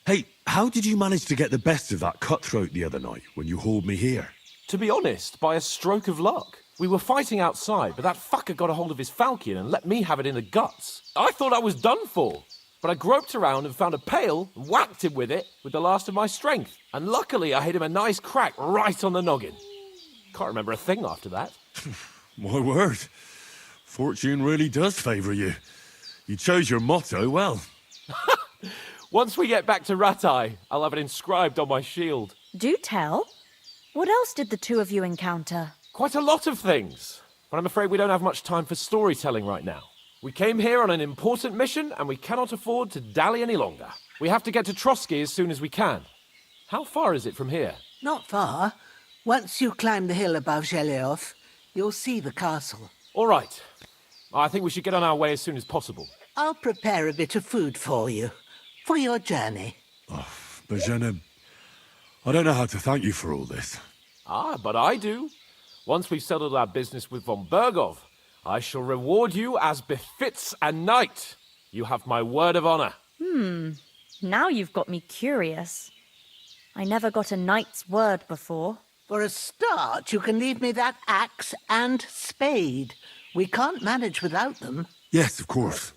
Hey, how did you manage to get the best of that cutthroat the other night when you hauled me here? To be honest, by a stroke of luck. We were fighting outside, but that fucker got a hold of his falchion and let me have it in the guts. I thought I was done for. But I groped around and found a pail and whacked him with it with the last of my strength. And luckily I hit him a nice crack right on the noggin. Can't remember a thing after that. My word. Fortune really does favour you. You chose your motto well. Once we get back to Ratai, I'll have it inscribed on my shield. Do tell. What else did the two of you encounter? Quite a lot of things. But I'm afraid we don't have much time for storytelling right now. We came here on an important mission, and we cannot afford to dally any longer. We have to get to Trotsky as soon as we can. How far is it from here? Not far. Once you climb the hill above Zhelyov, you'll see the castle. All right. I think we should get on our way as soon as possible. I'll prepare a bit of food for you, for your journey. Bozhena, I don't know how to thank you for all this. But I do. Once we've settled our business with von Bergov, I shall reward you as befits a knight. You have my word of honor. Now you've got me curious. I never got a knight's word before. For a start, you can leave me that axe and spade. We can't manage without them. Yes, of course.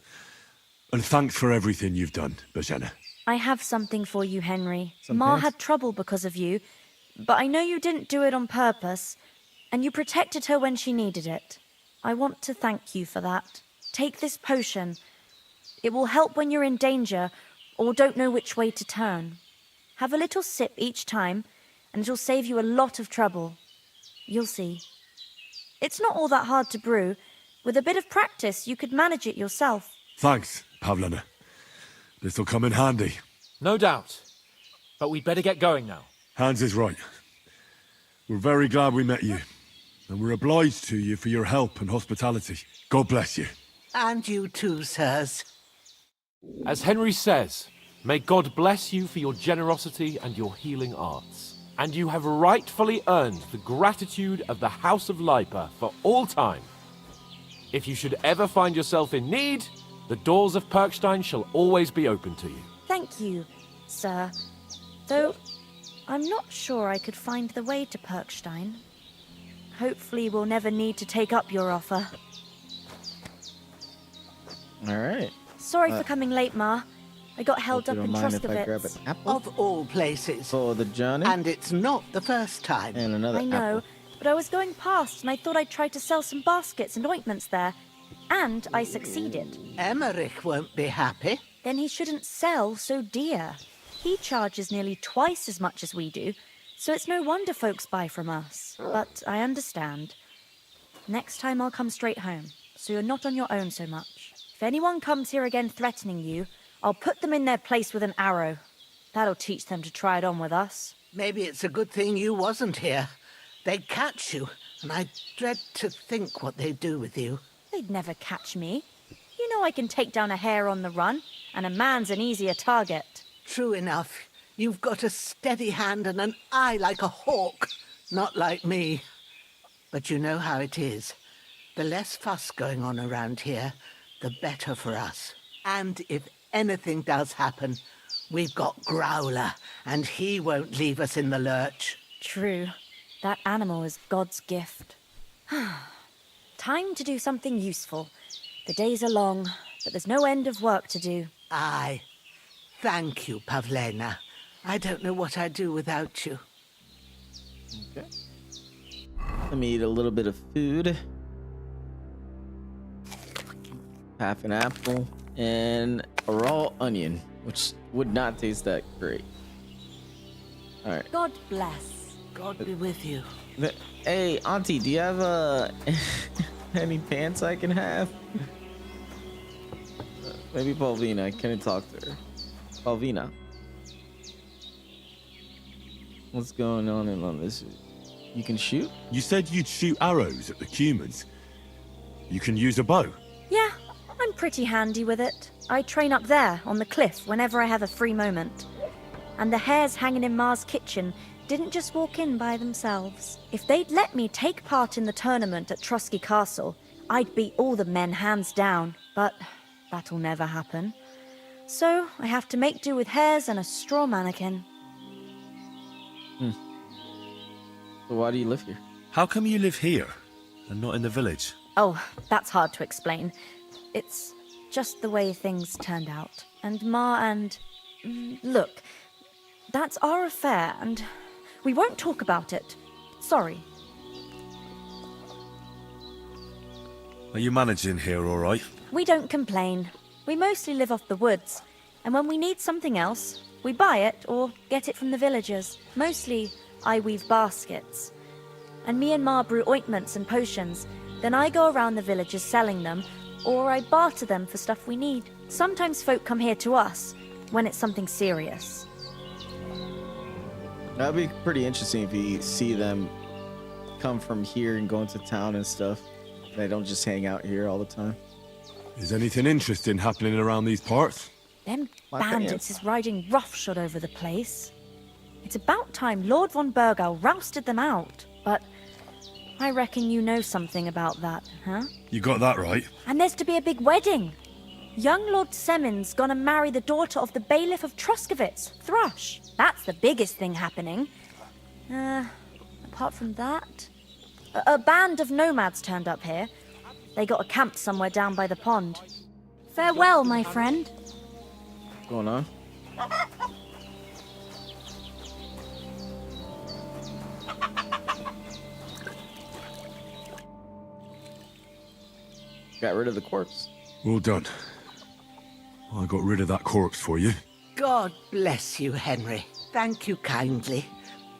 And thanks for everything you've done, Bozhena. I have something for you, Henry. Ma had trouble because of you, but I know you didn't do it on purpose, and you protected her when she needed it. I want to thank you for that. Take this potion. It will help when you're in danger or don't know which way to turn. Have a little sip each time, and it'll save you a lot of trouble. You'll see. It's not all that hard to brew. With a bit of practice, you could manage it yourself. Thanks, Pavlana. This'll come in handy. No doubt. But we'd better get going now. Hans is right. We're very glad we met you. And we're obliged to you for your help and hospitality. God bless you. And you too, sirs. As Henry says, may God bless you for your generosity and your healing arts. And you have rightfully earned the gratitude of the House of Lipa for all time. If you should ever find yourself in need, the doors of Perkstein shall always be open to you. Thank you, sir. Though I'm not sure I could find the way to Perkstein. Hopefully we'll never need to take up your offer. All right. Sorry for coming late, Ma. I got held Hope up you in don't mind if I grab Troskovitz. an apple Of all places. for the Johnny And it's not the first time. and another I know, apple. but I was going past and I thought I'd try to sell some baskets and ointments there. And I succeeded. Emmerich won't be happy. Then he shouldn't sell so dear. He charges nearly twice as much as we do, so it's no wonder folks buy from us. But I understand. Next time I'll come straight home, so you're not on your own so much. If anyone comes here again threatening you, I'll put them in their place with an arrow. That'll teach them to try it on with us. Maybe it's a good thing you wasn't here. They'd catch you, and I dread to think what they'd do with you. They'd never catch me. You know I can take down a hare on the run, and a man's an easier target. True enough. You've got a steady hand and an eye like a hawk. Not like me. But you know how it is. The less fuss going on around here, the better for us. And if anything does happen, we've got Growler, and he won't leave us in the lurch. True. That animal is God's gift. Time to do something useful. The days are long, but there's no end of work to do. Aye. Thank you, Pavlena. I don't know what I'd do without you. Okay. Let me eat a little bit of food. Half an apple and a raw onion, which would not taste that great. All right. God bless. God be with you. Hey, Auntie, do you have any pants I can have? Maybe Paulina. I couldn't talk to her. Paulina. What's going on this? You can shoot? You said you'd shoot arrows at the humans. You can use a bow. Yeah, I'm pretty handy with it. I train up there, on the cliff, whenever I have a free moment. And the hares hanging in Ma's kitchen didn't just walk in by themselves. If they'd let me take part in the tournament at Trotsky Castle, I'd beat all the men hands down, but that'll never happen. So I have to make do with hares and a straw mannequin. So why do you live here? How come you live here and not in the village? Oh, that's hard to explain. It's just the way things turned out. And Ma and... Look, that's our affair, and we won't talk about it. Sorry. Are you managing here all right? We don't complain. We mostly live off the woods, and when we need something else, we buy it or get it from the villagers. Mostly, I weave baskets. And me and Ma brew ointments and potions. Then I go around the villages selling them, or I barter them for stuff we need. Sometimes folk come here to us, when it's something serious. That'd be pretty interesting if you see them come from here and go into town and stuff. They don't just hang out here all the time. Is anything interesting happening around these parts? Them My bandits pants. is riding roughshod over the place. It's about time Lord von Burgau rousted them out. But I reckon you know something about that, huh? You got that right. And there's to be a big wedding. Young Lord Semon's gonna marry the daughter of the bailiff of Troskovitz, Thrush. That's the biggest thing happening. Apart from that... A band of nomads turned up here. They got a camp somewhere down by the pond. Farewell, my friend. What's going on? Got rid of the corpse. Well done. I got rid of that corpse for you. God bless you, Henry. Thank you kindly.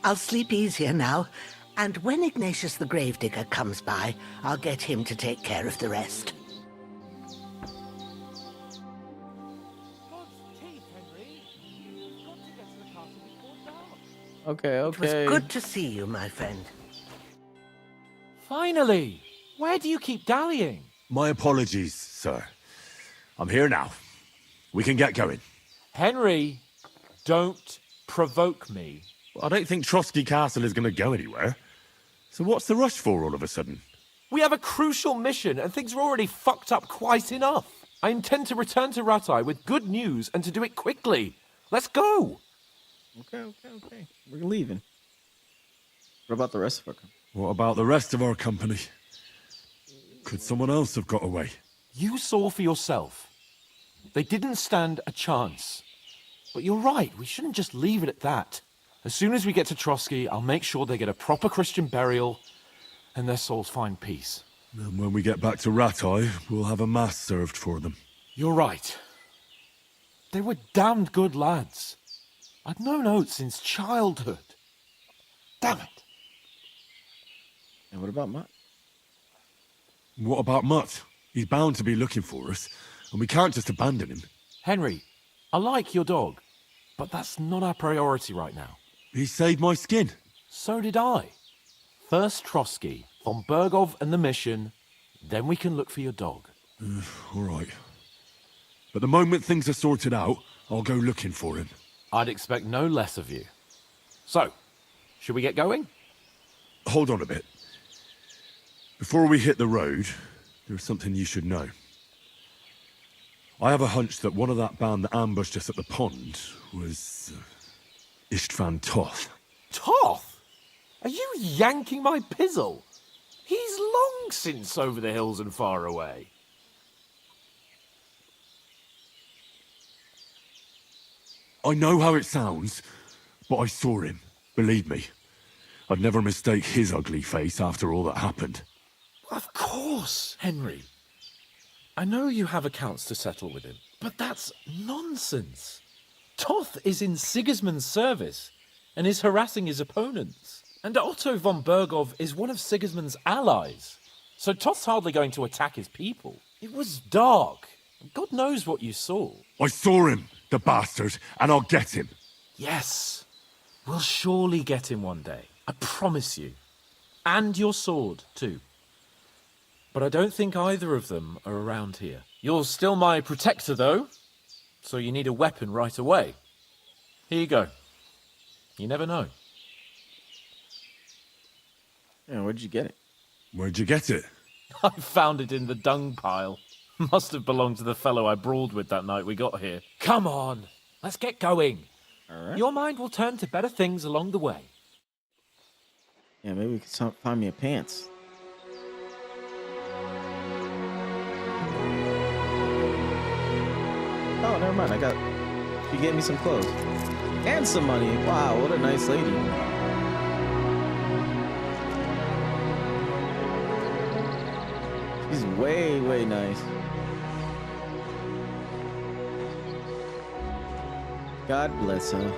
I'll sleep easier now, and when Ignatius the Gravedigger comes by, I'll get him to take care of the rest. Okay, It was okay. good to see you, my friend. Finally! Where do you keep dallying? My apologies, sir. I'm here now. We can get going. Henry, don't provoke me. I don't think Trotsky Castle is going to go anywhere. So what's the rush for all of a sudden? We have a crucial mission, and things are already fucked up quite enough. I intend to return to Ratai with good news and to do it quickly. Let's go! Okay. We're leaving. What about the rest of our company? What about the rest of our company? Could someone else have got away? You saw for yourself. They didn't stand a chance. But you're right, we shouldn't just leave it at that. As soon as we get to Trotsky, I'll make sure they get a proper Christian burial and their souls find peace. And when we get back to Ratai, we'll have a mass served for them. You're right. They were damned good lads. I'd known Oates since childhood. Damn it. And what about Mutt? What about Mutt? He's bound to be looking for us, and we can't just abandon him. Henry, I like your dog, but that's not our priority right now. He saved my skin. So did I. First Trotsky, von Bergov and the mission, then we can look for your dog. All right. But the moment things are sorted out, I'll go looking for him. I'd expect no less of you. So, should we get going? Hold on a bit. Before we hit the road, there's something you should know. I have a hunch that one of that band that ambushed us at the pond was Istvan Toth. Toth? Are you yanking my pizzle? He's long since over the hills and far away. I know how it sounds, but I saw him. Believe me. I'd never mistake his ugly face after all that happened. Of course, Henry. I know you have accounts to settle with him, but that's nonsense. Toth is in Sigismund's service and is harassing his opponents. And Otto von Bergov is one of Sigismund's allies. So Toth's hardly going to attack his people. It was dark. God knows what you saw. I saw him, the bastard, and I'll get him. Yes. We'll surely get him one day. I promise you. And your sword, too. But I don't think either of them are around here. You're still my protector, though, so you need a weapon right away. Here you go. You never know. Yeah, where'd you get it? Where'd you get it? I found it in the dung pile. Must have belonged to the fellow I brawled with that night we got here. Come on, let's get going. All right. Your mind will turn to better things along the way. Yeah, maybe we could find me a pants. Oh, never mind. She gave me some clothes. And some money. Wow, what a nice lady. She's way, way nice. God bless her.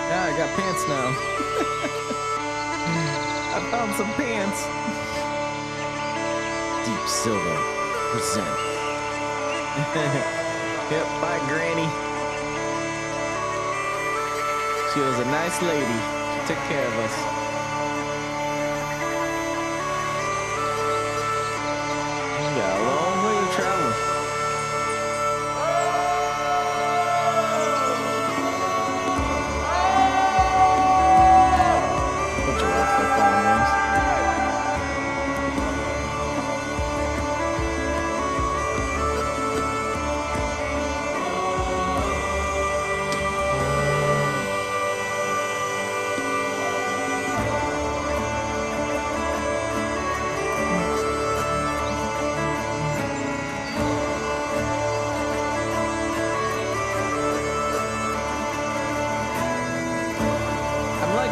Yeah, I got pants now. I found some pants. Deep Silver present. Yep, bye, Granny. She was a nice lady. She took care of us. We got a long way to travel. Bunch of rocks like bottom ones.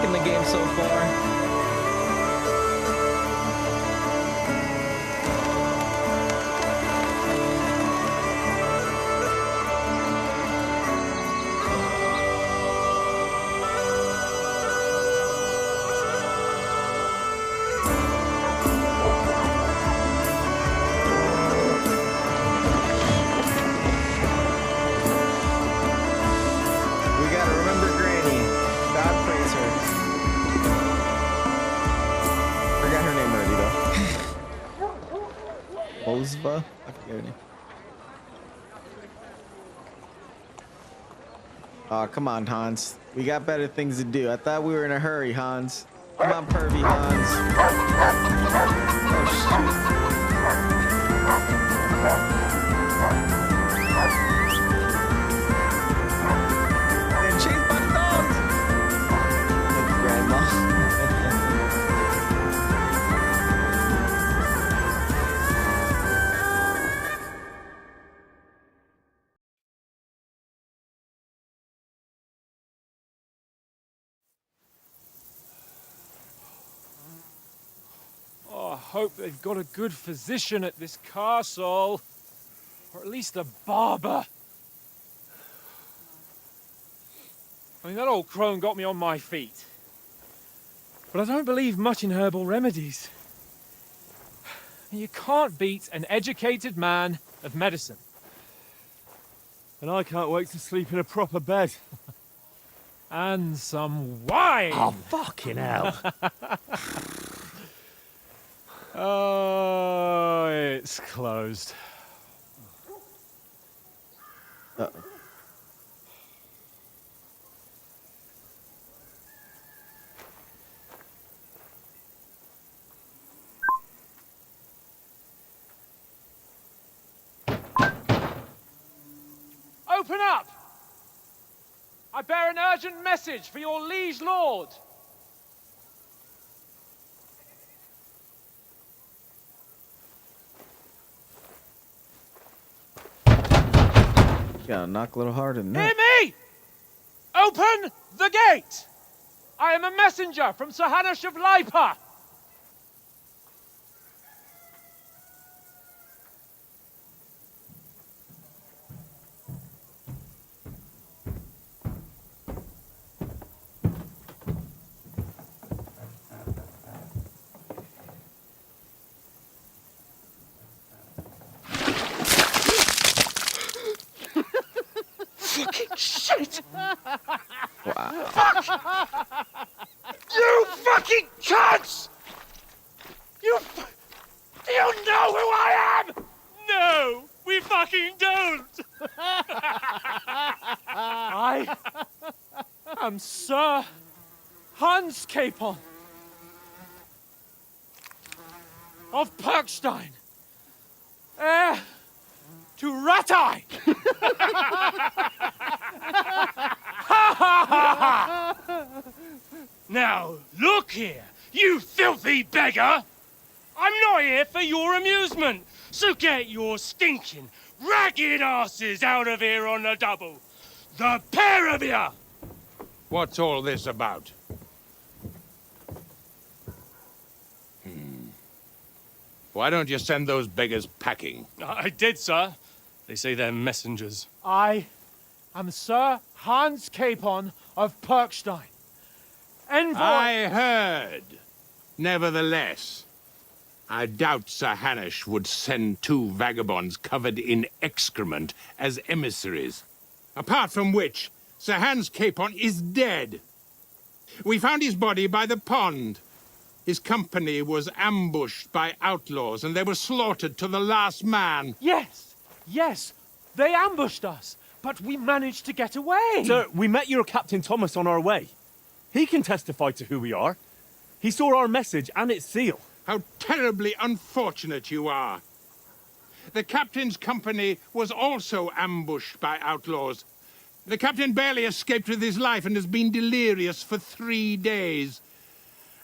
The game so far. We gotta remember Granny. God praise her. Forgot her name already though. Bozva? I forget her name. Oh, come on, Hans. We got better things to do. I thought we were in a hurry, Hans. Come on, pervy Hans. Oh, hope they've got a good physician at this castle. Or at least a barber. I mean, that old crone got me on my feet. But I don't believe much in herbal remedies. You can't beat an educated man of medicine. And I can't wait to sleep in a proper bed. And some wine! Oh, fucking hell. Oh, it's closed. Uh-oh. Open up! I bear an urgent message for your liege lord. Gotta knock a little harder than that. Hear me! Open the gate! I am a messenger from Sir Hanush of Lipa. Fucking shit! Wow. Fuck! You fucking cunts! Do you know who I am? No, we fucking don't! I am Sir Hans Capon of Perkstein, heir to Ratai! Now, look here, you filthy beggar! I'm not here for your amusement, so get your stinking, ragged asses out of here on the double. The pair of you! What's all this about? Why don't you send those beggars packing? I did, sir. They say they're messengers. I am Sir Hans Capon of Perkstein, envoy... I heard. Nevertheless, I doubt Sir Hanush would send two vagabonds covered in excrement as emissaries. Apart from which, Sir Hans Capon is dead. We found his body by the pond. His company was ambushed by outlaws, and they were slaughtered to the last man. Yes, they ambushed us, but we managed to get away. Sir, we met your Captain Thomas on our way. He can testify to who we are. He saw our message and its seal. How terribly unfortunate you are. The captain's company was also ambushed by outlaws. The captain barely escaped with his life and has been delirious for 3 days.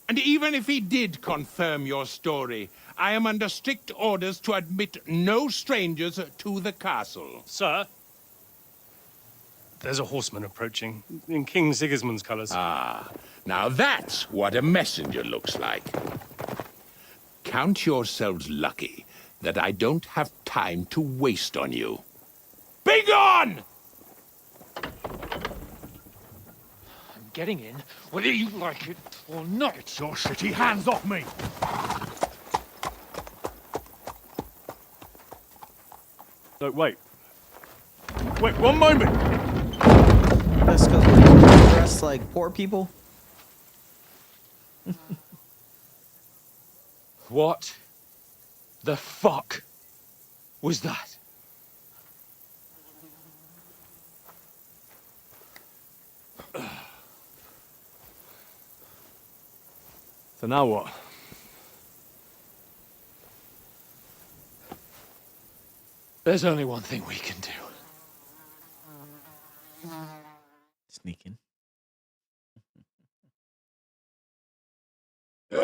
And even if he did confirm your story, I am under strict orders to admit no strangers to the castle. Sir, there's a horseman approaching in King Sigismund's colours. Ah, now that's what a messenger looks like. Count yourselves lucky that I don't have time to waste on you. Be gone! I'm getting in, whether you like it or not. Get your shitty hands off me! No, wait. Wait, one moment! That's because we're dressed like poor people. What the fuck was that? So now what? There's only one thing we can do. Sneaking. I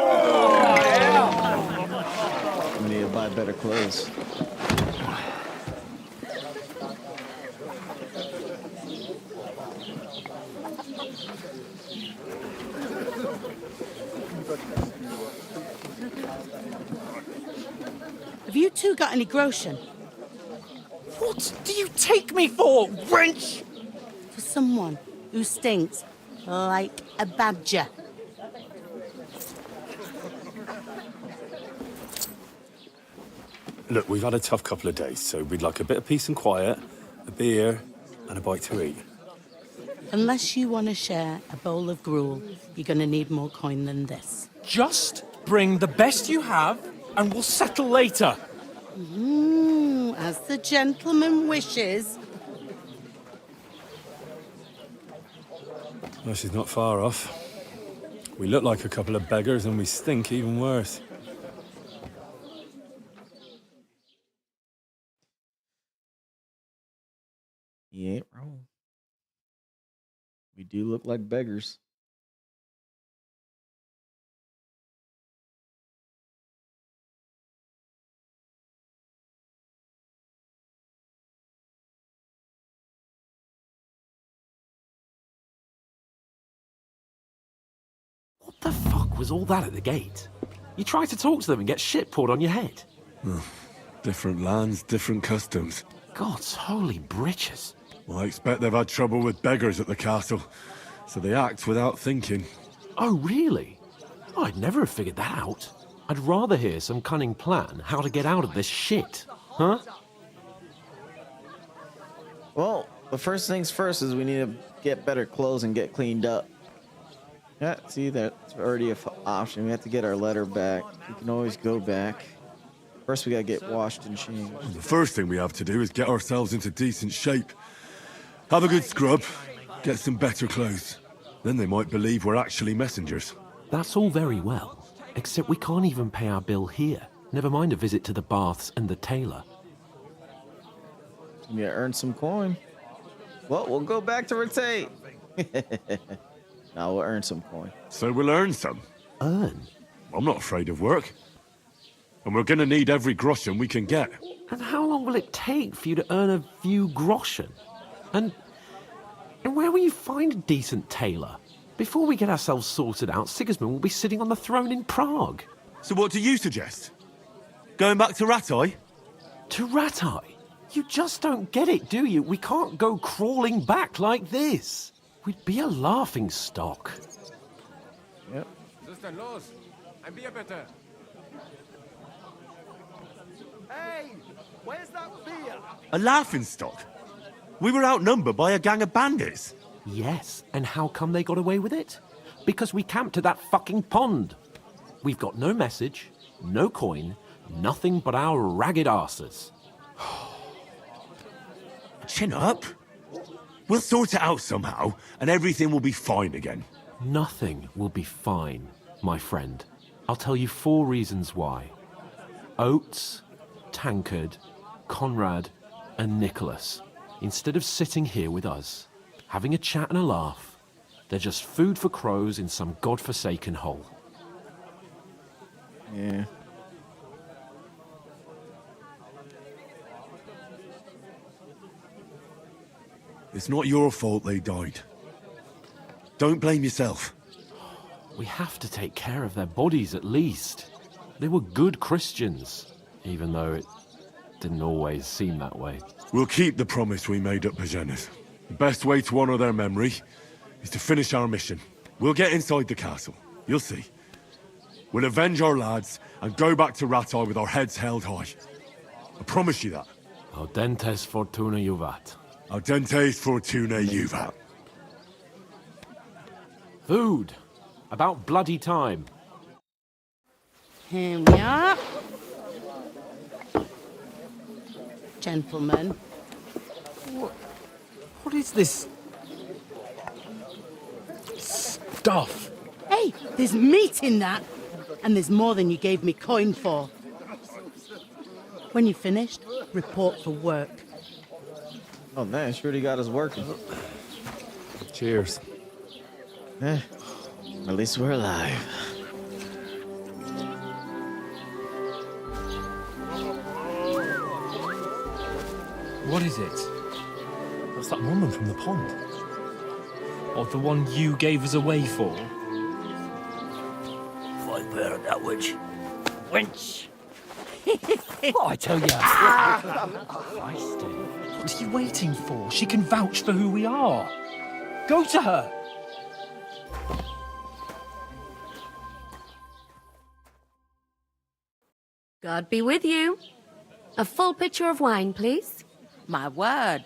need to buy better clothes. you two got any groschen? What do you take me for, wench? For someone who stinks like a badger. Look, we've had a tough couple of days, so we'd like a bit of peace and quiet, a beer, and a bite to eat. Unless you want to share a bowl of gruel, you're going to need more coin than this. Just bring the best you have, and we'll settle later. As the gentleman wishes. Well, she's not far off. We look like a couple of beggars, and we stink even worse. He ain't wrong. We do look like beggars. What the fuck was all that at the gate? You try to talk to them and get shit poured on your head. Different lands, different customs. God's holy britches. Well, I expect they've had trouble with beggars at the castle, so they act without thinking. Oh, really? I'd never have figured that out. I'd rather hear some cunning plan how to get out of this shit. Huh? Well, the first things first is we need to get better clothes and get cleaned up. Yeah, see, that's already an option. We have to get our letter back. We can always go back. First, we gotta get washed and changed. The first thing we have to do is get ourselves into decent shape. Have a good scrub, get some better clothes. Then they might believe we're actually messengers. That's all very well, except we can't even pay our bill here. Never mind a visit to the baths and the tailor. We gotta earn some coin. Well, we'll go back to rotate. Now we'll earn some coin. So we'll earn some. Earn? I'm not afraid of work. And we're gonna need every groschen we can get. And how long will it take for you to earn a few groschen? And where will you find a decent tailor? Before we get ourselves sorted out, Sigismund will be sitting on the throne in Prague. So what do you suggest? Going back to Ratai? To Ratai? You just don't get it, do you? We can't go crawling back like this. We'd be a laughing stock. Yep. Hey, where's that beer? A laughing stock? We were outnumbered by a gang of bandits. Yes, and how come they got away with it? Because we camped at that fucking pond. We've got no message, no coin, nothing but our ragged arses. Chin up. We'll sort it out somehow, and everything will be fine again. Nothing will be fine, my friend. I'll tell you 4 reasons why. Oates, Tankard, Conrad, and Nicholas, instead of sitting here with us, having a chat and a laugh, they're just food for crows in some godforsaken hole. Yeah. It's not your fault they died. Don't blame yourself. We have to take care of their bodies at least. They were good Christians, even though it didn't always seem that way. We'll keep the promise we made at Pagenas. The best way to honor their memory is to finish our mission. We'll get inside the castle. You'll see. We'll avenge our lads and go back to Ratai with our heads held high. I promise you that. Audentes fortuna juvat. Audentes fortuna juvat. Food. About bloody time. Here we are. Gentlemen. What is this stuff? Hey, there's meat in that. And there's more than you gave me coin for. When you're finished, report for work. Oh man, Shruti got us working. Cheers. At least we're alive. What is it? That's that woman from the pond. Or the one you gave us away for? If I bear that witch. Wench! What I tell you? What are you waiting for? She can vouch for who we are. Go to her. God be with you. A full pitcher of wine, please. My word,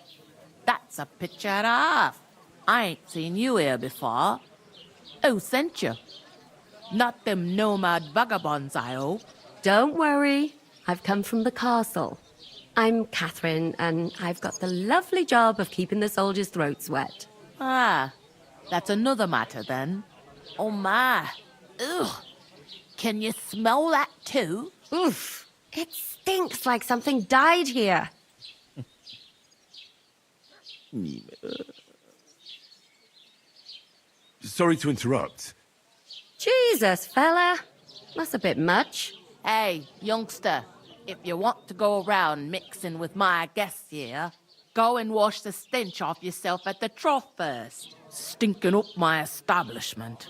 that's a picture and a half. I ain't seen you here before. Who sent you? Not them nomad vagabonds, I hope. Don't worry. I've come from the castle. I'm Catherine, and I've got the lovely job of keeping the soldiers' throats wet. Ah, that's another matter then. Oh my. Ugh. Can you smell that too? Oof. It stinks like something died here. Sorry to interrupt. Jesus, fella. That's a bit much. Hey, youngster, if you want to go around mixing with my guests here, go and wash the stench off yourself at the trough first. Stinking up my establishment.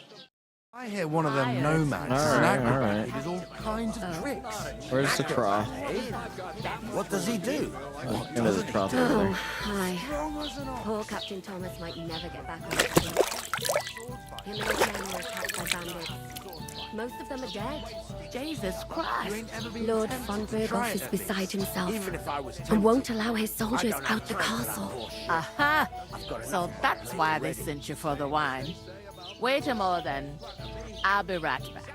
I hear one of them nomads is an acrobat who does all kinds of tricks. Where's the trough? What does he do? Into the trough over Oh, there. hi. Poor Captain Thomas might never get back on the ship. Him and his men were attacked by bandits. Most of them are dead. Jesus Christ. Lord von Berghoff is beside himself and won't allow his soldiers out the castle. Aha! So that's why they sent you for the wine. Wait a moment then. I'll be right back.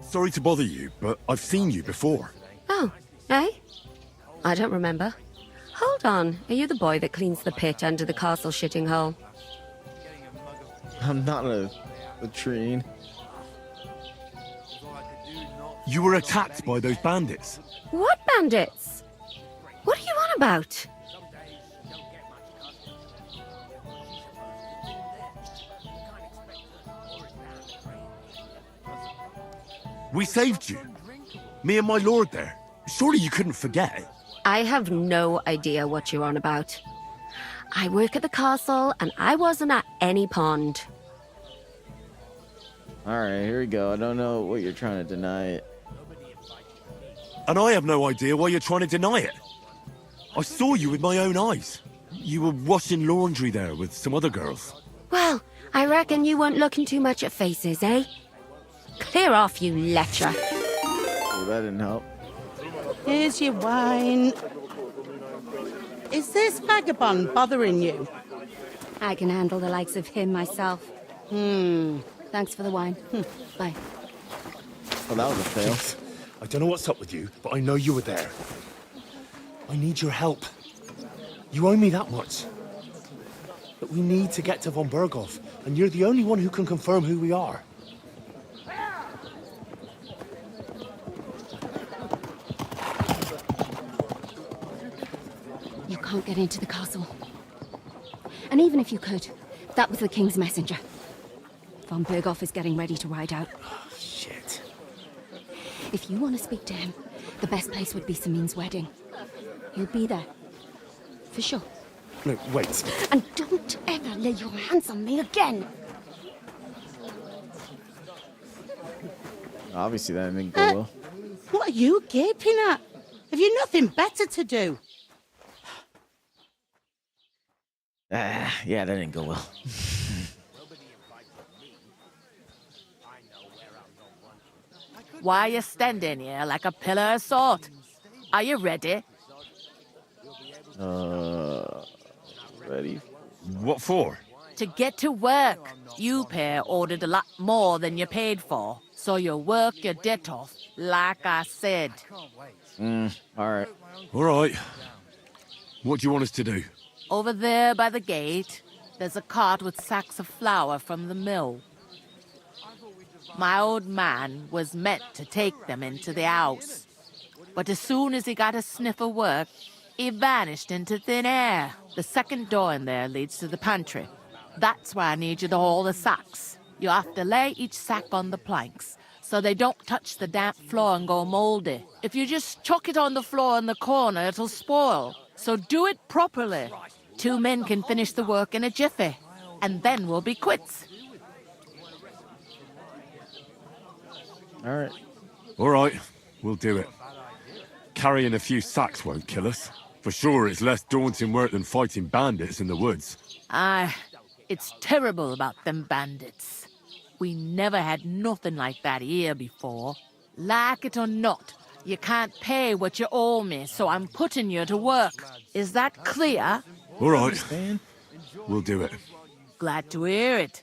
Sorry to bother you, but I've seen you before. Oh, eh? I don't remember. Hold on. Are you the boy that cleans the pit under the castle shitting hole? I'm not a latrine. You were attacked by those bandits. What bandits? What are you on about? We saved you. Me and my lord there. Surely you couldn't forget. I have no idea what you're on about. I work at the castle, and I wasn't at any pond. All right, here we go. I don't know what you're trying to deny it. And I have no idea why you're trying to deny it. I saw you with my own eyes. You were washing laundry there with some other girls. Well, I reckon you weren't looking too much at faces, eh? Clear off, you lecher. Oh, that didn't help. Here's your wine. Is this vagabond bothering you? I can handle the likes of him myself. Thanks for the wine. Bye. Oh, that was a fail. I don't know what's up with you, but I know you were there. I need your help. You owe me that much. But we need to get to von Berghoff, and you're the only one who can confirm who we are. You can't get into the castle. And even if you could, that was the King's messenger. Von Berghoff is getting ready to ride out. Oh, shit. If you want to speak to him, the best place would be Samin's wedding. He'll be there. For sure. No, wait. And don't ever lay your hands on me again! Obviously, that didn't go well. What are you gaping at? Have you nothing better to do? Yeah, that didn't go well. Why are you standing here like a pillar of salt? Are you ready? Ready? What for? To get to work. You pair ordered a lot more than you paid for, so you'll work your debt off, like I said. All right. All right. What do you want us to do? Over there by the gate, there's a cart with sacks of flour from the mill. My old man was meant to take them into the house. But as soon as he got a sniff of work, he vanished into thin air. The second door in there leads to the pantry. That's why I need you to haul the sacks. You have to lay each sack on the planks, so they don't touch the damp floor and go moldy. If you just chuck it on the floor in the corner, it'll spoil. So do it properly. 2 men can finish the work in a jiffy, and then we'll be quits. All right. All right, we'll do it. Carrying a few sacks won't kill us. For sure, it's less daunting work than fighting bandits in the woods. Aye, it's terrible about them bandits. We never had nothing like that here before. Like it or not, you can't pay what you owe me, so I'm putting you to work. Is that clear? All right, we'll do it. Glad to hear it.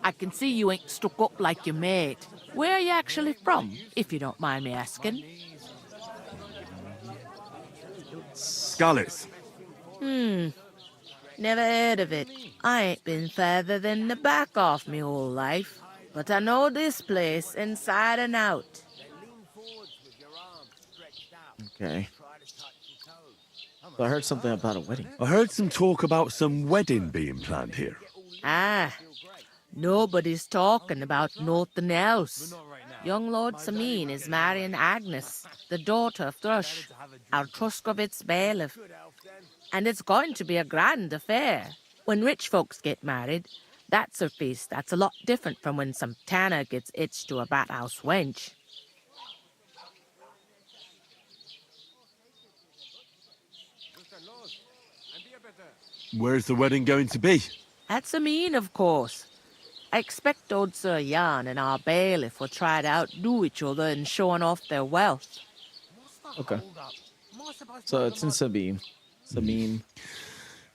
I can see you ain't stuck up like your mate. Where are you actually from, if you don't mind me asking? Skalitz. Never heard of it. I ain't been further than the back off me whole life. But I know this place inside and out. Okay. So I heard something about a wedding. I heard some talk about some wedding being planned here. Ah, nobody's talking about nothing else. Young Lord Samin is marrying Agnes, the daughter of Thrush, our Truskovitz bailiff. And it's going to be a grand affair. When rich folks get married, that's a feast that's a lot different from when some tanner gets hitched to a bathouse wench. Where's the wedding going to be? At Samin, of course. I expect old Sir Jan and our bailiff will try to outdo each other in showing off their wealth. Okay. So it's in Sabine. Sabine.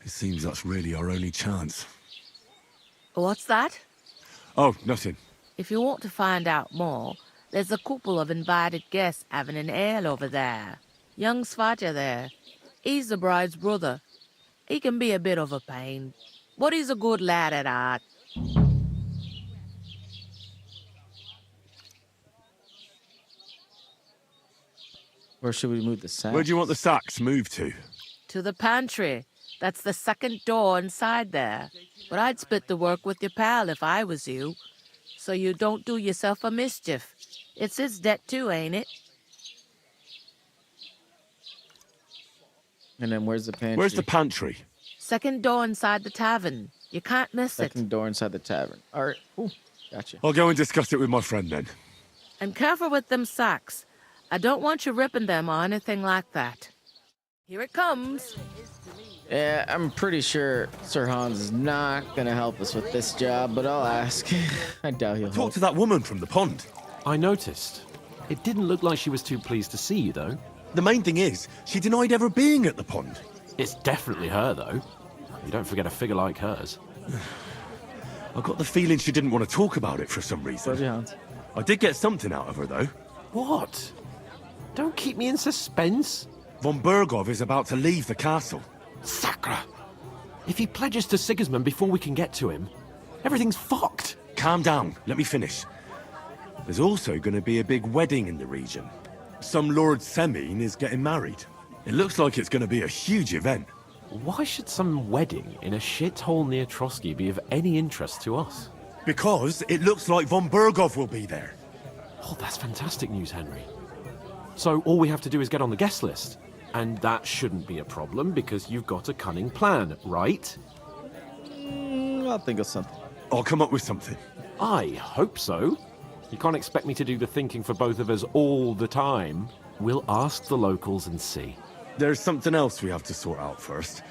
It seems that's really our only chance. What's that? Oh, nothing. If you want to find out more, there's a couple of invited guests having an ale over there. Young Svatja there. He's the bride's brother. He can be a bit of a pain, but he's a good lad at heart. Where should we move the sacks? Where do you want the sacks moved to? To the pantry. That's the second door inside there. But I'd split the work with your pal if I was you, so you don't do yourself a mischief. It's his debt too, ain't it? And then where's the pantry? Where's the pantry? Second door inside the tavern. You can't miss it. Second door inside the tavern. All right. Ooh, gotcha. I'll go and discuss it with my friend then. And careful with them sacks. I don't want you ripping them or anything like that. Here it comes. Yeah, I'm pretty sure Sir Hans is not gonna help us with this job, but I'll ask. I doubt he'll Talk help. to that woman from the pond. I noticed. It didn't look like she was too pleased to see you, though. The main thing is, she denied ever being at the pond. It's definitely her, though. You don't forget a figure like hers. I got the feeling she didn't want to talk about it for some reason. Bloody Hans. I did get something out of her, though. What? Don't keep me in suspense. Von Bergov is about to leave the castle. Sacre! If he pledges to Sigismund before we can get to him, everything's fucked. Calm down. Let me finish. There's also going to be a big wedding in the region. Some Lord Semin is getting married. It looks like it's going to be a huge event. Why should some wedding in a shithole near Trotsky be of any interest to us? Because it looks like Von Bergov will be there. Oh, that's fantastic news, Henry. So all we have to do is get on the guest list. And that shouldn't be a problem because you've got a cunning plan, right? I'll think of something. I'll come up with something. I hope so. You can't expect me to do the thinking for both of us all the time. We'll ask the locals and see. There's something else we have to sort out first.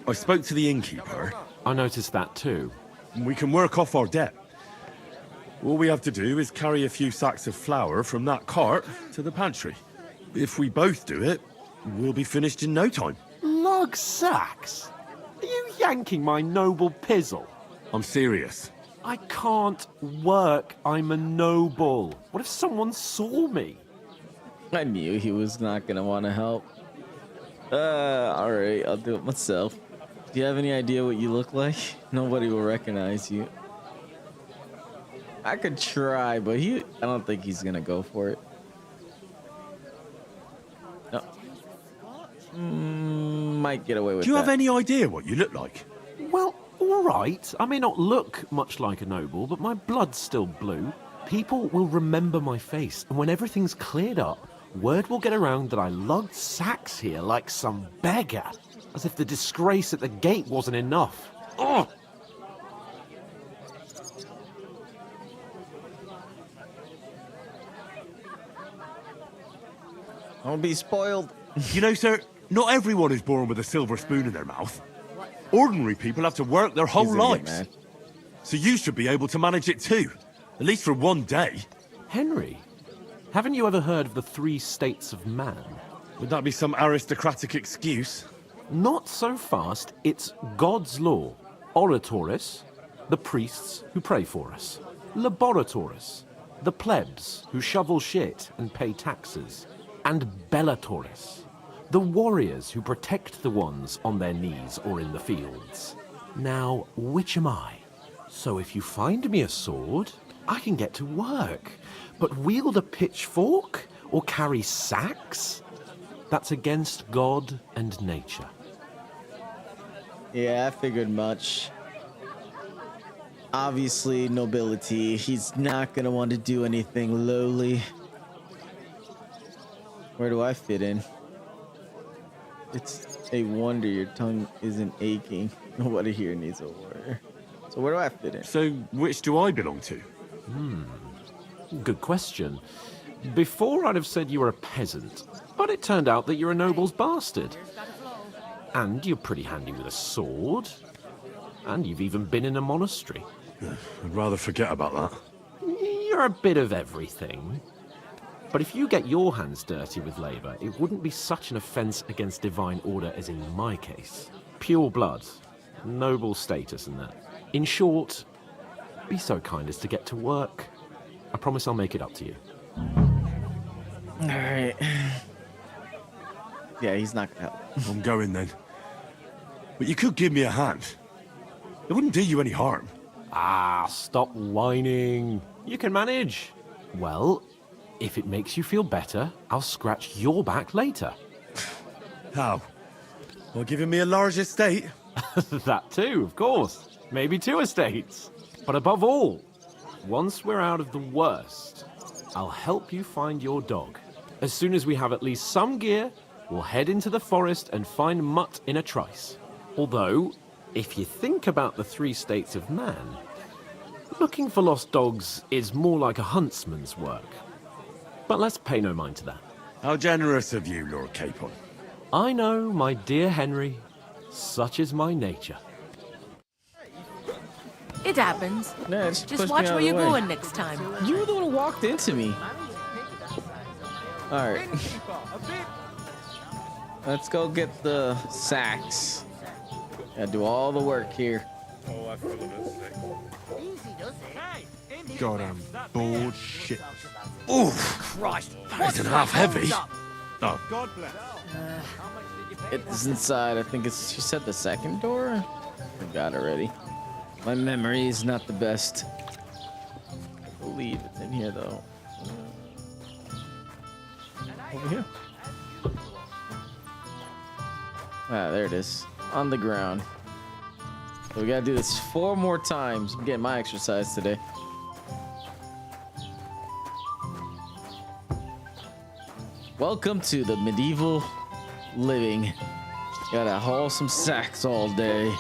I spoke to the innkeeper. I noticed that too. We can work off our debt. All we have to do is carry a few sacks of flour from that cart to the pantry. If we both do it, we'll be finished in no time. Lug sacks? Are you yanking my noble pizzle? I'm serious. I can't work. I'm a noble. What if someone saw me? I knew he was not gonna want to help. All right, I'll do it myself. Do you have any idea what you look like? Nobody will recognize you. I could try, but I don't think he's gonna go for it. No. Might get away with that. Do you have any idea what you look like? Well, all right. I may not look much like a noble, but my blood's still blue. People will remember my face, and when everything's cleared up, word will get around that I lugged sacks here like some beggar, as if the disgrace at the gate wasn't enough. Oh! Don't be spoiled. You know, sir, not everyone is born with a silver spoon in their mouth. Ordinary people have to work their whole lives. So you should be able to manage it too. At least for one day. Henry, haven't you ever heard of the 3 states of man? Would that be some aristocratic excuse? Not so fast. It's God's law. Oratoris, the priests who pray for us. Laboratoris, the plebs who shovel shit and pay taxes. And Bellatoris, the warriors who protect the ones on their knees or in the fields. Now, which am I? So if you find me a sword, I can get to work. But wield a pitchfork or carry sacks? That's against God and nature. Yeah, I figured much. Obviously, nobility. He's not gonna want to do anything lowly. Where do I fit in? It's a wonder your tongue isn't aching. Nobody here needs a warrior. So where do I fit in? So which do I belong to? Good question. Before I'd have said you were a peasant, but it turned out that you're a noble's bastard. And you're pretty handy with a sword. And you've even been in a monastery. I'd rather forget about that. You're a bit of everything. But if you get your hands dirty with labour, it wouldn't be such an offence against divine order as in my case. Pure blood, noble status and that. In short, be so kind as to get to work. I promise I'll make it up to you. Alright. Yeah, he's not gonna help. I'm going then. But you could give me a hand. It wouldn't do you any harm. Ah, stop whining. You can manage. Well, if it makes you feel better, I'll scratch your back later. How? Well, giving me a large estate? That too, of course. Maybe 2 estates. But above all, once we're out of the worst, I'll help you find your dog. As soon as we have at least some gear, we'll head into the forest and find Mutt in a trice. Although, if you think about the 3 states of man, looking for lost dogs is more like a huntsman's work. But let's pay no mind to that. How generous of you, Lord Capon. I know, my dear Henry. Such is my nature. It happens. Yeah, Just watch where you're going next time. You were the one who walked into me. Alright. Let's go get the sacks. Gotta do all the work here. Oh, I feel a bit sick. God, I'm bored shit. Oof! Christ, That isn't half heavy. Oh. God bless. It's inside. I think it's. She said the second door? I forgot already. My memory is not the best. I believe it's in here though. Over here. Ah, there it is. On the ground. So we gotta do this 4 more times. I'm getting my exercise today. Welcome to the medieval living. Gotta haul some sacks all day.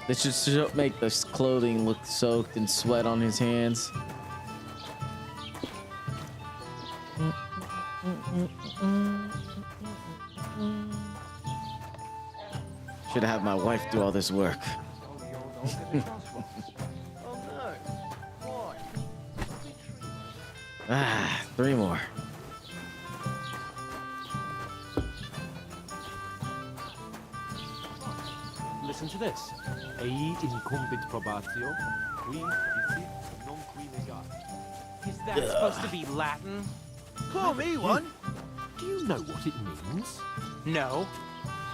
This should make this clothing look soaked in sweat on his hands. Should have my wife do all this work. Ah, 3 more. Listen to this. Ei incumbit probatio, qui dicit non qui negat. Is that supposed to be Latin? Call me one. Do you know what it means? No.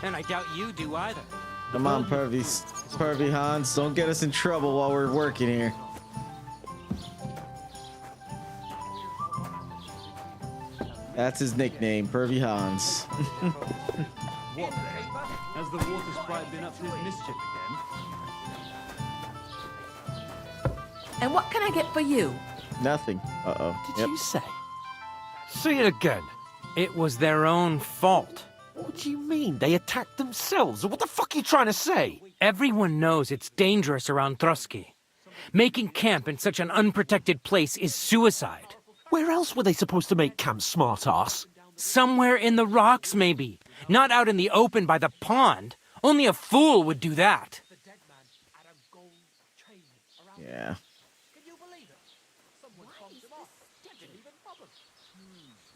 And I doubt you do either. Come on, Pervy Hans. Don't get us in trouble while we're working here. That's his nickname, Pervy Hans. What? Has the water sprite been up to his mischief again? And what can I get for you? Nothing. Uh-oh. Did you say? Say it again. It was their own fault. What do you mean? They attacked themselves? What the fuck are you trying to say? Everyone knows it's dangerous around Trotsky. Making camp in such an unprotected place is suicide. Where else were they supposed to make camp, smart-ass? Somewhere in the rocks, maybe. Not out in the open by the pond. Only a fool would do that. Yeah.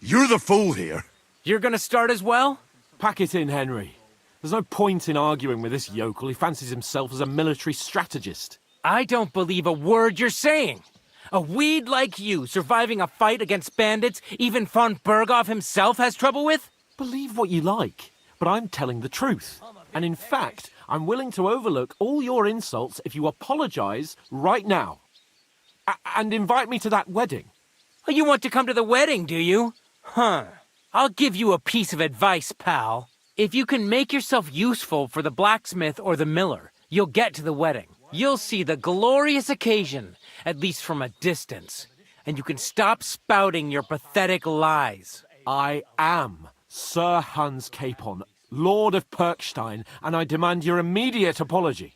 You're the fool here. You're gonna start as well? Pack it in, Henry. There's no point in arguing with this yokel. He fancies himself as a military strategist. I don't believe a word you're saying. A weed like you surviving a fight against bandits even von Berghoff himself has trouble with? Believe what you like, but I'm telling the truth. And in fact, I'm willing to overlook all your insults if you apologize right now. And invite me to that wedding. Oh, you want to come to the wedding, do you? Huh. I'll give you a piece of advice, pal. If you can make yourself useful for the blacksmith or the miller, you'll get to the wedding. You'll see the glorious occasion, at least from a distance. And you can stop spouting your pathetic lies. I am Sir Hans Capon, Lord of Perkstein, and I demand your immediate apology.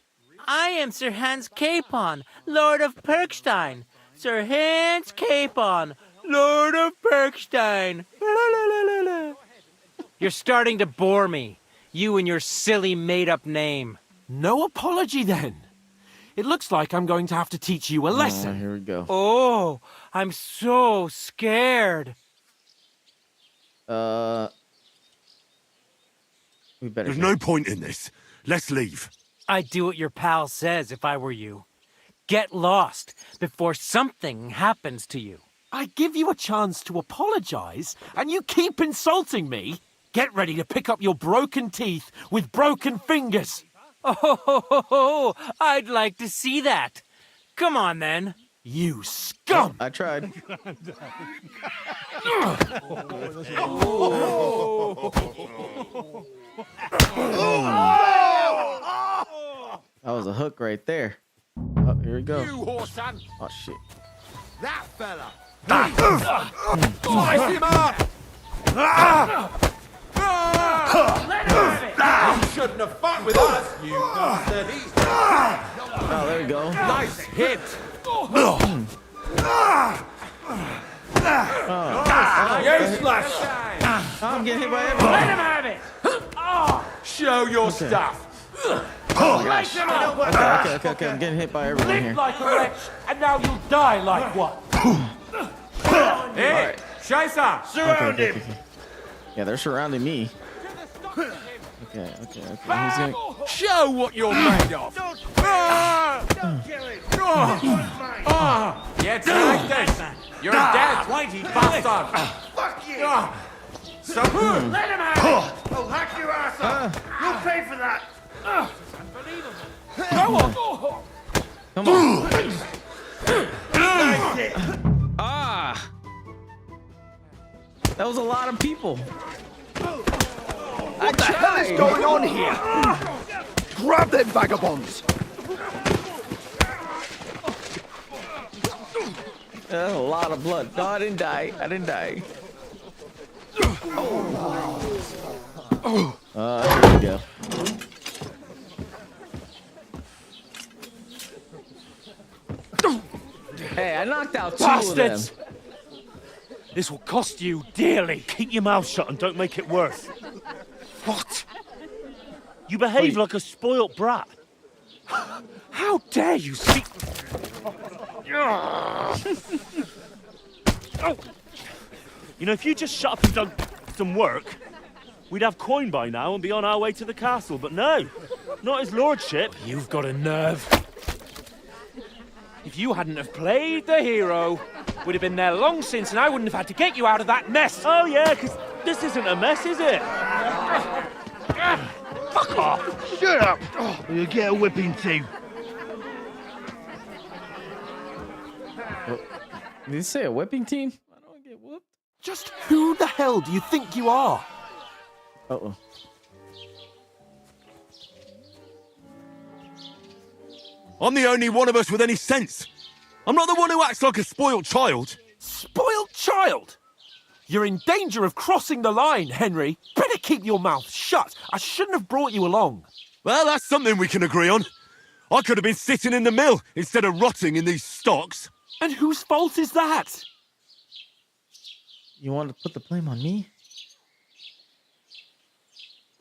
I am Sir Hans Capon, Lord of Perkstein. Sir Hans Capon, Lord of Perkstein. You're starting to bore me. You and your silly made-up name. No apology, then. It looks like I'm going to have to teach you a lesson. Here we go. Oh, I'm so scared. We better. There's no point in this. Let's leave. I'd do what your pal says if I were you. Get lost before something happens to you. I give you a chance to apologize, and you keep insulting me. Get ready to pick up your broken teeth with broken fingers. Oh, I'd like to see that. Come on, then. You scum! I tried. That was a hook right there. Oh, here we go. You horse-son. Oh, shit. That fella. Slice him up! You shouldn't have fought with us, you bastard. Oh, there we go. Nice hit. Useless! I'm getting hit by everyone. Let him have it! Show your stuff. Oh my gosh. Okay. I'm getting hit by everyone Lived here. like a wretch, and now you'll die like one. Hey, Scheisser, surround him. Okay. Yeah, they're surrounding me. Okay. He's gonna... Show what you're made of. Don't kill him. Get like this. You're a dead whitey bastard. Fuck you. So let him have it. I'll hack your ass up. You'll pay for that. Go on. Come on. Nice hit. Ah! That was a lot of people. What the hell is going on here? Grab them vagabonds. That's a lot of blood. No, I didn't die. Here we go. Hey, I knocked out two Bastards! of them. This will cost you dearly. Keep your mouth shut and don't make it worse. What? You behave like a spoilt brat. How dare you speak? You know, if you just shut up and done some work, we'd have coin by now and be on our way to the castle. But no, not his lordship. You've got a nerve. If you hadn't have played the hero, we'd have been there long since, and I wouldn't have had to get you out of that mess. Oh yeah, because this isn't a mess, is it? Fuck off! Shut up. Or you'll get a whipping too. Did you say a whipping team? I don't get whooped. Just who the hell do you think you are? Uh-oh. I'm the only one of us with any sense. I'm not the one who acts like a spoiled child. Spoiled child? You're in danger of crossing the line, Henry. Better keep your mouth shut. I shouldn't have brought you along. Well, that's something we can agree on. I could have been sitting in the mill instead of rotting in these stocks. And whose fault is that? You want to put the blame on me?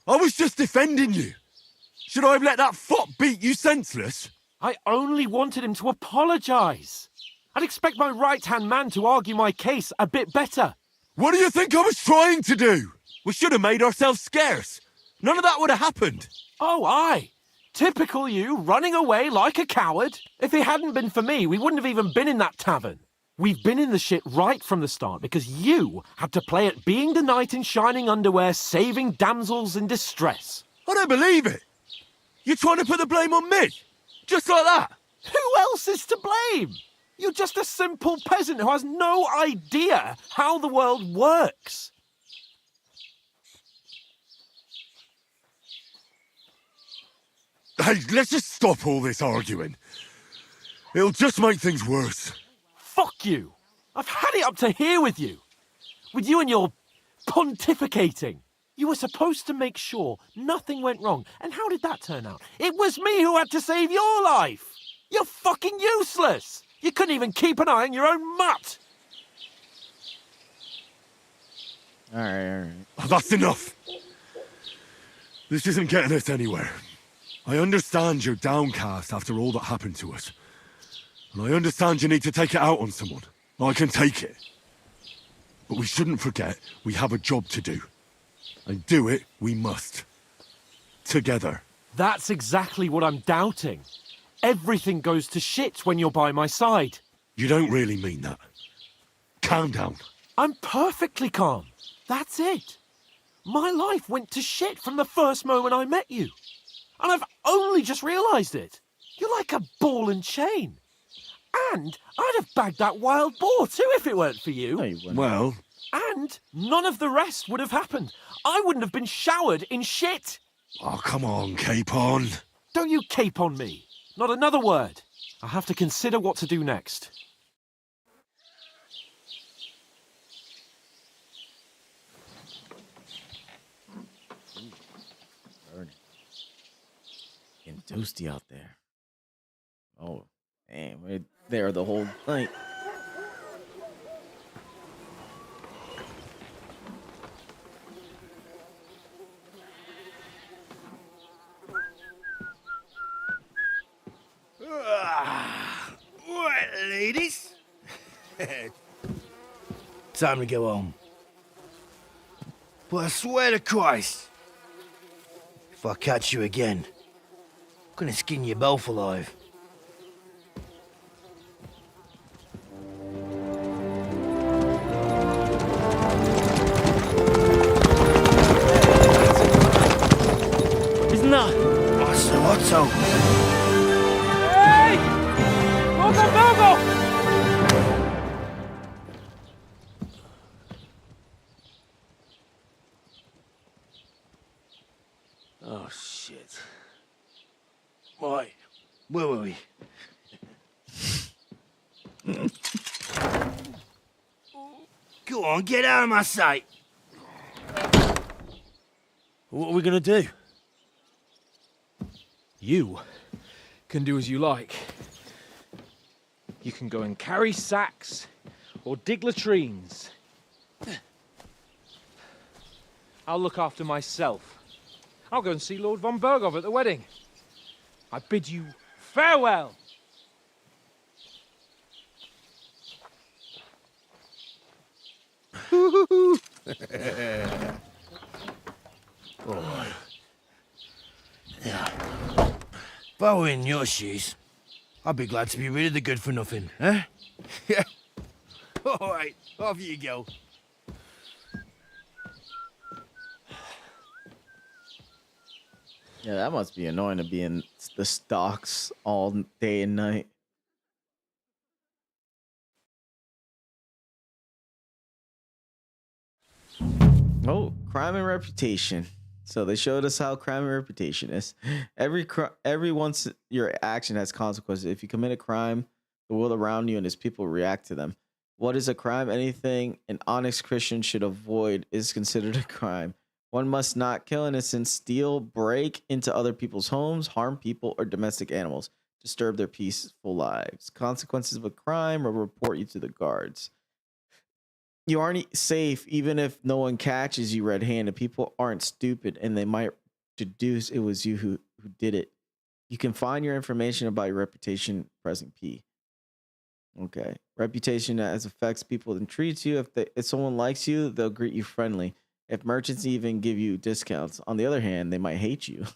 I was just defending you. Should I have let that fop beat you senseless? I only wanted him to apologise. I'd expect my right-hand man to argue my case a bit better. What do you think I was trying to do? We should have made ourselves scarce. None of that would have happened. Oh, aye. Typical you, running away like a coward. If it hadn't been for me, we wouldn't have even been in that tavern. We've been in the shit right from the start because you had to play at being the knight in shining underwear, saving damsels in distress. I don't believe it. You're trying to put the blame on me? Just like that? Who else is to blame? You're just a simple peasant who has no idea how the world works. Hey, let's just stop all this arguing. It'll just make things worse. Fuck you. I've had it up to here with you. With you and your pontificating. You were supposed to make sure nothing went wrong. And how did that turn out? It was me who had to save your life. You're fucking useless. You couldn't even keep an eye on your own mutt. All right. That's enough. This isn't getting us anywhere. I understand you're downcast after all that happened to us. And I understand you need to take it out on someone. I can take it. But we shouldn't forget we have a job to do. And do it we must. Together. That's exactly what I'm doubting. Everything goes to shit when you're by my side. You don't really mean that. Calm down. I'm perfectly calm. That's it. My life went to shit from the first moment I met you. And I've only just realised it. You're like a ball and chain. And I'd have bagged that wild boar too if it weren't for you. No, you wouldn't. Well... And none of the rest would have happened. I wouldn't have been showered in shit. Oh, come on, Capon. Don't you cape on me. Not another word. I'll have to consider what to do next. Getting toasty out there. Oh, man, we're there the whole night. Right, ladies. Time to go home. But I swear to Christ, if I catch you again, I'm gonna skin you both alive. Isn't that? Master Otto. Hey! Go! Oh, shit. Right, where were we? Go on, get out of my sight. What are we gonna do? You can do as you like. You can go and carry sacks or dig latrines. I'll look after myself. I'll go and see Lord von Berghoff at the wedding. I bid you farewell. Alright. Yeah. If I were in your shoes, I'd be glad to be rid of the good for nothing, eh? Yeah. Alright, off you go. Yeah, that must be annoying to be in the stocks all day and night. Oh, crime and reputation. So they showed us how crime and reputation is. Every once your action has consequences. If you commit a crime, the world around you and its people react to them. What is a crime? Anything an honest Christian should avoid is considered a crime. One must not kill innocents, steal, break into other people's homes, harm people or domestic animals, disturb their peaceful lives. Consequences of a crime will report you to the guards. You aren't safe even if no one catches you red-handed. People aren't stupid and they might deduce it was you who did it. You can find your information about your reputation pressing P. Okay. Reputation as affects people and treats you. If someone likes you, they'll greet you friendly. If merchants even give you discounts. On the other hand, they might hate you.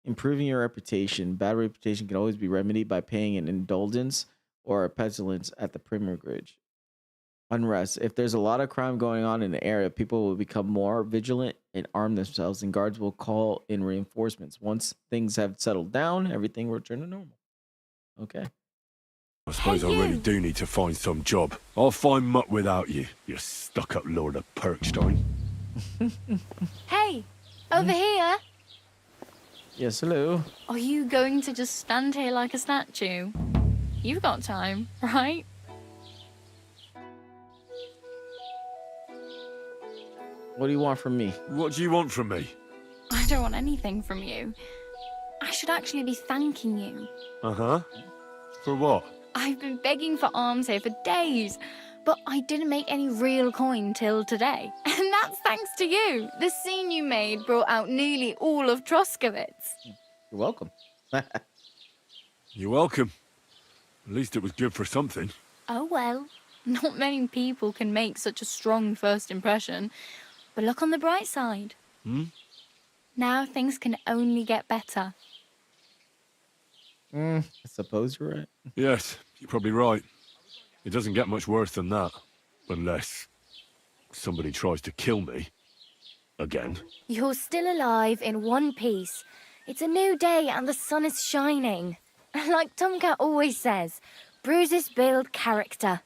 Improving your reputation. Bad reputation can always be remedied by paying an indulgence or a petulance at the primrogage. Unrest. If there's a lot of crime going on in the area, people will become more vigilant and arm themselves, and guards will call in reinforcements. Once things have settled down, everything will return to normal. Okay. I suppose I really do need to find some job. I'll find mutt without you, you stuck-up Lord of Perkstein. Hey, over here. Yes, hello. Are you going to just stand here like a statue? You've got time, right? What do you want from me? What do you want from me? I don't want anything from you. I should actually be thanking you. Uh-huh. For what? I've been begging for alms here for days, but I didn't make any real coin till today. And that's thanks to you. The scene you made brought out nearly all of Troskowitz. You're welcome. You're welcome. At least it was good for something. Oh well, not many people can make such a strong first impression. But look on the bright side. Now things can only get better. I suppose you're right. Yes, you're probably right. It doesn't get much worse than that. Unless somebody tries to kill me. Again. You're still alive in one piece. It's a new day and the sun is shining. Like Tomcat always says, bruises build character.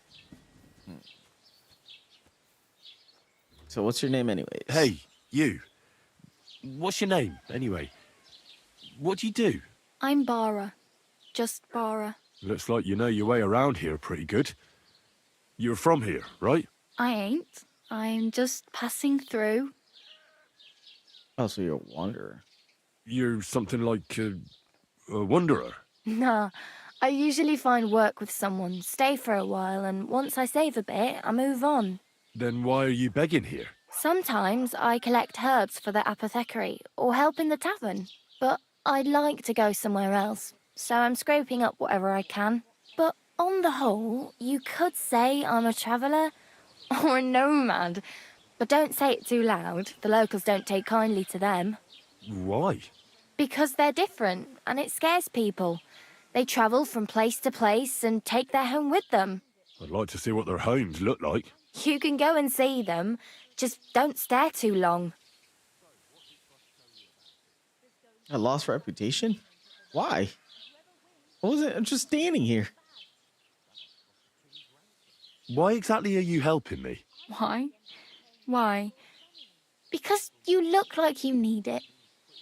So what's your name anyways? Hey, you. What's your name, anyway? What do you do? I'm Bara. Just Bara. Looks like you know your way around here pretty good. You're from here, right? I ain't. I'm just passing through. Oh, so you're a wanderer. You're something like a wanderer? Nah, I usually find work with someone, stay for a while, and once I save a bit, I move on. Then why are you begging here? Sometimes I collect herbs for the apothecary or help in the tavern, but I'd like to go somewhere else, so I'm scraping up whatever I can. But on the whole, you could say I'm a traveller or a nomad, but don't say it too loud. The locals don't take kindly to them. Why? Because they're different, and it scares people. They travel from place to place and take their home with them. I'd like to see what their homes look like. You can go and see them, just don't stare too long. A lost reputation? Why? What was it? I'm just standing here. Why exactly are you helping me? Why? Why? Because you look like you need it.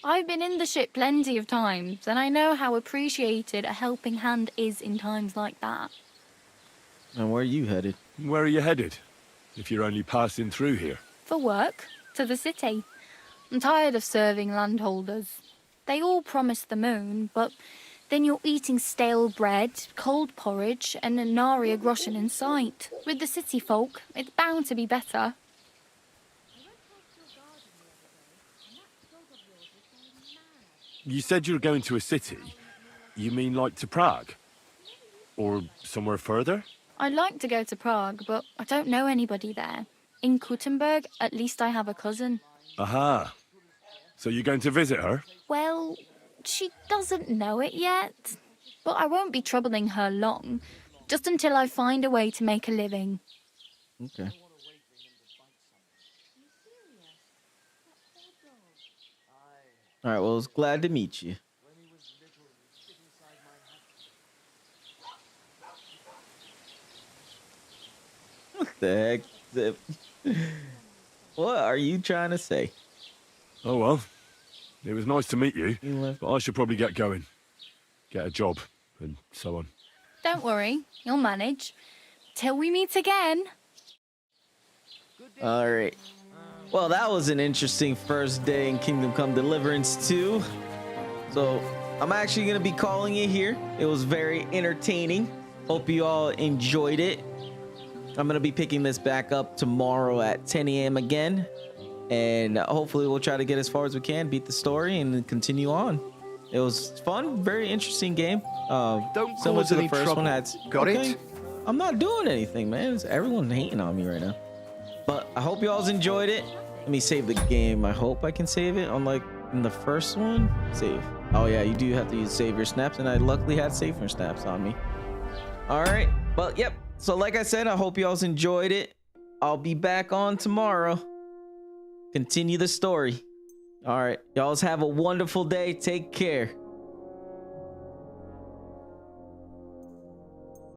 I've been in the ship plenty of times, and I know how appreciated a helping hand is in times like that. And where are you headed? Where are you headed? If you're only passing through here. For work, to the city. I'm tired of serving landholders. They all promise the moon, but then you're eating stale bread, cold porridge, and a nary a groschen in sight. With the city folk, it's bound to be better. You said you were going to a city. You mean like to Prague? Or somewhere further? I'd like to go to Prague, but I don't know anybody there. In Kuttenberg, at least I have a cousin. Aha. So you're going to visit her? Well, she doesn't know it yet. But I won't be troubling her long, just until I find a way to make a living. Okay. All right, well, I was glad to meet you. What the heck? Zip? What are you trying to say? Oh, well. It was nice to meet you, but I should probably get going. Get a job, and so on. Don't worry, you'll manage. Till we meet again. All right. Well, that was an interesting first day in Kingdom Come Deliverance 2. So I'm actually going to be calling it here. It was very entertaining. Hope you all enjoyed it. I'm going to be picking this back up tomorrow at 10 a.m. again. And hopefully we'll try to get as far as we can, beat the story, and then continue on. It was fun, very interesting game. Don't similar cause to the any first trouble. one. Got it? I'm not doing anything, man. It's everyone hating on me right now. But I hope you all enjoyed it. Let me save the game. I hope I can save it. Unlike in the first one, save. Oh yeah, you do have to use save your snaps, and I luckily had save your snaps on me. All right, but yep. So like I said, I hope you all enjoyed it. I'll be back on tomorrow. Continue the story. All right, y'all have a wonderful day. Take care.